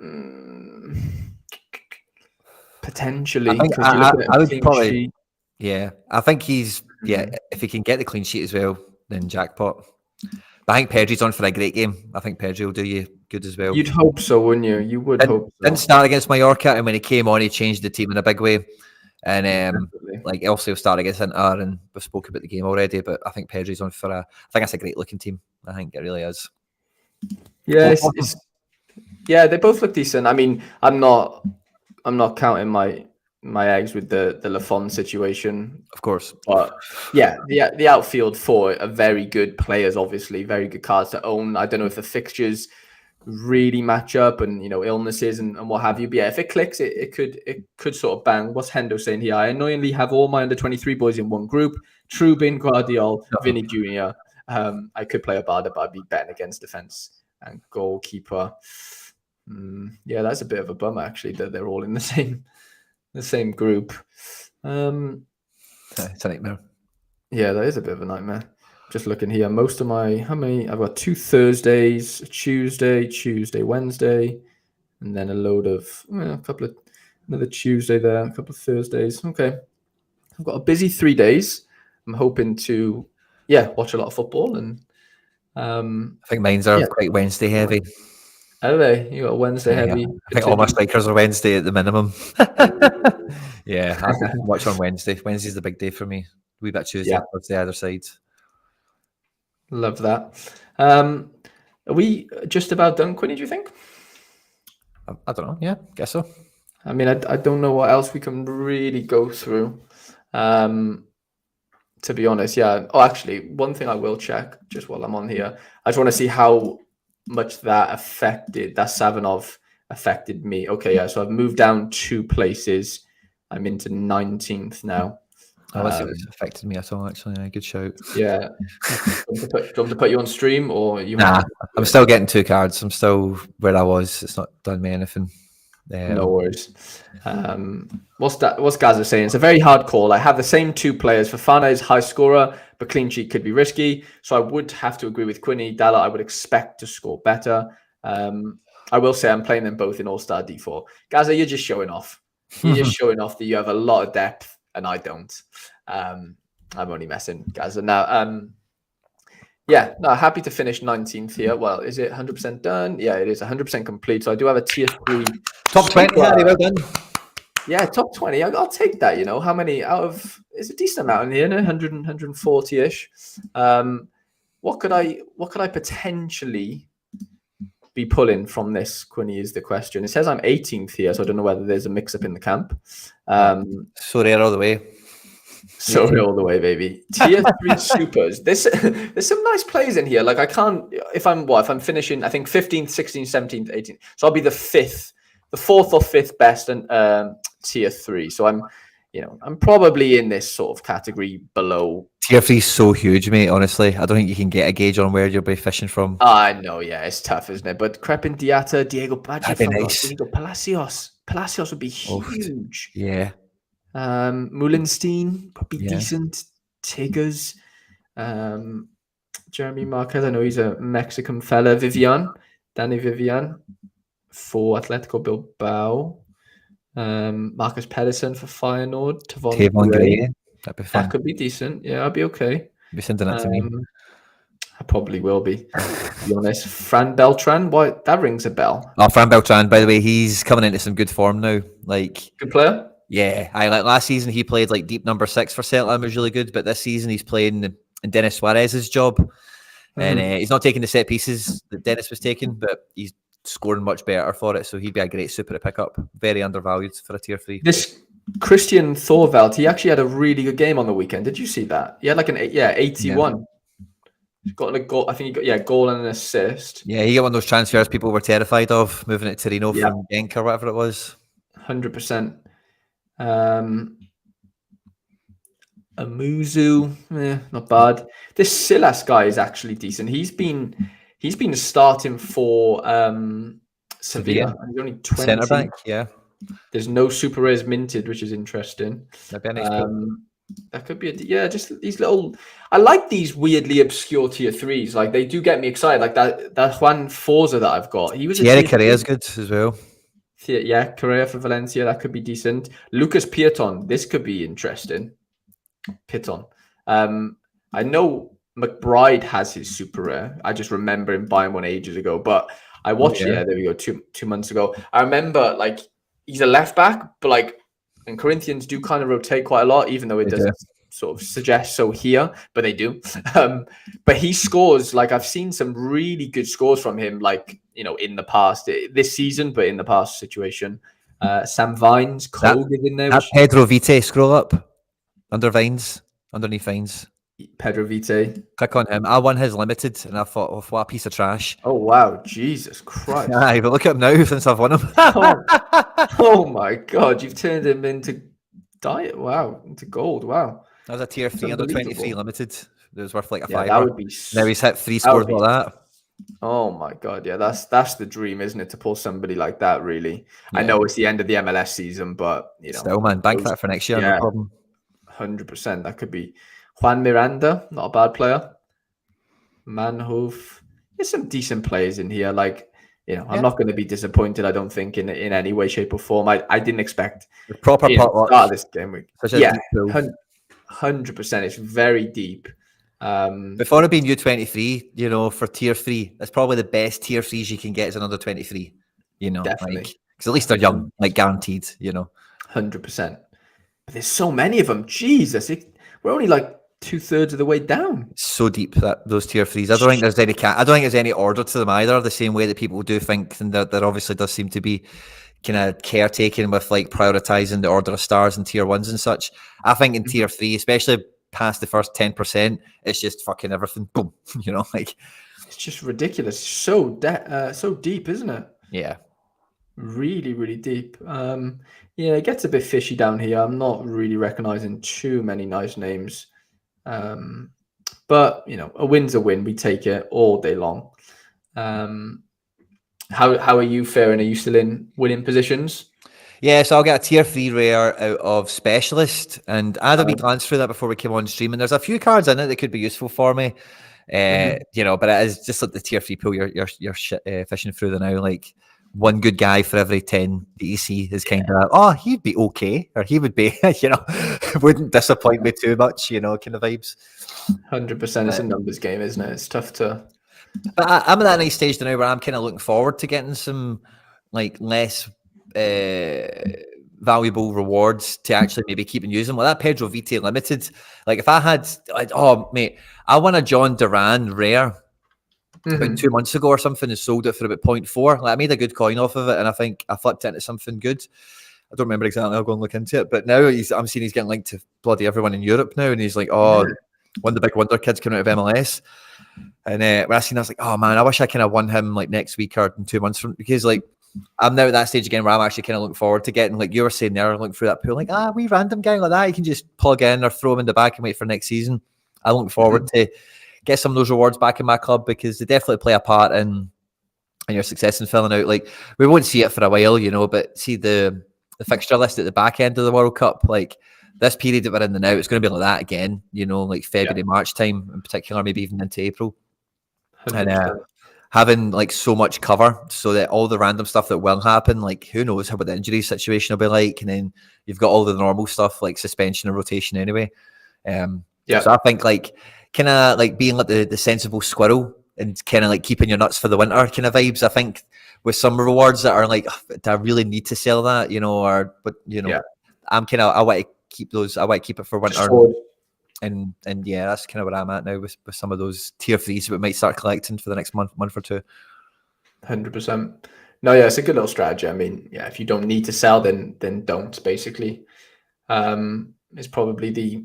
Potentially. I would probably. Yeah, I think he's. Yeah, if he can get the clean sheet as well, then jackpot. But I think Pedri's on for a great game. I think Pedri will do you good as well. You'd hope so, wouldn't you? You would hope so. Didn't start against Mallorca, and when he came on, he changed the team in a big way. And like also start against Inter, and we've spoken about the game already. But I think Pedri's on for I think that's a great looking team. I think it really is. Yeah, yeah, they both look decent. I mean, I'm not counting my eggs with the Lafon situation, of course. But yeah, the outfield four are very good players. Obviously, very good cards to own. I don't know if the fixtures really match up, and illnesses and what have you. But yeah, if it clicks, it could sort of bang. What's Hendo saying here? I annoyingly have all my under-23 boys in one group: Trubin, Guardiol, Vinny Jr. I could play a Barda, but I'd be betting against defense and goalkeeper. Yeah, that's a bit of a bummer actually that they're all in the same group. It's a nightmare. Yeah, that is a bit of a nightmare. Just looking here, most of I've got 2 Thursdays, a Tuesday, Wednesday, and then a load of another Tuesday there, a couple of Thursdays. Okay, I've got a busy 3 days. I'm hoping to watch a lot of football, and I think mine's are quite Wednesday heavy. Are they? You got a Wednesday heavy? I think all my strikers are Wednesday at the minimum. Yeah, I watch on Wednesday. Wednesday's the big day for me. Wee bit Tuesday, Thursday, either side. Love that. Are we just about done, Quinny, do you think? I don't know. Yeah, guess so. I mean, I don't know what else we can really go through. To be honest, yeah. Oh, actually, one thing I will check just while I'm on here. I just want to see how much that Savinov affected me. Okay, yeah. So I've moved down 2 places. I'm into 19th now. It's affected me at all, actually. Yeah, good shout. Yeah. Do you want to put you on stream, or you? Nah, I'm still getting 2 cards. I'm still where I was. It's not done me anything. No worries. What's Gaza saying? It's a very hard call. I have the same 2 players. Fofana is high scorer, but clean sheet could be risky. So I would have to agree with Quinny. Dalla, I would expect to score better. I will say I'm playing them both in All-Star D4. Gaza, you're just showing off. You're just showing off that you have a lot of depth, and I don't. I'm only messing, Gaza. Now, happy to finish 19th here. Well, is it 100% done? Yeah, it is 100% complete. So I do have a tier 3. Top 20, Harry, well done. Yeah, top 20. I'll take that, How many out of... It's a decent amount in here, 100, 140-ish. What could I potentially be pulling from this, Quinny, is the question. It says I'm 18th here, so I don't know whether there's a mix-up in the camp. Sorare all the way. Sorare all the way, baby. Tier 3 supers. There's some nice players in here. Like I can't, if I'm finishing, I think 15th, 16th, 17th, 18th. So I'll be the 4th or 5th best and tier 3. So I'm probably in this sort of category below. Tier 3 is so huge, mate. Honestly, I don't think you can get a gauge on where you'll be fishing from. I know, yeah, it's tough, isn't it? But Crepin Diatta, Diego nice. Diego Palacios would be huge. Yeah. Moulenstein could be decent. Tigers, Jeremy Marquez. I know he's a Mexican fella. Danny Vivian for Atletico Bilbao. Marcus Pedersen for Feyenoord. Tavon Gray. That'd be fun. That could be decent. Yeah, I'd be okay. Be sending that to me. I probably will be, to be honest. Fran Beltran, why that rings a bell. Oh, Fran Beltran, by the way, he's coming into some good form now. Like, good player. Yeah, like last season he played like deep number 6 for Celtic and was really good, but this season he's playing in Dennis Suarez's job, and he's not taking the set pieces that Dennis was taking, but he's scoring much better for it. So he'd be a great super to pick up. Very undervalued for a tier 3. This Christian Thorvald, he actually had a really good game on the weekend. Did you see that? He had like 81. Yeah. He's got a goal. I think he got goal and an assist. Yeah, he got one of those transfers people were terrified of, moving it to Torino from Genk or whatever it was. 100%. Amuzu, not bad. This Silas guy is actually decent. He's been starting for Sevilla. He's only 20. Centre back, yeah. There's no super rares minted, which is interesting. That'd be a nice that could be just these little. I like these weirdly obscure tier 3s. Like they do get me excited. Like that Juan Forza that I've got. He was Thierry Correa's good as well. Yeah, Correa for Valencia, that could be decent. Lucas Piaton, this could be interesting. Piaton. I know McBride has his super rare. I just remember him buying one ages ago. But I watched, there we go, two months ago. I remember like he's a left back, but like and Corinthians do kind of rotate quite a lot, even though it doesn't sort of suggest so here, but they do. But he scores, like I've seen some really good scores from him, like, in the past, this season, but in the past situation. Sam Vines, Cole is in there. That Pedro Vite, scroll up underneath Vines. Pedro Vite. Click on him. I won his limited, and I thought, oh, what a piece of trash. Oh, wow. Jesus Christ. Aye, but look at him now since I've won him. Oh, my God. You've turned him into diet. Wow. Into gold. Wow. That was a tier 3 under 23 limited. It was worth like a $5. That would be. Now he's hit 3 scores like that. Oh my God. Yeah, that's the dream, isn't it? To pull somebody like that, really. Yeah. I know it's the end of the MLS season, but still, man, bank that for next year, no problem. 100%. That could be Juan Miranda, not a bad player. Manhoof. There's some decent players in here. Like, I'm not going to be disappointed, I don't think, in any way, shape, or form. I didn't expect the proper start of this game week. 100%. It's very deep. Before it being U23, for tier 3, that's probably the best tier 3s you can get as an under 23. Definitely, because at least they're young, like guaranteed. 100%. But there's so many of them. Jesus, we're only like 2/3 of the way down. It's so deep that those tier 3s. I don't think there's any order to them either. The same way that people do think, and there obviously does seem to be kind of caretaking with like prioritizing the order of stars and tier 1s and such. I think in tier 3, especially past the first 10%, it's just fucking everything. Boom, it's just ridiculous. So deep, isn't it? Yeah, really, really deep. It gets a bit fishy down here. I'm not really recognizing too many nice names, but a win's a win. We take it all day long. How are you faring? Are you still in winning positions? Yeah, so I'll get a tier 3 rare out of Specialist, and I had a wee glance through that before we came on stream, and there's a few cards in it that could be useful for me. But it is just like the tier 3 pool you're fishing through the now. Like one good guy for every 10 that you see is kind of he'd be okay, or he would be wouldn't disappoint me too much, kind of vibes. 100%. It's a numbers game, isn't it? It's tough to. But I'm at that nice stage now where I'm kind of looking forward to getting some like less valuable rewards to actually maybe keep and use them. Well, that Pedro Vite limited, like if I had, I won a John Duran rare about 2 months ago or something and sold it for about 0.4. Like, I made a good coin off of it, and I think I flipped it into something good. I don't remember exactly. I'll go and look into it. But now I'm seeing he's getting linked to bloody everyone in Europe now, and he's like, oh, one of the big wonder kids coming out of MLS. And when I seen that, I was like, oh man, I wish I kind of won him like next week or in 2 months from, because like I'm now at that stage again where I'm actually kind of looking forward to getting, like you were saying there, looking through that pool, like wee random guy like that, you can just plug in or throw him in the back and wait for next season. I look forward to get some of those rewards back in my club, because they definitely play a part in your success in filling out. Like, we won't see it for a while, you know, but see the fixture list at the back end of the World Cup, like this period that we're in now, it's going to be like that again, you know, like February, March time in particular, maybe even into April. 100%. And having like so much cover so that all the random stuff that will happen, like who knows what the injury situation will be like, and then you've got all the normal stuff like suspension and rotation anyway. So I think like kind of like being like the sensible squirrel and kind of like keeping your nuts for the winter kind of vibes. I think with some rewards that are like, do I really need to sell that, you know, or, but you know, I'm kind of, I want to keep those, I want to keep it for winter. And yeah, that's kind of where I'm at now with some of those tier 3s that we might start collecting for the next month or two. 100%. No, yeah, it's a good little strategy. I mean, yeah, if you don't need to sell, then don't, basically. It's probably the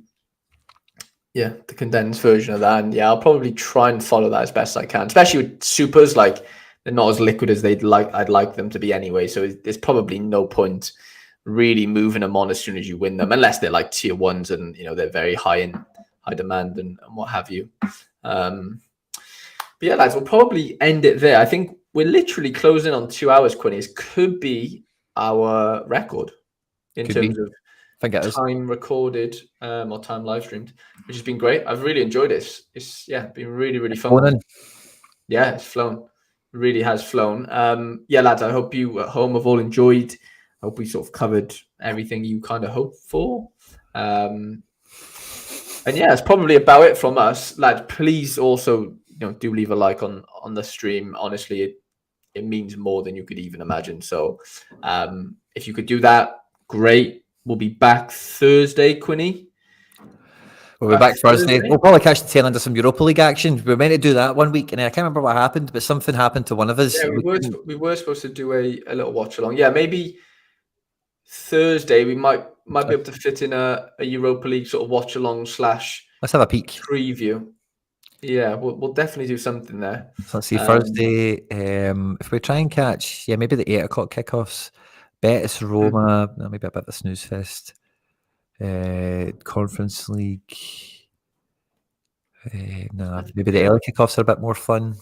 condensed version of that. And yeah, I'll probably try and follow that as best I can, especially with supers. Like, they're not as liquid as I'd like them to be anyway. So there's probably no point really moving them on as soon as you win them, unless they're like tier 1s and, you know, they're very high demand and what have you. But yeah, lads, we'll probably end it there. I think we're literally closing on 2 hours, Quinny. It could be our record in terms of time recorded or time live streamed, which has been great. I've really enjoyed this. It's been really, really fun. Yeah, it's flown. It really has flown. Yeah, lads, I hope you at home have all enjoyed. I hope we sort of covered everything you kind of hoped for. And yeah, it's probably about it from us, lads. Please also, you know, do leave a like on the stream. Honestly, it means more than you could even imagine. So if you could do that, great. We'll be back Thursday, Quinny. We'll be back Thursday. We'll probably catch the tail end of some Europa League action. We were meant to do that one week, and I can't remember what happened, but something happened to one of us. Yeah, we were supposed to do a little watch along. Yeah, maybe Thursday we might be able to fit in a Europa League sort of watch along / let's have a peek preview. Yeah, we'll definitely do something there. So let's see, Thursday. If we try and catch, maybe the 8 o'clock kickoffs. Betis Roma, maybe a bit of a snooze fest. Conference League. Maybe the early kickoffs are a bit more fun.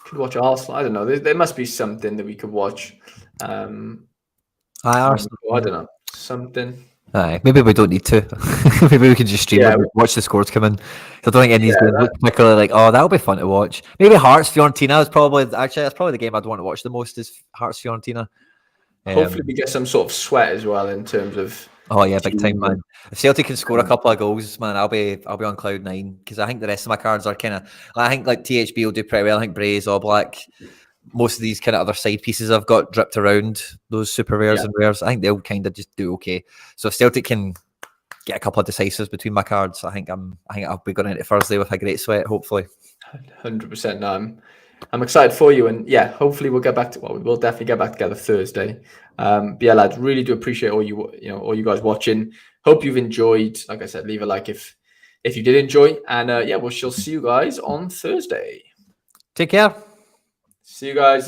Could watch Arsenal. I don't know. There must be something that we could watch. Arsenal. I don't know. Something. Maybe we don't need to. Maybe we can just stream and watch the scores come in. I don't think any of these games look particularly like, oh, that'll be fun to watch. Maybe Hearts Fiorentina is probably the game I'd want to watch the most, is Hearts Fiorentina. Hopefully we get some sort of sweat as well in terms of. Oh yeah, big time, man. If Celtic can score a couple of goals, man, I'll be on cloud 9, because I think the rest of my cards are kind of. I think like THB will do pretty well. I think Braze, All Black, most of these kind of other side pieces I've got dripped around those super rares and rares, I think they'll kind of just do okay. So if Celtic can get a couple of decisives between my cards, I think I'll be going into Thursday with a great sweat, hopefully. 100%. No, I'm excited for you, and yeah, hopefully we'll get back to. Well, we will definitely get back together Thursday. But yeah, lads, really do appreciate all you guys watching. Hope you've enjoyed. Like I said, leave a like if you did enjoy, and we'll see you guys on Thursday. Take care. See you guys.